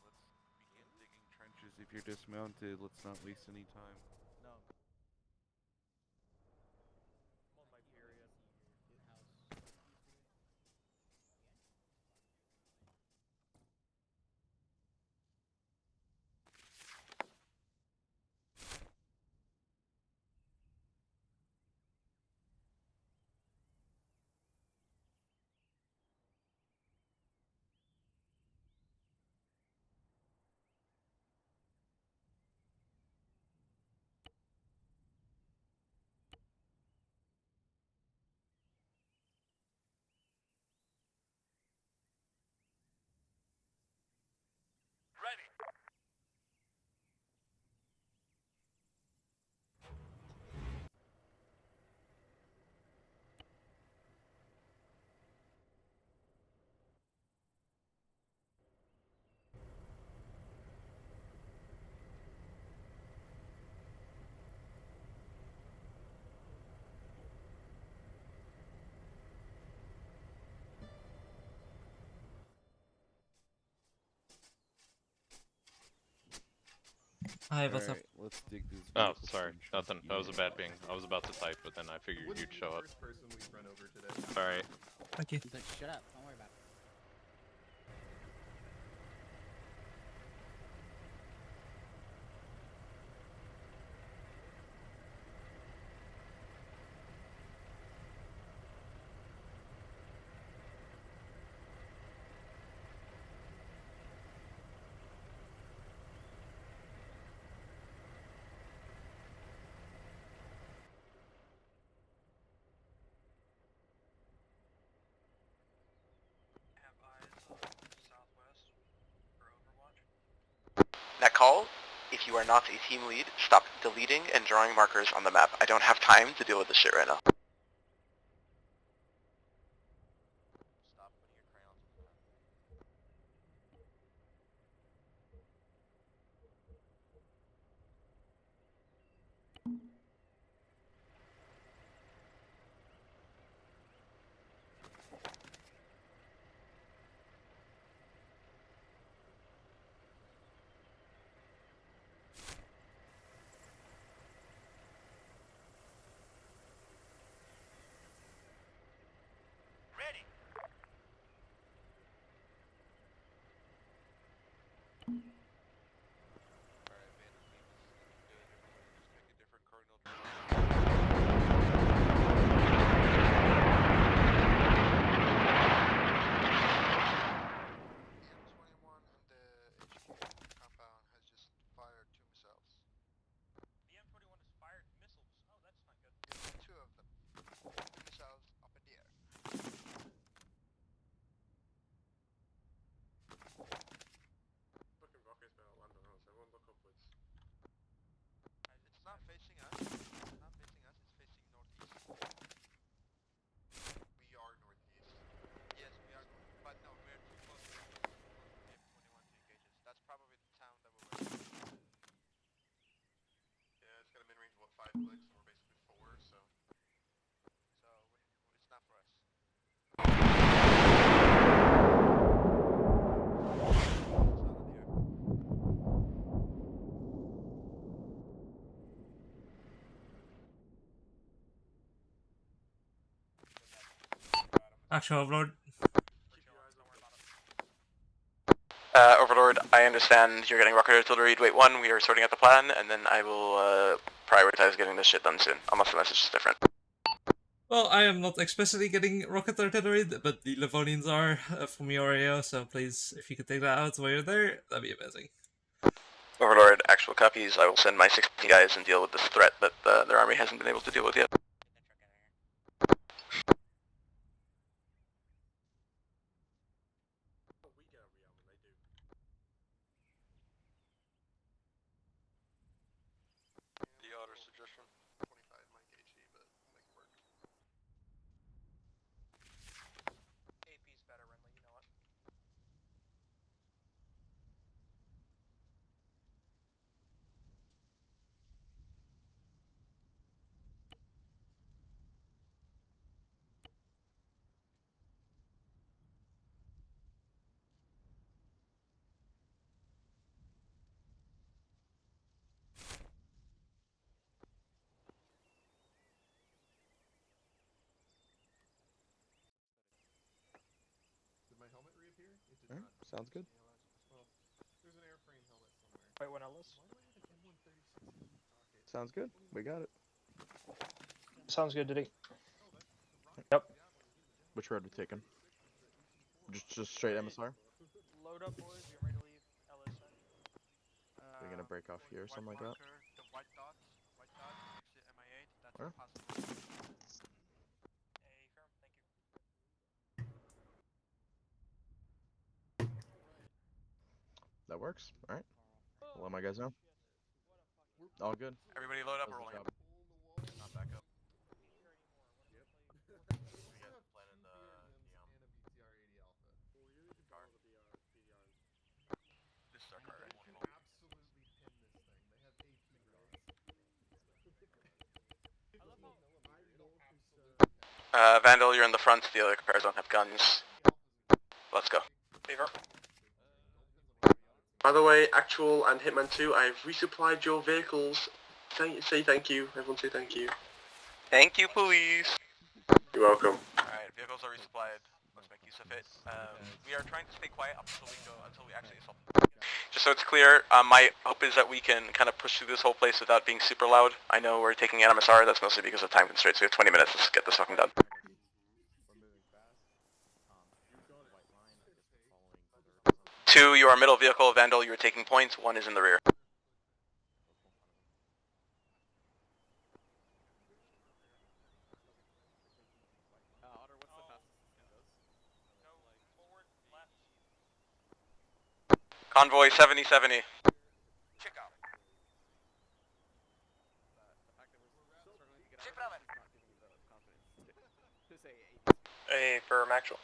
let's begin digging trenches. If you're dismounted, let's not waste any time. No. Hi, what's up? Alright, let's dig this Oh, vehicle sorry. trench. Nothing. That was a bad ping. I was about to type, but then I figured you'd show up. Alright. Thank you. Shut up. Don't worry about it. That call, if you are not a team lead, stop deleting and drawing markers on the map. I don't have time to deal with this shit right now. Actual Overlord. Overlord, I understand you're getting rocket artillery to 8-1. We are sorting out the plan, and then I will prioritize getting this shit done soon, unless the message is different. Well, I am not explicitly getting rocket artillery, but the Livonians are from your area, so please, if you could take that out while you're there, that'd be amazing. Overlord, actual copies. I will send my 16 guys and deal with this threat that their army hasn't been able to deal with yet. The order suggestion. Did my helmet reappear? It did Alright, not. sounds good. Well, there's an airframe helmet somewhere. Wait, when Ellis? Why do I have an M136 heat pocket? Sounds good. We got it. Sounds good, Diddy. Yep. Which road we taking? Just straight MSR? Load up, boys. You're ready to leave Ellis. We're gonna break off here or something like that? The white dots next to MI8, that's Where? possible. That works. Alright. I'll let my guys know. All good. Everybody load up, That we're was the rolling job. up. Not back up. This is our car, right? Absolutely pin this thing. They have AP rounds. 15 Vandal, you're in the front. The other compares don't have guns. Let's go. Beaver. By the way, Actual and Hitman 2, I've resupplied your vehicles. Say thank you. Everyone say thank you. Thank you, police. You're welcome. Alright, vehicles are resupplied. Let's make use of it. We are trying to stay quiet until we actually assault. Just so it's clear, my hope is that we can kind of push through this whole place without being super loud. I know we're taking an MSR, that's mostly because of time constraints. We have 20 minutes, let's get this fucking done. Two, you are middle vehicle, Vandal, you are taking points, one is in the rear. Convoy 7070. A firm actual.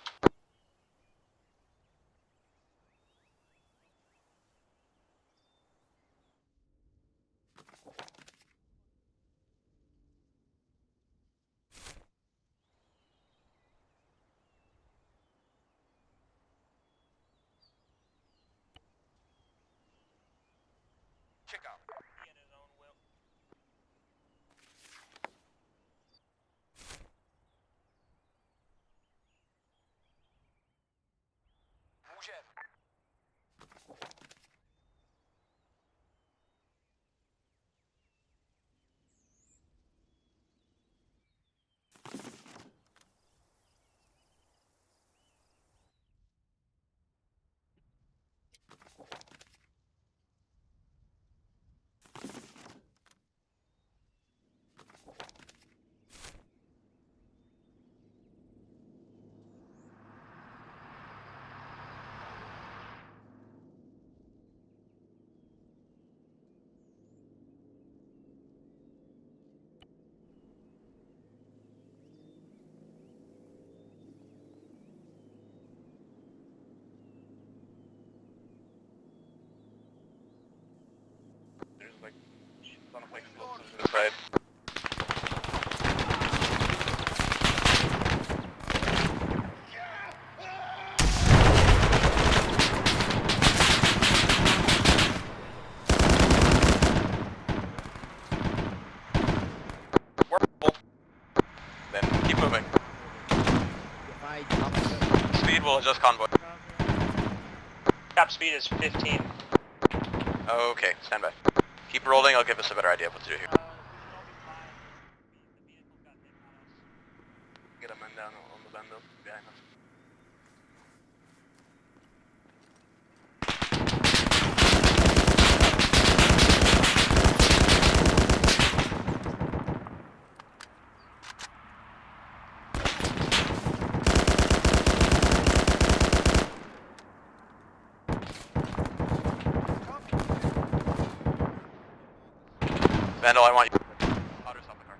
There's like a ton of explosives inside. We're full. Then keep moving. Speed will adjust convoy. Top speed is 15. Okay, stand by. Keep rolling, I'll give us a better idea of what to do here. Get a man down on the Vandal behind us. Vandal, I want you. Otter, stop the car.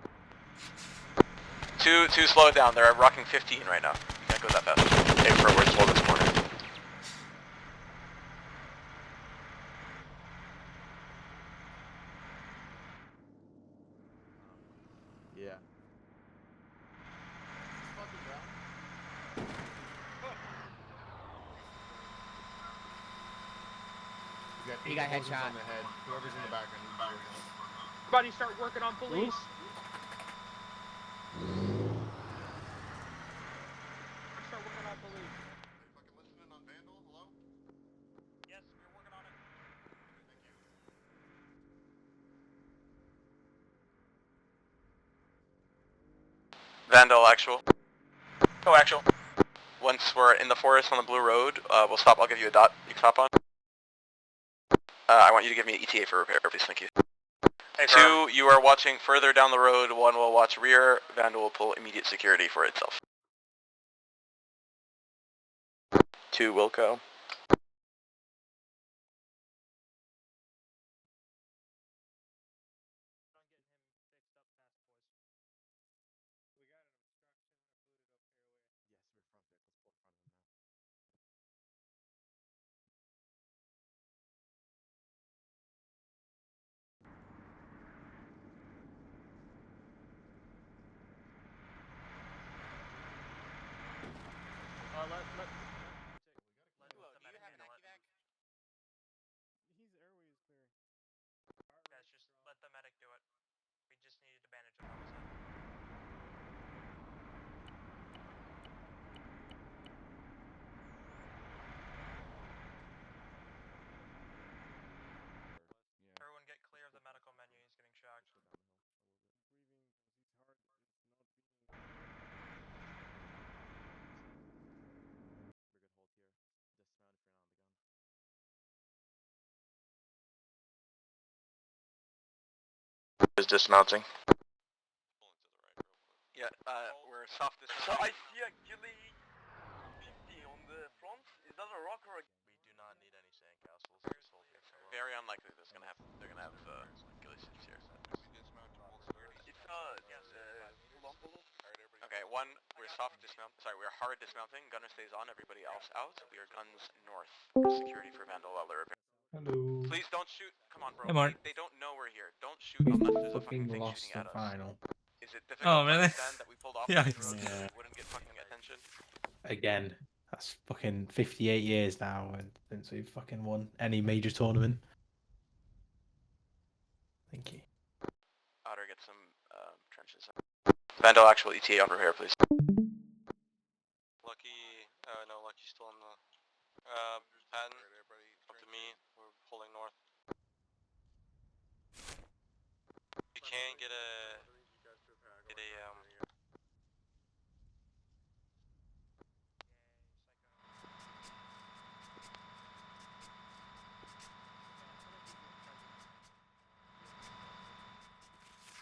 Two, slow it down. They're rocking 15 right now. You can't go that fast. Aim for where it's slow this morning. Yeah. He got headshot. On the head. Whoever's in the background. Everybody start working on police. Start working on police. Yes, we're working on it. Vandal, actual. Oh, actual. Once we're in the forest on the blue road, we'll stop. I'll give you a dot you can stop on. I want you to give me an ETA for repair, please. Thank you. Hey, Two, you are watching further down the road. One will watch rear. Vandal will pull immediate security for itself. Two, Wilco. Everyone get clear of the medical menu, he's getting shocked. Is dismounting. Yeah, we're soft this. So I see actually 50 on the front. Is that a rock or a... We do not need any sandcastles. Just hold here. Very unlikely they're gonna have ghillie suits here. It's hold on. Okay, one, we're soft dismount. Sorry, we're hard dismounting. Gunner stays on. Everybody else out. We are guns north. Security for Vandal while they're repairing. Hello. Please don't shoot. Come on, bro. Hey, Mark. They don't know we're here. Don't shoot unless there's a fucking thing Lost shooting the at us. final. Is it difficult Oh, to really? understand that we pulled off Yeah. the main road so we wouldn't get fucking attention? Again, that's fucking 58 years now since we've fucking won any major tournament. Thank you. Otter, get some trenches. Vandal, actual ETA on repair, please. Lucky, no, Lucky's still on the, Patton, up to me, we're pulling north. You can get a,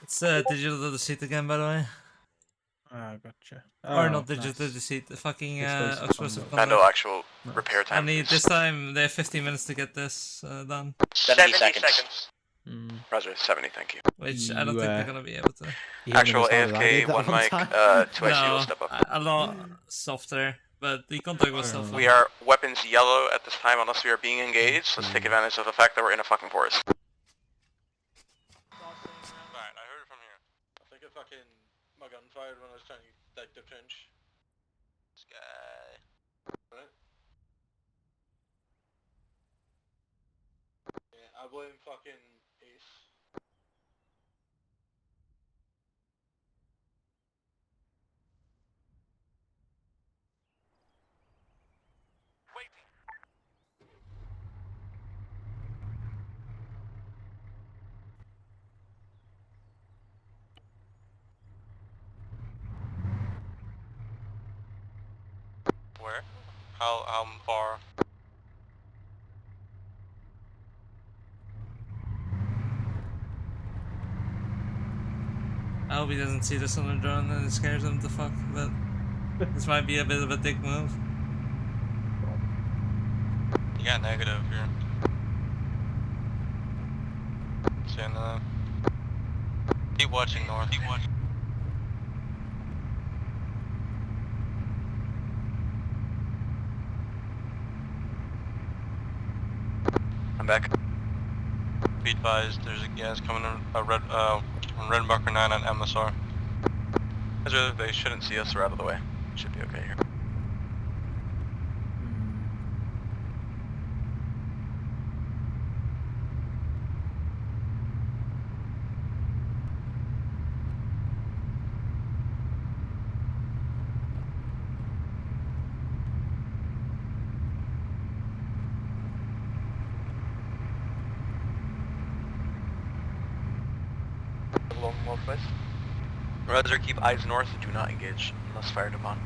It's digital deceit again, by the way. Ah, gotcha. Or Oh, not digital nice. deceit, the fucking Explosive explosive combo. Vandal, conduct. actual repair time, I need please. this time. They have 15 minutes to get this done. 70 seconds. Mm. Roger, 70, thank you. Which I don't think they're gonna be able to. Actual AFK, one mic, 2IC will No, step up. a lot softer, but the contact was still fun. We are weapons yellow at this time unless we are being engaged. Let's take advantage of the fact that we're in a fucking forest. alright, I heard it from here. I think I fucking... my gun fired when I was trying to take the trench. This guy. Right? Yeah, I blame fucking Ace. Where? How far? I hope he doesn't see this on the drone and it scares him to fuck, but this might be a bit of a dick move. You got negative here. Stand up. Keep watching north. Keep watching. I'm back. Be advised, there's a gas coming in a red marker 9 on MSR. They shouldn't see us. We're out of the way. Should be okay here. Along northwest. Roger, keep eyes north. Do not engage unless fired upon.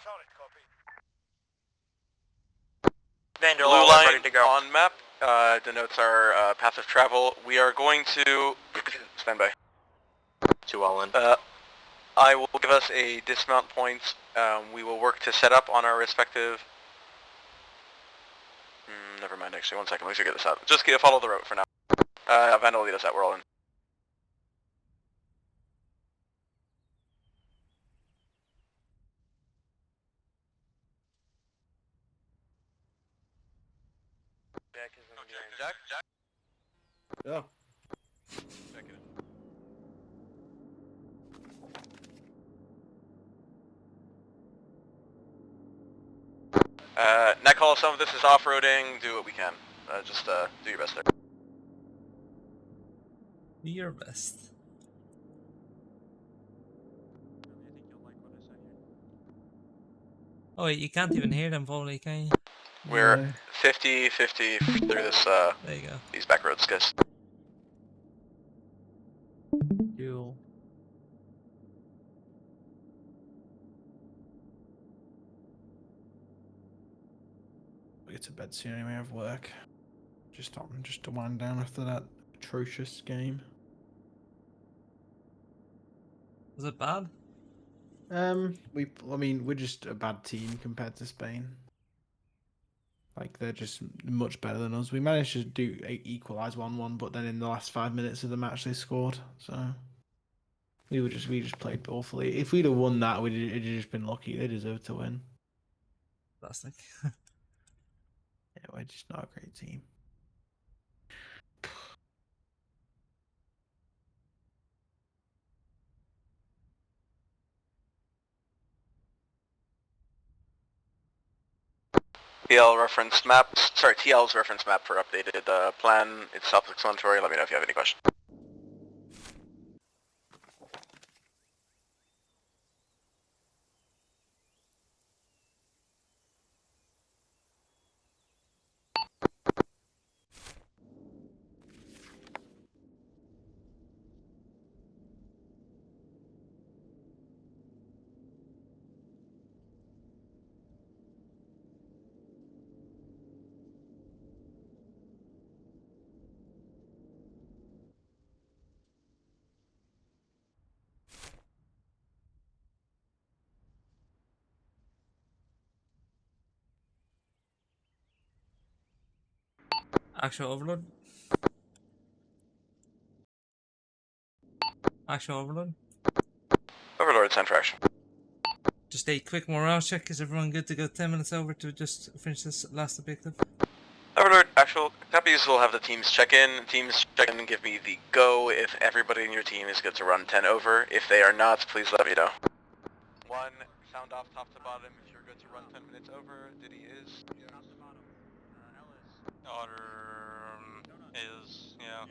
Solid copy. Vandal, Blue all line ready to go. on map denotes our path of travel. We are going to stand by. 2 all in. I will give us a dismount point. We will work to set up on our respective. Never mind. Actually, 1 second. Let's figure this out. Just follow the route for now. Vandal, lead us out. We're all in. Jack? Yeah. Check it. Nightcall, some of this is off-roading. Do what we can. Just do your best there. Do your best. Oh wait, you can't even hear them fully, can you? We're 50-50 through this, There you go. these back roads, guys. Cool. I'll get to bed soon anyway. I have work. Just to wind down after that atrocious game. Was it bad? We're just a bad team compared to Spain. Like they're just much better than us. We managed to equalize 1-1, but then in the last 5 minutes of the match they scored. So we just played awfully. If we'd have won that, it'd just been lucky. They deserved to win. Plastic. Yeah, we're just not a great team. TL reference map, sorry, TL's reference map for updated plan. It's self-explanatory. Let me know if you have any questions. Actual overload. Actual overload. Overlord, send for action. Just a quick morale check. Is everyone good to go 10 minutes over to just finish this last objective? Overlord, actual copies will have the teams check in. Teams check in and give me the go if everybody in your team is good to run 10 over. If they are not, please let me know. One, sound off top to bottom if you're good to run 10 minutes over. Diddy is. Top to bottom. Otter is, yeah.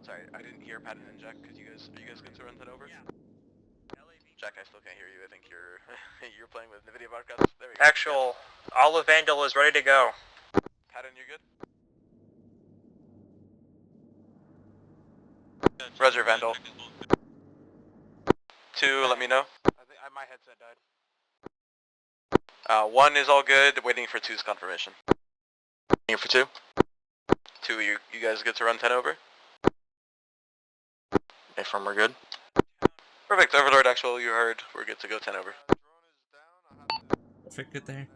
Sorry, I didn't hear Patton and Jack. Are you guys good to run 10 over? Yeah. Jack, I still can't hear you. I think you're you're playing with NVIDIA broadcast. There we go. Actual, Olive Vandal is ready to go. Patton, you're good? Roger, Vandal. 2, let me know. I think my headset died. 1 is all good. Waiting for 2's confirmation. Waiting for 2. 2, you guys good to run 10 over? Affirm, we're good. Perfect. Overlord, actual, you heard. We're good to go 10 over. Perfect, good there.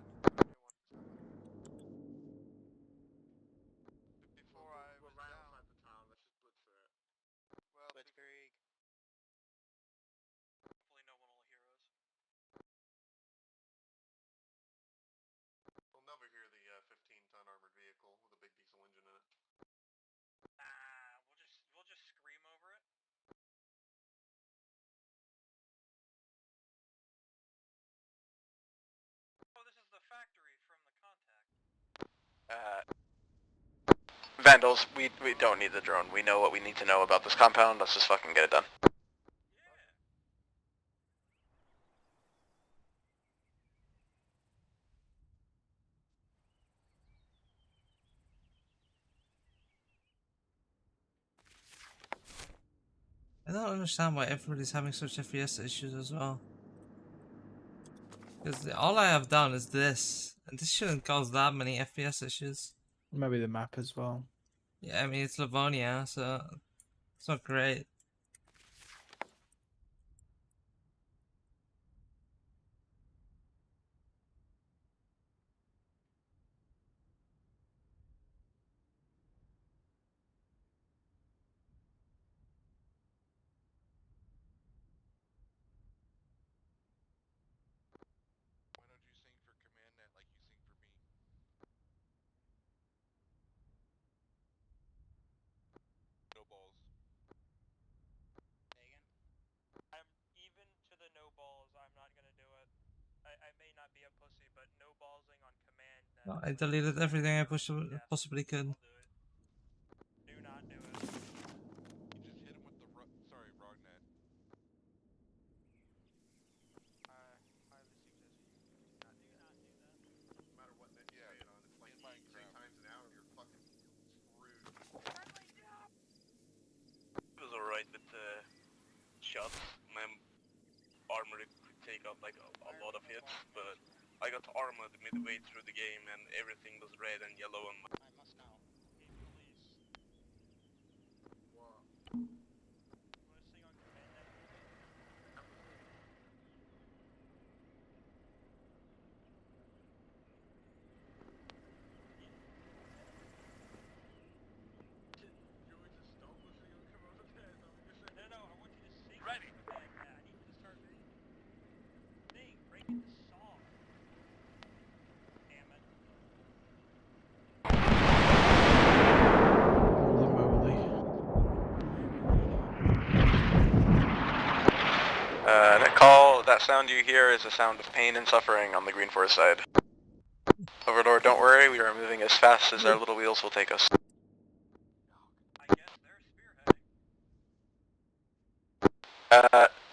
We'll never hear the 15-ton armored vehicle with a big diesel engine in it. We'll just scream over it. Oh, this is the factory from the contact. Vandals, we don't need the drone. We know what we need to know about this compound. Let's just fucking get it done. I don't understand why everybody's having such FPS issues as well. Because all I have done is this, and this shouldn't cause that many FPS issues. Maybe the map as well. Yeah, I mean it's Livonia, so it's not great. No, I deleted everything I possibly could. It was alright with the shots. My armor could take up like a lot of hits, but I got armored midway through the game and everything was red and yellow on my... Call, that sound you hear is a sound of pain and suffering on the Green Forest side. Overlord, don't worry, we are moving as fast as our little wheels will take us.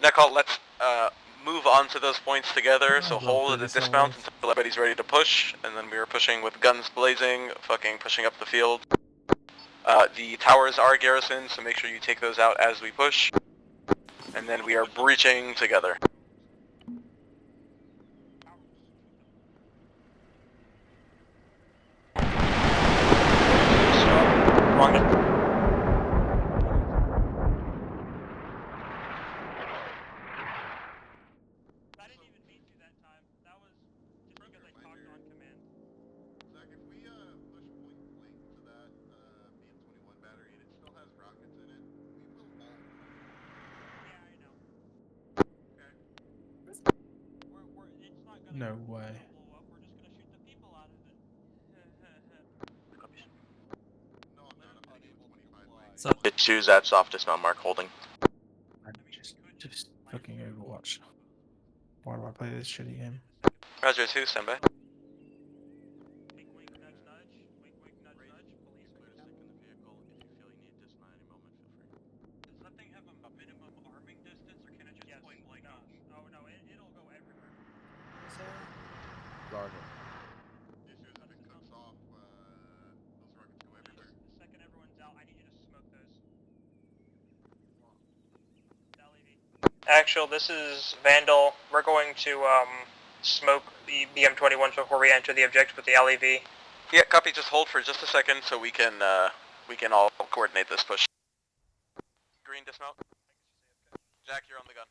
Necall, let's move on to those points together, so hold at the dismount until everybody's ready to push, and then we are pushing with guns blazing, fucking pushing up the field. The towers are garrisoned, so make sure you take those out as we push. And then we are breaching together. No way. It's Zeus at soft dismount mark holding. Just fucking Overwatch. Why do I play this shitty game? Roger, 2, stand by. Roger. Actual, this is Vandal. We're going to smoke the BM-21s before we enter the objective with the LEV. Yeah, copy, just hold for just a second so we can all coordinate this push. Green, dismount. Jack, you're on the gun.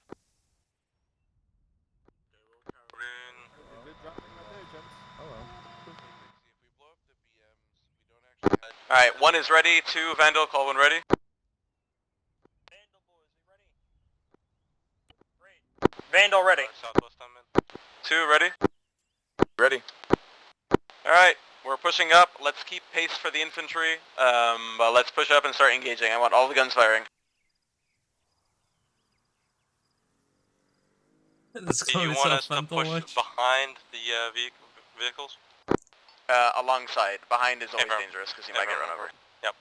Alright, 1 is ready, 2, Vandal, call 1 ready. Vandal ready. 2, ready? Ready. Alright, we're pushing up. Let's keep pace for the infantry. But let's push up and start engaging. I want all the guns firing. Do you want us to push behind the vehicles? Alongside. Behind is always dangerous because you might get run over. Yep.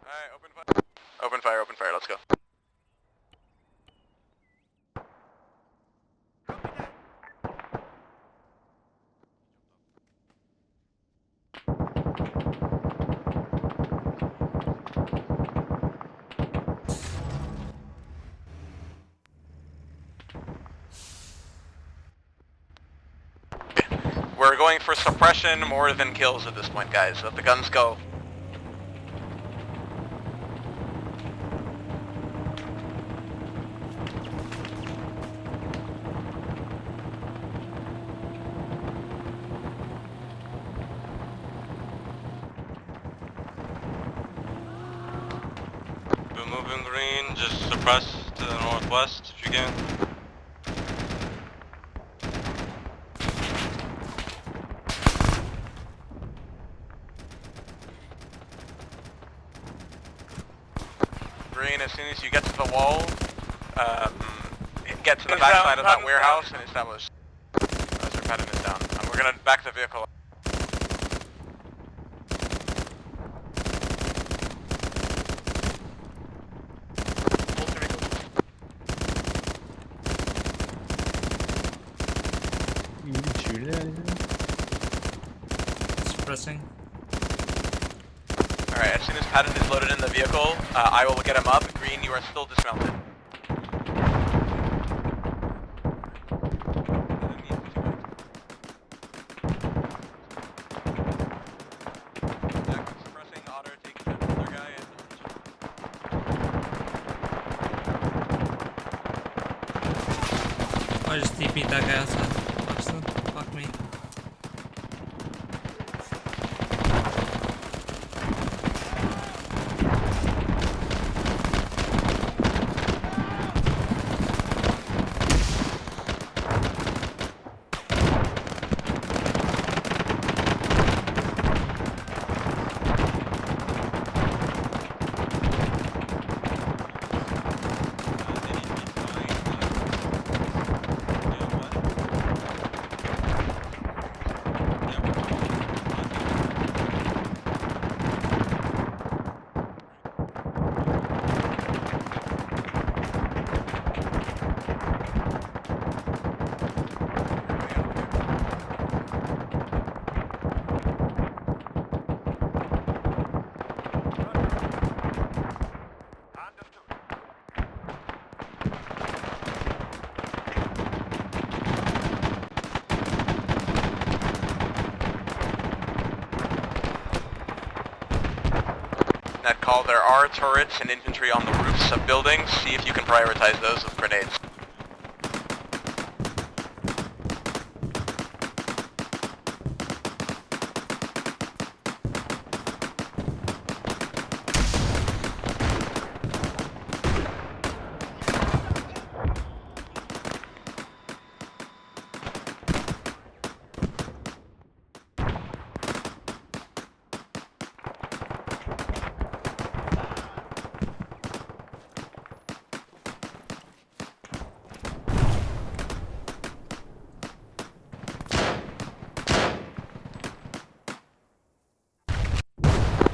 Alright, open fire. Open fire, let's go. We're going for suppression more than kills at this point, guys. Let the guns go. moving green, just suppress to the northwest if you can. Green, as soon as you get to the wall, get to the back side of that warehouse and establish. Sir Patton is down. And we're gonna back the vehicle up. You can shoot it at anything? Suppressing. Alright, as soon as Patton is loaded in the vehicle, I will get him up. Green, you are still dismounted. I just TP'd that guy outside. Fuck me. That call, there are turrets and infantry on the roofs of buildings. See if you can prioritize those with grenades.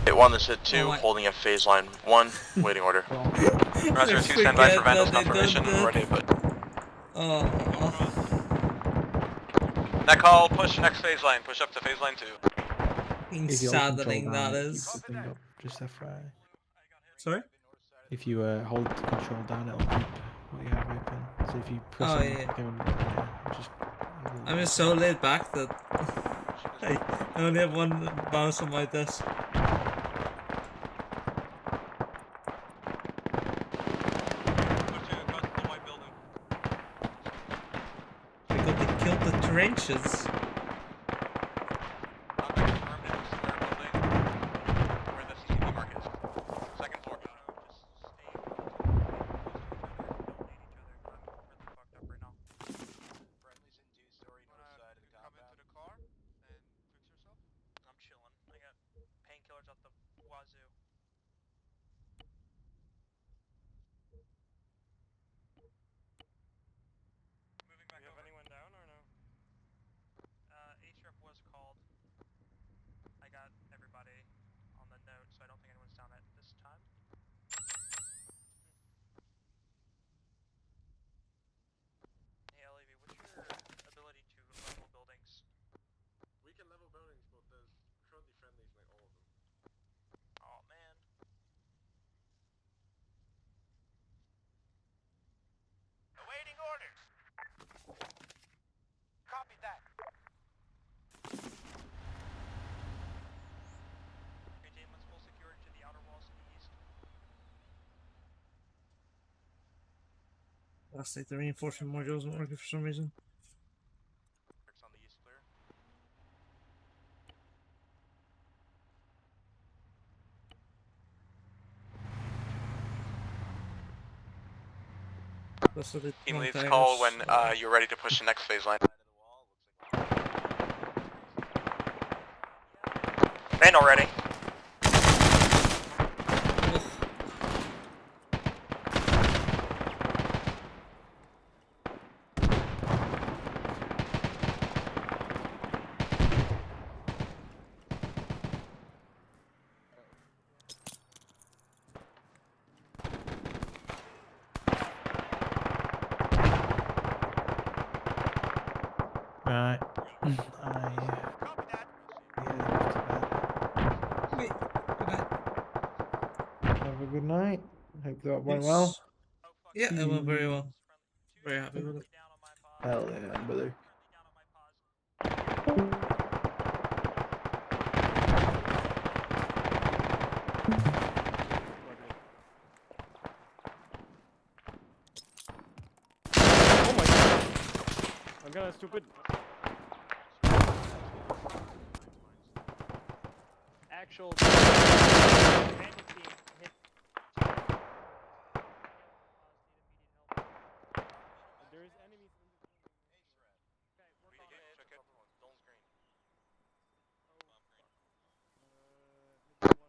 Hit 1, this hit 2, holding at phase line 1, waiting order. Roger 2, stand by for Vandal's confirmation, ready, but... That call, push next phase line, push up to phase line 2. Saddening that is. Just FYI. Sorry? If you hold control down, it'll keep what you have open. So if you press Oh, on yeah. just... I'm just so laid back that I only have one mouse on my desk. Because they killed the trenches. Awaiting orders. Copy that. Containment's full security to the outer walls to the east. Last night the reinforcement module wasn't working for some reason. Team leads call when you're ready to push the next phase line. Vandal ready. Right. Have a good night. Hope that went well. Yeah, it went very well. Very happy with it. Hell yeah, brother. Oh my god! I'm kinda stupid. Actual. There's enemies in the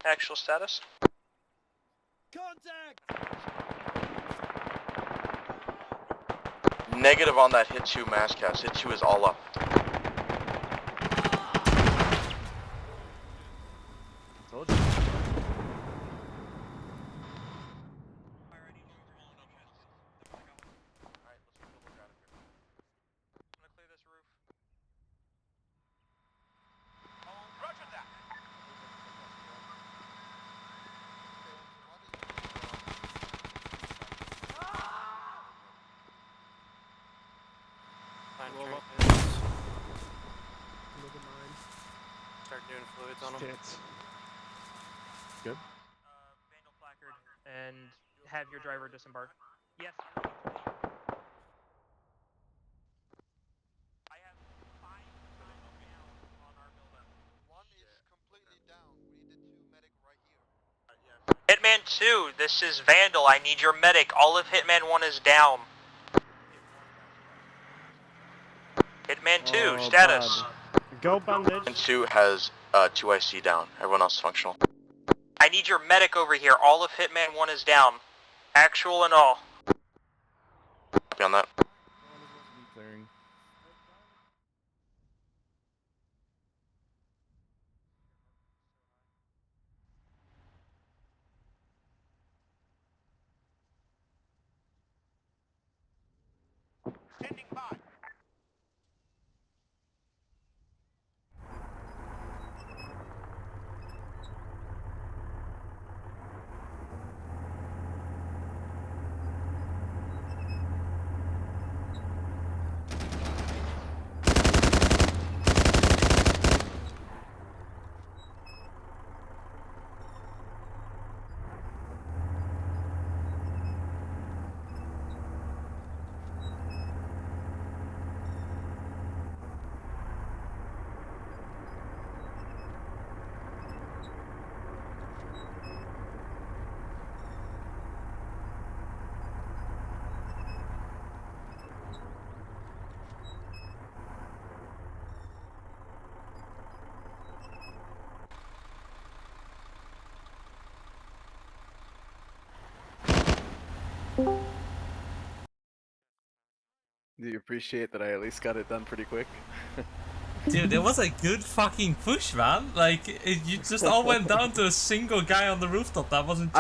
Actual status. Negative on that hit 2 mass cast. Hit 2 is all up. Told you. Start doing fluids on them. Good. Vandal placard and have your driver disembark. Yes. Hitman 2, this is Vandal. I need your medic. All of Hitman 1 is down. Hitman 2, status. Go bandage. And 2 has 2 IC down. Everyone else is functional. I need your medic over here. All of Hitman 1 is down. Actual and all. Copy on that. Clearing. Do you appreciate that I at least got it done pretty quick? Dude, it was a good fucking push, man. Like, you just all went down to a single guy on the rooftop. That wasn't.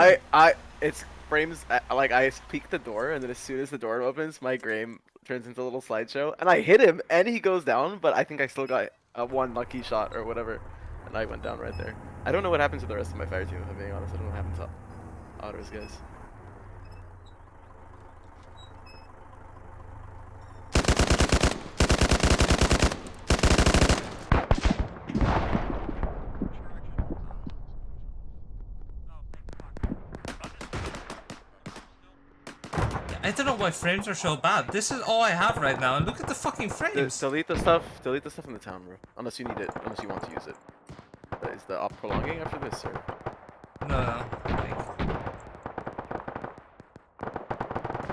It's frames. Like I peek the door, and then as soon as the door opens, my game turns into a little slideshow, and I hit him, and he goes down. But I think I still got one lucky shot or whatever, and I went down right there. I don't know what happened to the rest of my fire team. If I'm being honest, I don't know what happened to Otter's guys. I don't know why frames are so bad. This is all I have right now, and look at the fucking frames. Delete the stuff. Delete the stuff in the town, bro. Unless you need it. Unless you want to use it. Is the op prolonging after this, or? No.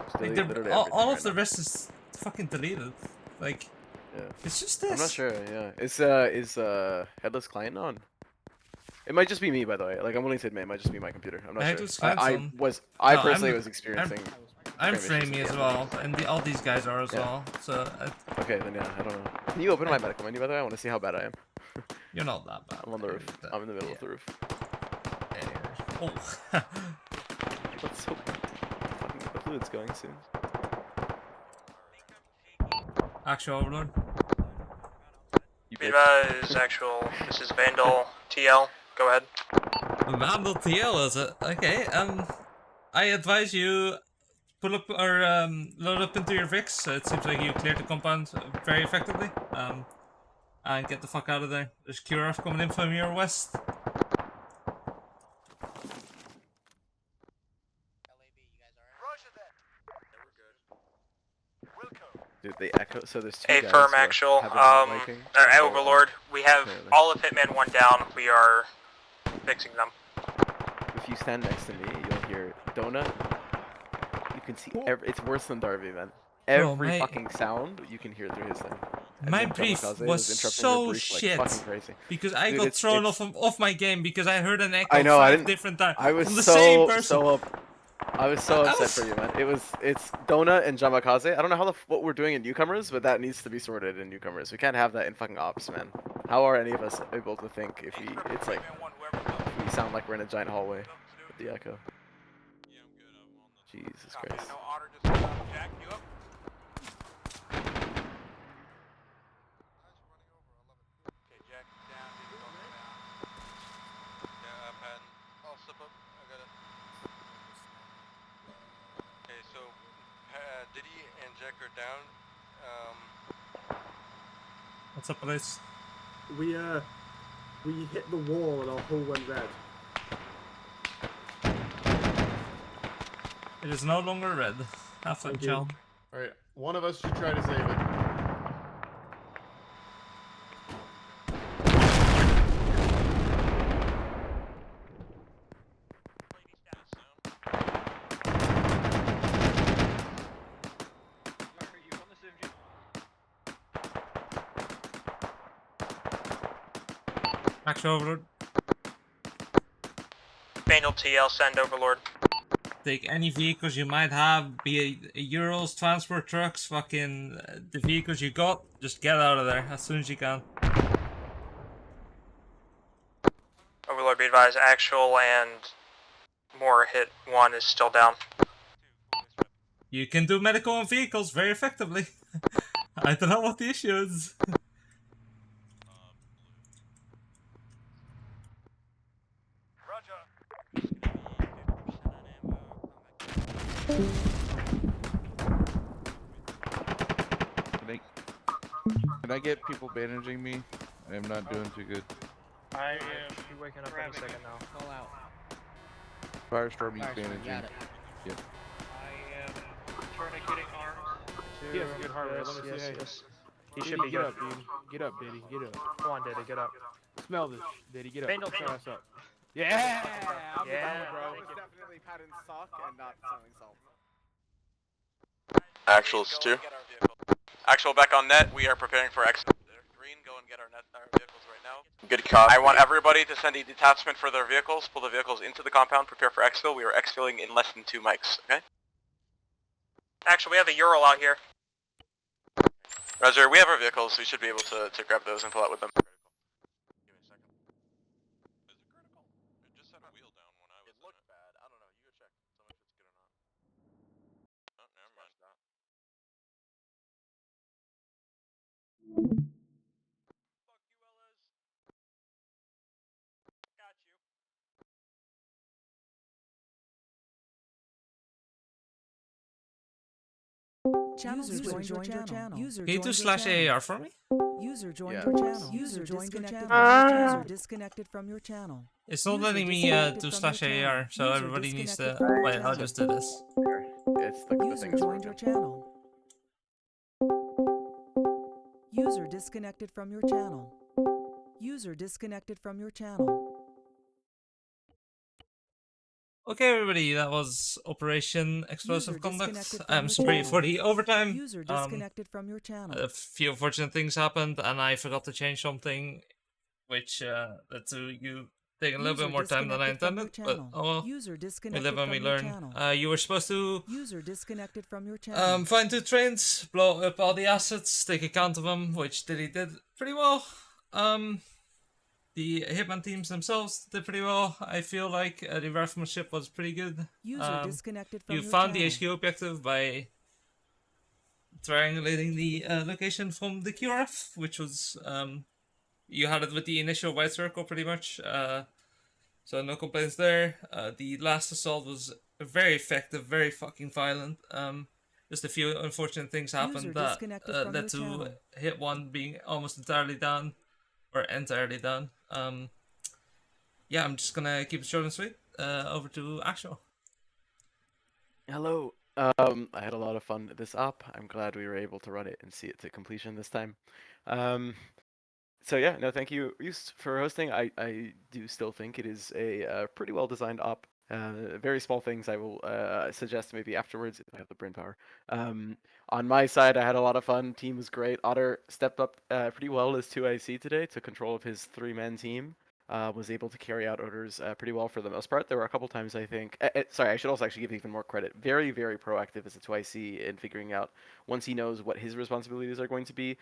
Just Like, literally all everything of right the now. rest is fucking deleted. Like, Yeah. it's just this. I'm not sure. Yeah. Is headless client on? It might just be me, by the way. Like, I'm willing to admit, it might just be my computer. I'm not sure. Headless client's I on. I No, personally was experiencing. I'm frame issues framey at as the well, end. and all these guys are as Yeah. well. So Okay, then yeah, I don't know. Can you open my medical menu, by the way? I want to see how bad I am. you're not that bad. I'm on the roof. I'm in the middle of the roof. Oh. Let's hope fucking the fluid's going soon. Actual Overlord. Be advised, actual. This is Vandal TL. Go ahead. Vandal TL is it? Okay. I advise you pull up or load up into your Vix. It seems like you cleared the compound very effectively. And get the fuck out of there. There's QRF coming in from your west. Dude, they echo. So there's two A guys firm who are actual. have been hot biking. So, Overlord. We have clearly. all of Hitman 1 down. We are fixing them. If you stand next to me, you'll hear Donut. You can see it's worse than Darby, man. Every fucking sound you can hear through his thing. And My then brief Kamikaze was interrupting your so brief, shit like, fucking crazy. because I Dude, got it's- thrown it's- off my game because I heard an echo I know. I 5 didn't. different times I was from the so same person. I was so upset for you, man. It's Donut and Jamakaze. I don't know how what we're doing in newcomers, but that needs to be sorted in newcomers. We can't have that in fucking ops, man. How are any of us able to think if it's like we sound like we're in a giant hallway with the echo? Jesus Christ. Okay, so Diddy and Jack are down. What's up, Blaze? We hit the wall and our hull went red. It is no longer red. Have fun, Thank you. child. Alright, one of us should try to save it. Actual Overlord. Vandal TL, send Overlord. Take any vehicles you might have, be it Euros, transport trucks, fucking the vehicles you got, just get out of there as soon as you can. Overlord, be advised, actual and more hit 1 is still down. You can do medical on vehicles very effectively. I don't know what the issue is. Can I get people bandaging me? I am not doing too good. I am waking up any second now. Call out. Firestorm needs Firestorm, bandaging. got it. Yep. I am tourniqueting arms. He has a good heart rate. Let me see. Yes. He Diddy, should be get good. up, Diddy. Get up, Diddy. Get up. Come on, Diddy, get up. Smell this, Diddy. Get up. Vandal, Get your Vandal. ass up. Yeah, I'm Yeah, down, bro. thank you. Definitely pattern sock and not selling salt. Actuals 2. Actual back on net. We are preparing for exit. Green, go and get our vehicles right now. Good copy. I want everybody to send a detachment for their vehicles. Pull the vehicles into the compound. Prepare for exfil. We are exfilling in less than 2 mics. Okay. Actually, we have a Ural out here. Roger. We have our vehicles. We should be able to grab those and pull out with them. User joined your channel. User Can you do joined your /AAR for me? User joined Yeah. your channel. User disconnected. User disconnected from your channel. It's not User letting me disconnected do from your channel. /AAR, so User everybody needs to. disconnected from your Wait, I'll channel. just do this. It's like the User thing is joined your working. channel. User disconnected from your channel. User disconnected from your channel. Okay, everybody, that was Operation Explosive User Conduct. disconnected from I'm your sorry channel. for the overtime. User disconnected from your channel. A few unfortunate things happened, and I forgot to change something, which led to you taking a little bit User more time than I disconnected from your intended. But channel. oh well, User we disconnected live and from we your learn. channel. You were supposed to User disconnected from your channel. find 2 trains, blow up all the assets, take account of them, which Diddy did pretty well. The Hitman teams themselves did pretty well. I feel like the riflemanship was pretty good. User disconnected from You your found the channel. HQ objective by triangulating the location from the QRF, which was you had it with the initial white circle pretty much. So no complaints there. The last assault was very effective, very fucking violent. Just a few unfortunate things happened User that disconnected from led your to channel. hit 1 being almost entirely down, or entirely down. Yeah, I'm just gonna keep it short and sweet. Over to Actual. Hello. I had a lot of fun at this op. I'm glad we were able to run it and see it to completion this time. So yeah, no, thank you, Eust, for hosting. I do still think it is a pretty well designed op. Very small things I will suggest maybe afterwards if I have the brain power. On my side, I had a lot of fun. Team was great. Otter stepped up pretty well as 2IC today, took control of his 3-man team. Was able to carry out orders pretty well for the most part. There were a couple times I think. Sorry, I should also actually give even more credit. Very, very proactive as a 2IC in figuring out once he knows what his responsibilities are going to be,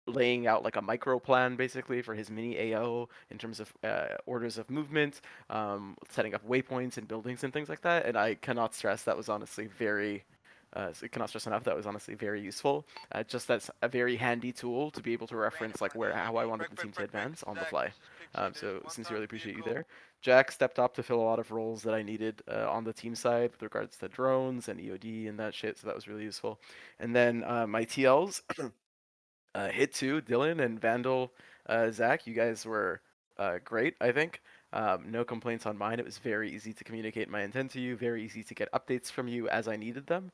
laying out like a micro plan basically for his mini AO in terms of orders of movement, setting up waypoints and buildings and things like that. And I cannot stress that was honestly very. So cannot stress enough that was honestly very useful. Just that's a very handy tool to be able to reference like how I wanted the team to advance on the fly. So sincerely appreciate you there. Jack stepped up to fill a lot of roles that I needed on the team side with regards to drones and EOD and that shit. So that was really useful. And then my TLs. Hit 2, Dylan and Vandal, Zach, you guys were great, I think. No complaints on mine. It was very easy to communicate my intent to you, very easy to get updates from you as I needed them,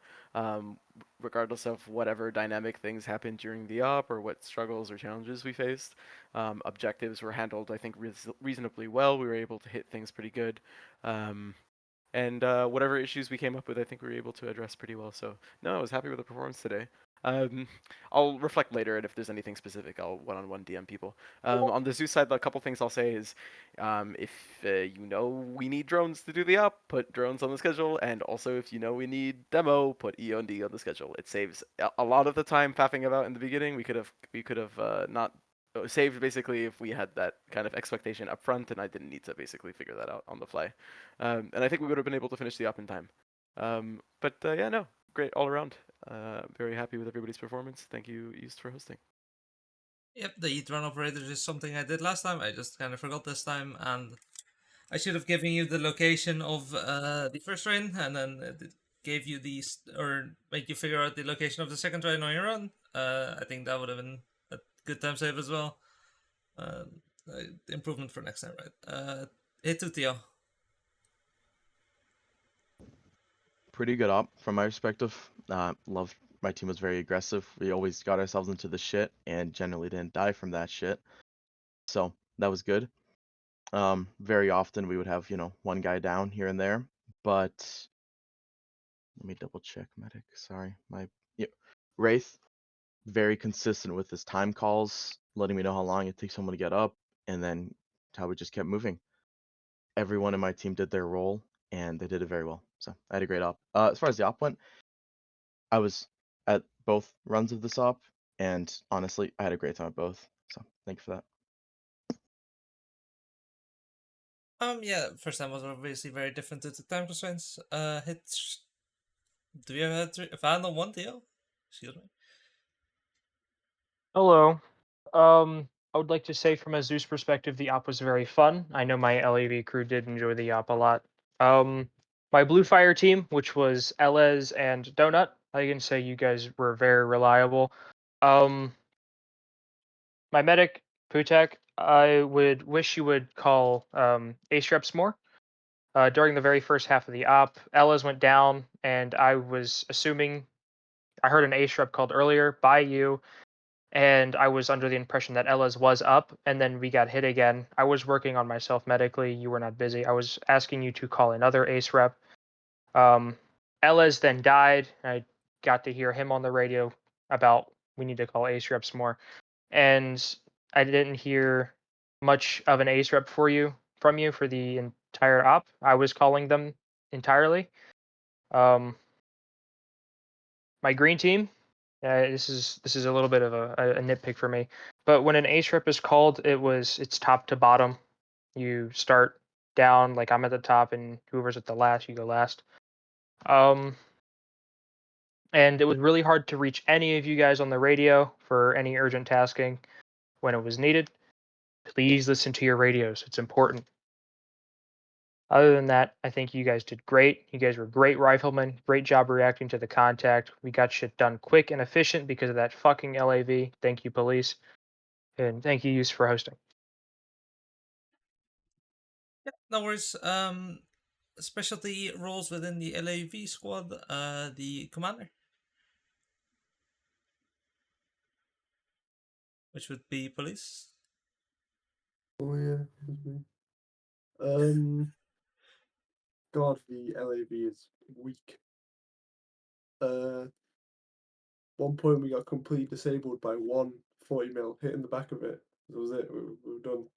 regardless of whatever dynamic things happened during the op or what struggles or challenges we faced. Objectives were handled, I think, reasonably well. We were able to hit things pretty good. And whatever issues we came up with, I think we were able to address pretty well. So no, I was happy with the performance today. I'll reflect later, and if there's anything specific, I'll one-on-one DM people. On the Zeus side, a couple things I'll say is, if you know we need drones to do the op, put drones on the schedule, and also if you know we need demo, put EOD on the schedule. It saves a lot of the time faffing about in the beginning. We could have not saved basically if we had that kind of expectation up front, and I didn't need to basically figure that out on the fly. And I think we would have been able to finish the op in time. But yeah, no, great all around. Very happy with everybody's performance. Thank you, East, for hosting. Yep, the eat run operators is something I did last time. I just kind of forgot this time, and I should have given you the location of the first train, and then it gave you the or make you figure out the location of the second train on your own. I think that would have been a good time save as well. Improvement for next time, right? Hit 2 Theo. Pretty good op from my perspective. Loved my team was very aggressive. We always got ourselves into the shit and generally didn't die from that shit. So that was good. Very often we would have, one guy down here and there, but let me double check medic. Sorry. Wraith, very consistent with his time calls, letting me know how long it takes someone to get up, and then how we just kept moving. Everyone in my team did their role and they did it very well. So I had a great op. As far as the op went, I was at both runs of this op, and honestly, I had a great time at both. So thank you for that. Yeah, first time was obviously very different due to time constraints. Hits. Do we have a final one, Theo? Excuse me. Hello. I would like to say from a Zeus perspective, the op was very fun. I know my LAV crew did enjoy the op a lot. My Blue Fire team, which was Elez and Donut, I can say you guys were very reliable. My medic, Putek, I would wish you would call Ace reps more. During the very first half of the op, Elez went down, and I was assuming I heard an Ace rep called earlier by you. and I was under the impression that Ella's was up, and then we got hit again. I was working on myself medically. You were not busy. I was asking you to call another ace rep. Ella's then died. I got to hear him on the radio about we need to call ace reps more, and I didn't hear much of an ace rep from you for the entire op. I was calling them entirely. My green team. This is a little bit of a nitpick for me, but when an ace rep is called, it's top to bottom. You start down, like I'm at the top, and whoever's at the last, you go last. And it was really hard to reach any of you guys on the radio for any urgent tasking when it was needed. Please listen to your radios. It's important. Other than that, I think you guys did great. You guys were great riflemen. Great job reacting to the contact. We got shit done quick and efficient because of that fucking LAV. Thank you, police. And thank you, Yus, for hosting. Yeah, no worries. Specialty roles within the LAV squad. The commander, which would be police. Oh yeah, excuse me. God, the LAV is weak. One point we got completely disabled by one 40 mil hit in the back of it. That was it. We were done.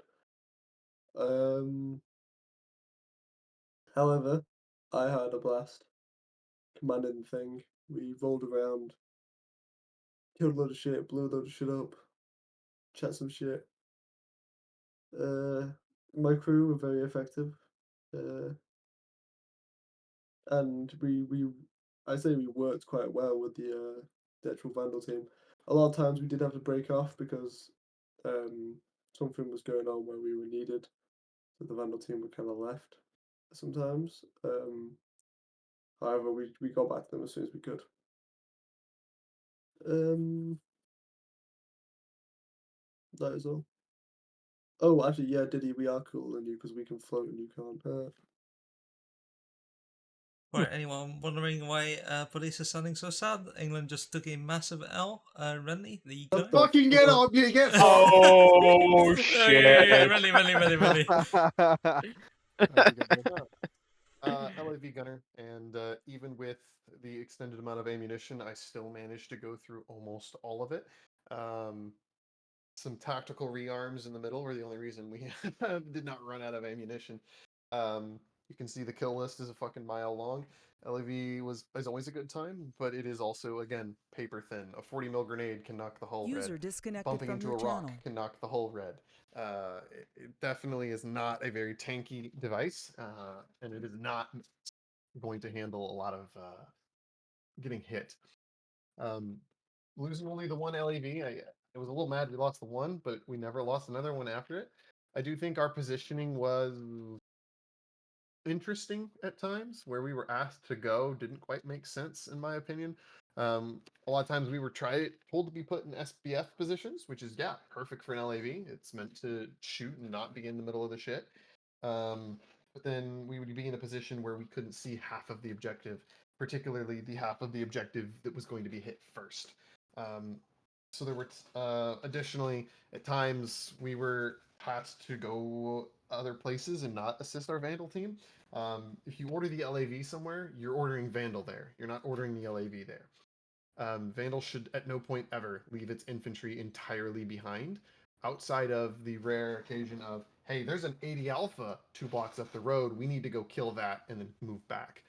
However, I had a blast commanding the thing. We rolled around, killed a load of shit, blew a load of shit up, chat some shit. My crew were very effective. And I say we worked quite well with the actual Vandal team. A lot of times we did have to break off because something was going on where we were needed, so the Vandal team were kind of left sometimes. However, we got back to them as soon as we could. That is all. Oh, actually, yeah, Diddy, we are cooler than you because we can float and you can't. For anyone wondering why police is sounding so sad, England just took a massive L. Renly, the gunner. Fucking get up! You get fucked! Oh shit! Renly. LAV gunner, and even with the extended amount of ammunition, I still managed to go through almost all of it. Some tactical rearms in the middle were the only reason we did not run out of ammunition. You can see the kill list is a fucking mile long. LAV is always a good time, but it is also, again, paper thin. A 40 mil grenade can knock the hull User red. disconnected Bumping from into your a rock channel. can knock the hull red. It definitely is not a very tanky device, and it is not going to handle a lot of getting hit. Losing only the one LAV, I was a little mad we lost the one, but we never lost another one after it. I do think our positioning was interesting at times. Where we were asked to go didn't quite make sense, in my opinion. A lot of times we were told to be put in SBF positions, which is, yeah, perfect for an LAV. It's meant to shoot and not be in the middle of the shit. But then we would be in a position where we couldn't see half of the objective, particularly the half of the objective that was going to be hit first. So there were additionally, at times we were tasked to go other places and not assist our Vandal team. If you order the LAV somewhere, you're ordering Vandal there. You're not ordering the LAV there. Vandal should at no point ever leave its infantry entirely behind, outside of the rare occasion of, hey, there's an 80 Alpha 2 blocks up the road, we need to go kill that and then move back.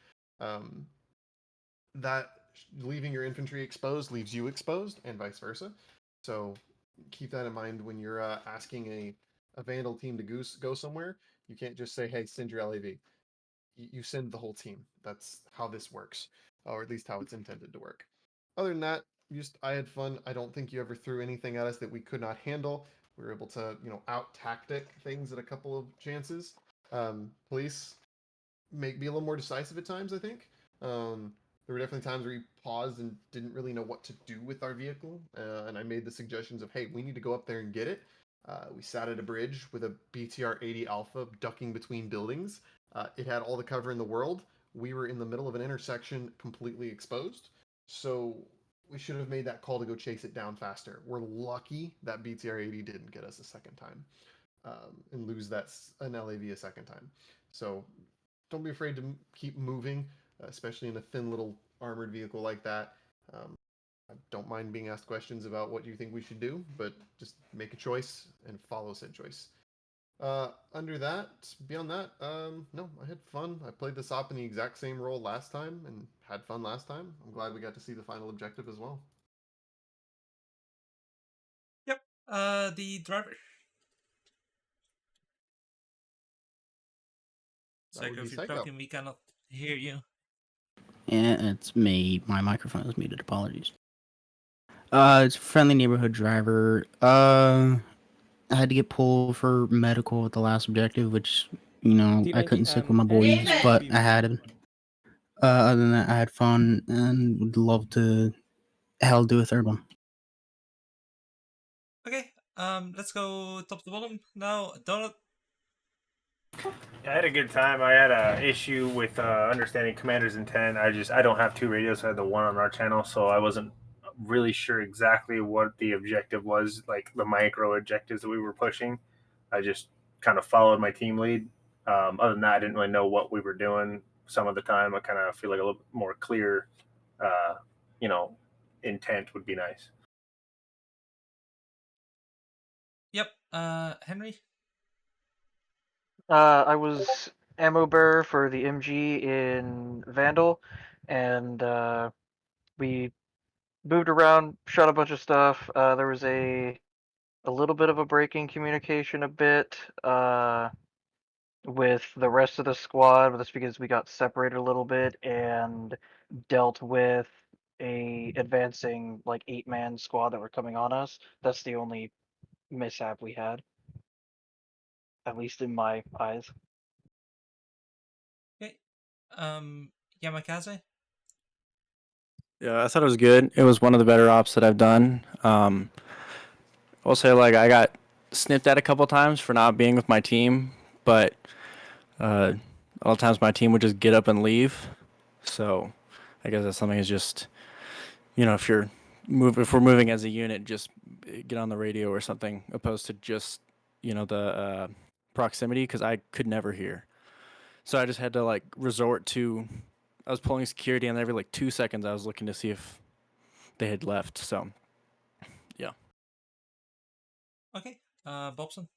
That leaving your infantry exposed leaves you exposed, and vice versa. So keep that in mind when you're asking a Vandal team to go somewhere. You can't just say, hey, send your LAV. You send the whole team. That's how this works, or at least how it's intended to work. Other than that, I had fun. I don't think you ever threw anything at us that we could not handle. We were able to, out tactic things at a couple of chances. Police be a little more decisive at times, I think. There were definitely times where we paused and didn't really know what to do with our vehicle, and I made the suggestions of, hey, we need to go up there and get it. We sat at a bridge with a BTR 80 Alpha ducking between buildings. It had all the cover in the world. We were in the middle of an intersection completely exposed. So we should have made that call to go chase it down faster. We're lucky that BTR 80 didn't get us a second time, and lose an LAV a second time. So don't be afraid to keep moving, especially in a thin little armored vehicle like that. I don't mind being asked questions about what you think we should do, but just make a choice and follow said choice. Under that, beyond that, no, I had fun. I played this op in the exact same role last time and had fun last time. I'm glad we got to see the final objective as well. Yep. The driver. Psycho, if you're talking, we cannot hear you. Yeah, it's me. My microphone is muted. Apologies. It's a friendly neighborhood driver. I had to get pulled for medical at the last objective, which, I couldn't stick with my boys, but I had it. Other than that, I had fun and would love to do a third one. Okay. Let's go top to bottom now. Donut. I had a good time. I had a issue with understanding commander's intent. I don't have two radios. I had the one on our channel, so I wasn't really sure exactly what the objective was, like the micro objectives that we were pushing. I just kind of followed my team lead. Other than that, I didn't really know what we were doing. Some of the time, I kind of feel like a little bit more clear, uh, intent would be nice. Yep. Henry. I was ammo bearer for the MG in Vandal, and we moved around, shot a bunch of stuff. There was a little bit of a breaking communication a bit with the rest of the squad, but that's because we got separated a little bit and dealt with a advancing like 8-man squad that were coming on us. That's the only mishap we had, at least in my eyes. Okay. Yamakaze. Yeah, I thought it was good. It was one of the better ops that I've done. I'll say, like, I got snipped at a couple times for not being with my team, but a lot of times my team would just get up and leave. So I guess that's something is just, if we're moving as a unit, just get on the radio or something, opposed to just, the proximity, because I could never hear. So I just had to like resort to. I was pulling security, and every like 2 seconds, I was looking to see if they had left. So, yeah. Okay. Bobson.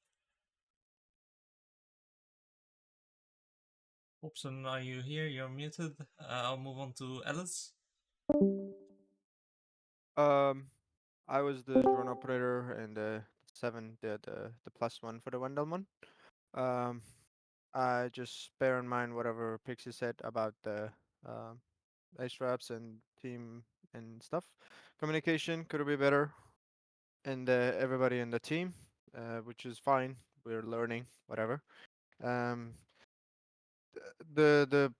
Bobson, are you here? You're muted. I'll move on to Ellis. I was the drone operator and the plus one for the Wendelman. I just bear in mind whatever Pixie said about the ice wraps and team and stuff. Communication could be better, and everybody in the team, which is fine. We're learning, whatever. The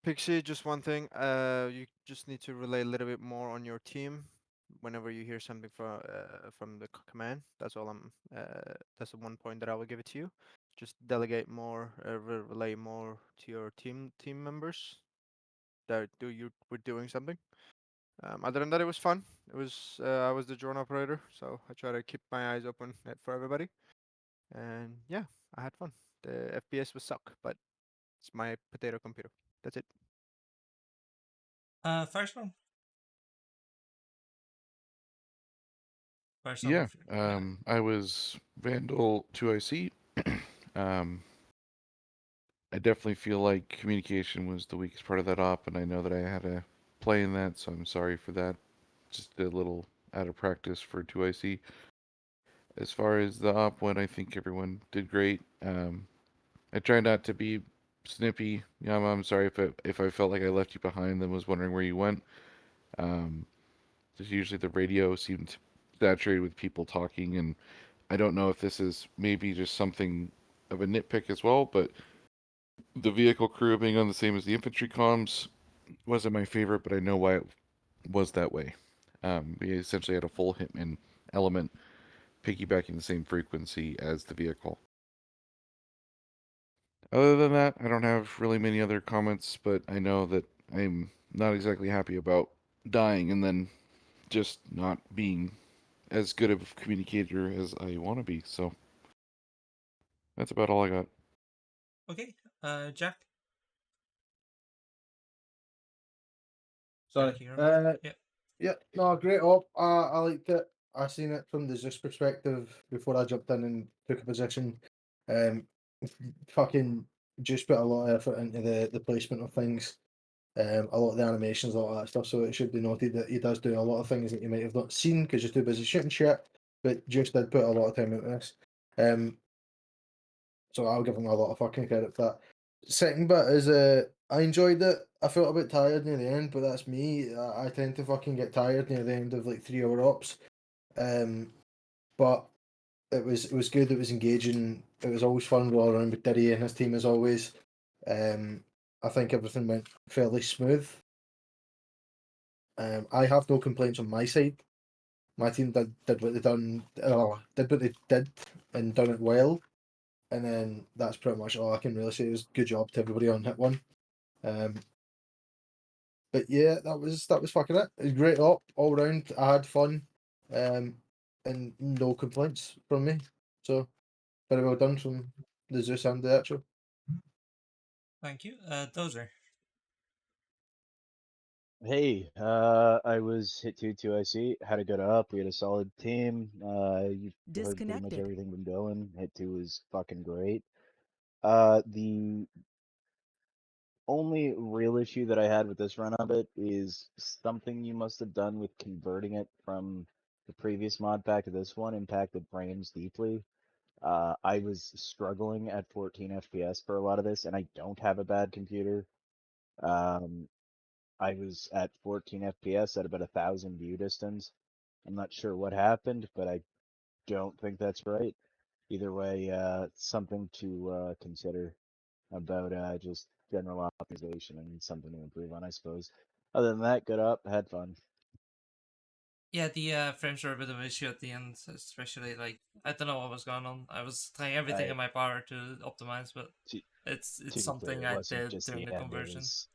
Pixie, just one thing. You just need to relay a little bit more on your team whenever you hear something from the command. That's all I'm. That's the one point that I will give it to you. Just delegate more, relay more to your team members that you were doing something. Other than that, it was fun. It was I was the drone operator, so I try to keep my eyes open for everybody. And yeah, I had fun. The FPS was suck, but it's my potato computer. That's it. Firestorm. Yeah, I was Vandal 2IC. I definitely feel like communication was the weakest part of that op, and I know that I had a play in that, so I'm sorry for that. Just a little out of practice for 2IC. As far as the op went, I think everyone did great. I try not to be snippy. I'm sorry if I felt like I left you behind and was wondering where you went. Just usually the radio seemed saturated with people talking, and I don't know if this is maybe just something of a nitpick as well, but the vehicle crew being on the same as the infantry comms wasn't my favorite, but I know why it was that way. We essentially had a full hitman element piggybacking the same frequency as the vehicle. Other than that, I don't have really many other comments, but I know that I'm not exactly happy about dying and then just not being as good of a communicator as I want to be. So that's about all I got. Okay, Jack. Sorry. Jack, you hear me? Yeah. Yeah, no, great op. I liked it. I seen it from the Zeus perspective before I jumped in and took a position. Um, fucking just put a lot of effort into the placement of things. A lot of the animations, a lot of that stuff. So it should be noted that he does do a lot of things that you might have not seen because you're too busy shooting shit. But just did put a lot of time into this. So I'll give him a lot of fucking credit for that. Second bit is I enjoyed it. I felt a bit tired near the end, but that's me. I tend to fucking get tired near the end of like 3 hour ops. But it was good. It was engaging. It was always fun rolling around with Diddy and his team as always. I think everything went fairly smooth. I have no complaints on my side. My team did what they did what they did and done it well. And then that's pretty much all I can really say. It was good job to everybody on hit one. But yeah, that was fucking it. It was great op all round. I had fun, and no complaints from me. So very well done from the Zeus and the actual. Thank you. Dozer. Hey, I was hit 2 IC, had a good up. We had a solid team. You heard pretty much Disconnected. everything been going. Hit 2 was fucking great. The only real issue that I had with this run of it is something you must have done with converting it from the previous mod pack to this one impacted frames deeply. I was struggling at 14 FPS for a lot of this, and I don't have a bad computer. Um, I was at 14 FPS at about 1,000 view distance. I'm not sure what happened, but I don't think that's right. Either way, something to consider about just general optimization and something to improve on, I suppose. Other than that, good up, had fun. Yeah, the frames were a bit of an issue at the end, especially like I don't know what was going on. I was trying everything in my power to optimize, but To, it's to be clear, something it I wasn't did just during the the end, it conversion. was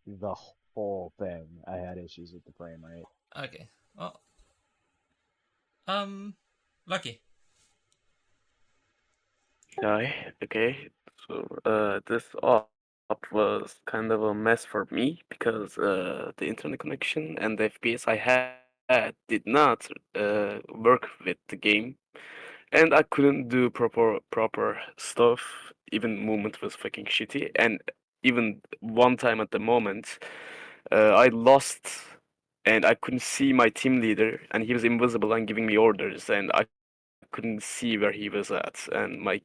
the whole thing. I had issues with the frame rate. Okay, well, Lucky. Hi, okay. So this op was kind of a mess for me because the internet connection and the FPS I had did not work with the game, and I couldn't do proper stuff. Even movement was fucking shitty, and even one time at the moment, I lost. And I couldn't see my team leader, and he was invisible and giving me orders, and I couldn't see where he was at. And my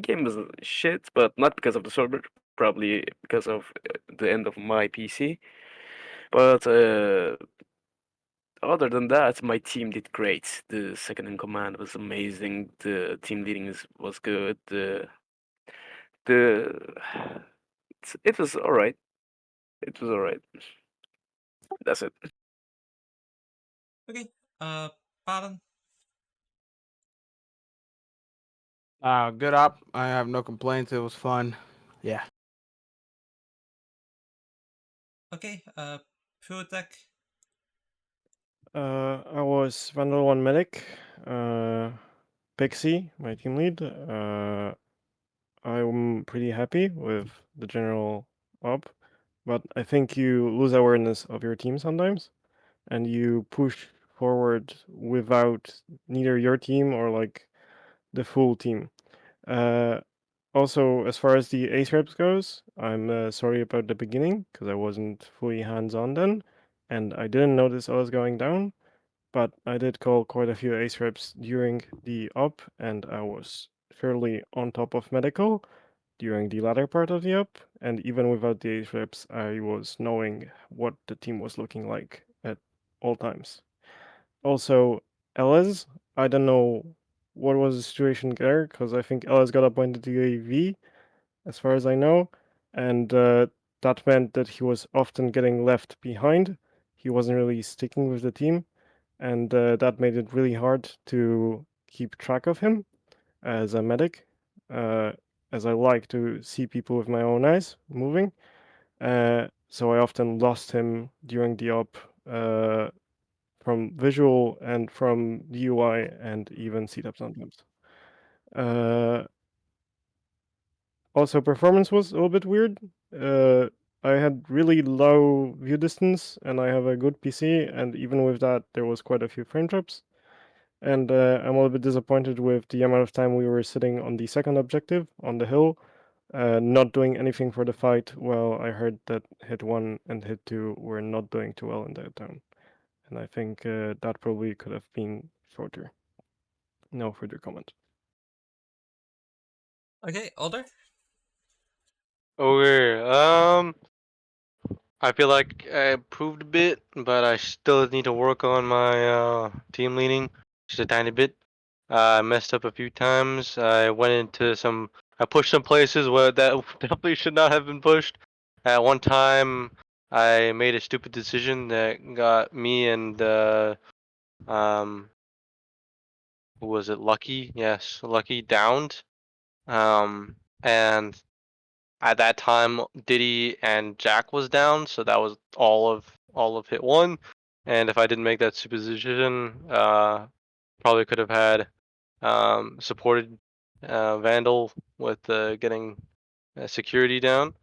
game was shit, but not because of the server, probably because of the end of my PC. But other than that, my team did great. The second in command was amazing. The team leading was good. The it was all right. It was all right. That's it. Okay, Pardon. Good op. I have no complaints. It was fun. Yeah. Okay, Putek. I was Vandal 1 Medic, Pixie, my team lead. I'm pretty happy with the general op, but I think you lose awareness of your team sometimes, and you push forward without neither your team or like the full team. Also, as far as the ace reps goes, I'm sorry about the beginning because I wasn't fully hands-on then, and I didn't notice I was going down. But I did call quite a few ace reps during the op, and I was fairly on top of medical during the latter part of the up. And even without the ace reps, I was knowing what the team was looking like at all times. Also, Ellis, I don't know what was the situation there, because I think Ellis got appointed to UAV, as far as I know, and that meant that he was often getting left behind. He wasn't really sticking with the team, and that made it really hard to keep track of him as a medic, uh, as I like to see people with my own eyes moving. So I often lost him during the op from visual and from the UI and even setup sometimes. Also, performance was a little bit weird. I had really low view distance, and I have a good PC, and even with that, there was quite a few frame drops. And I'm a little bit disappointed with the amount of time we were sitting on the second objective on the hill, not doing anything for the fight. Well, I heard that hit 1 and hit 2 were not doing too well in that town, and I think that probably could have been shorter. No further comment. Okay, Alder. Okay, I feel like I improved a bit, but I still need to work on my team leading just a tiny bit. I messed up a few times. I pushed some places where that definitely should not have been pushed. At one time, I made a stupid decision that got me and who was it? Lucky? Yes, Lucky downed. And at that time, Diddy and Jack was down, so that was all of hit 1. And if I didn't make that stupid decision, probably could have had supported Vandal with getting security down.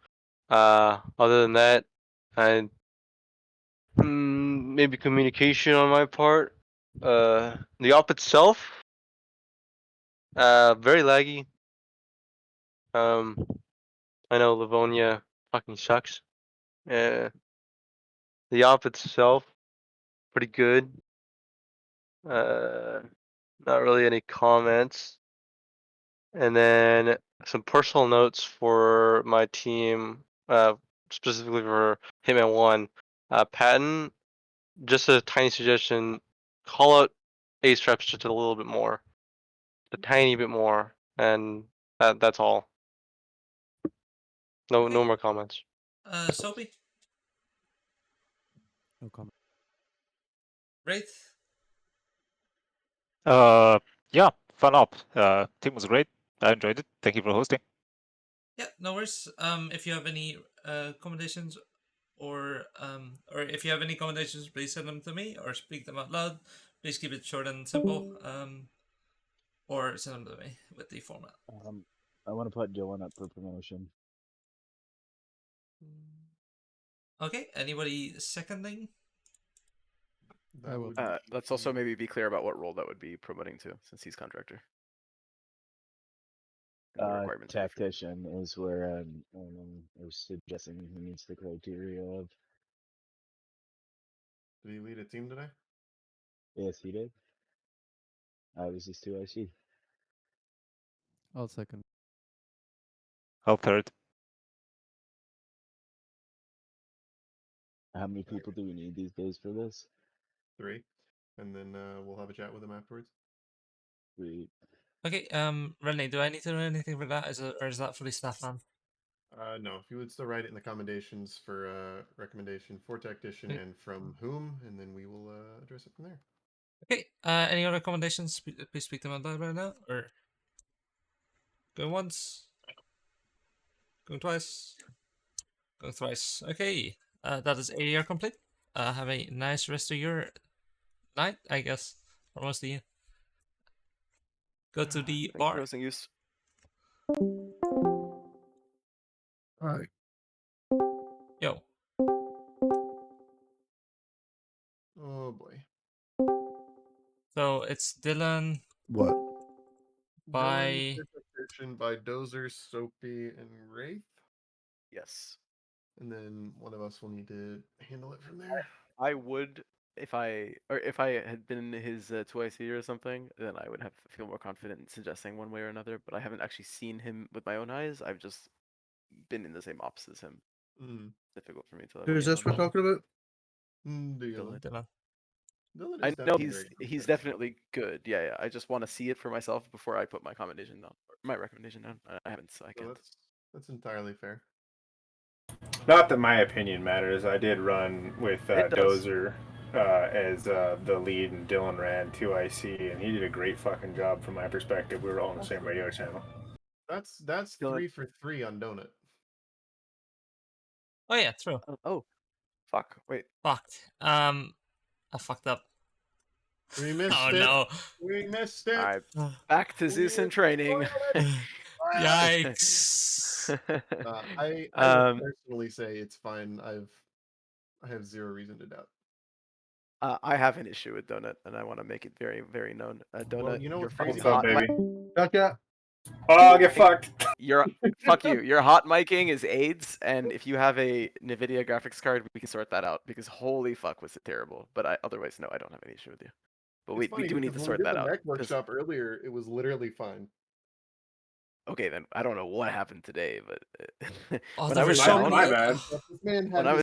Other than that, I maybe communication on my part. The op itself, very laggy. I know Livonia fucking sucks. The op itself, pretty good. Not really any comments. And then some personal notes for my team, specifically for Hitman 1. Patton, just a tiny suggestion, call out Ace Traps just a little bit more. A tiny bit more. And that's all. No more comments. Soapy. No comment. Wraith. Yeah, fun up. Team was great. I enjoyed it. Thank you for hosting. Yeah, no worries. If you have any commendations or if you have any commendations, please send them to me or speak them out loud. Please keep it short and simple. Or send them to me with the format. I want to put Dylan up for promotion. Okay, anybody seconding? Let's also maybe be clear about what role that would be promoting to, since he's contractor. And the requirements are different. Tactician is where I was suggesting he meets the criteria of. Did he lead a team today? Yes, he did. I was his 2IC. I'll second. I'll third. How many people do we need these days for this? 3, and then we'll have a chat with him afterwards. Sweet. Okay, Renee, do I need to do anything for that? Or is that fully staffed, man? No, if you would still write it in the commendations for recommendation for tactician and from whom, and then we will address it from there. Okay, any other recommendations? Please speak them out loud right now, or going once, going twice, going thrice. Okay, that is ADR complete. Have a nice rest of your night, I guess, for most of you. Go to the bar. Use. Alright. Yo. Oh boy. So it's Dylan. What? By Tactician by Dozer, Soapy, and Wraith. Yes. And then one of us will need to handle it from there. I would, if I had been his 2IC or something, then I would feel more confident in suggesting one way or another. But I haven't actually seen him with my own eyes. I've just been in the same ops as him. Difficult for me to. Who's this we're talking about? Dylan. Dylan I is know definitely very he's definitely good. Yeah. I just want to see it for myself before I put my commendation down. My recommendation down. I haven't, so I can't. That's entirely fair. Not that my opinion matters. I did run with It does. Dozer as the lead, and Dylan ran 2IC, and he did a great fucking job from my perspective. We were all on the same radio channel. That's 3 for 3 on Donut. Oh yeah, true. Oh, fuck. Wait. Fucked. I fucked up. We missed Oh it. no. We missed it. All right, back to Zeus in training. Yikes. I will Um, personally say it's fine. I have zero reason to doubt. I have an issue with Donut, and I want to make it very, very known. Donut, Well, you know you're what's crazy fucking hot. about baby? Gotcha. Oh, get fucked. You're fuck you. Your hot miking is AIDS, and if you have a NVIDIA graphics card, we can sort that out. Because holy fuck, was it terrible. But otherwise, no, I don't have any issue with you. But we It's funny do need because to when we sort did that the out. mech 'cause- workshop earlier, it was literally fine. Okay, then I don't know what happened today, but Oh, when there I were was so down, many. This man when had I was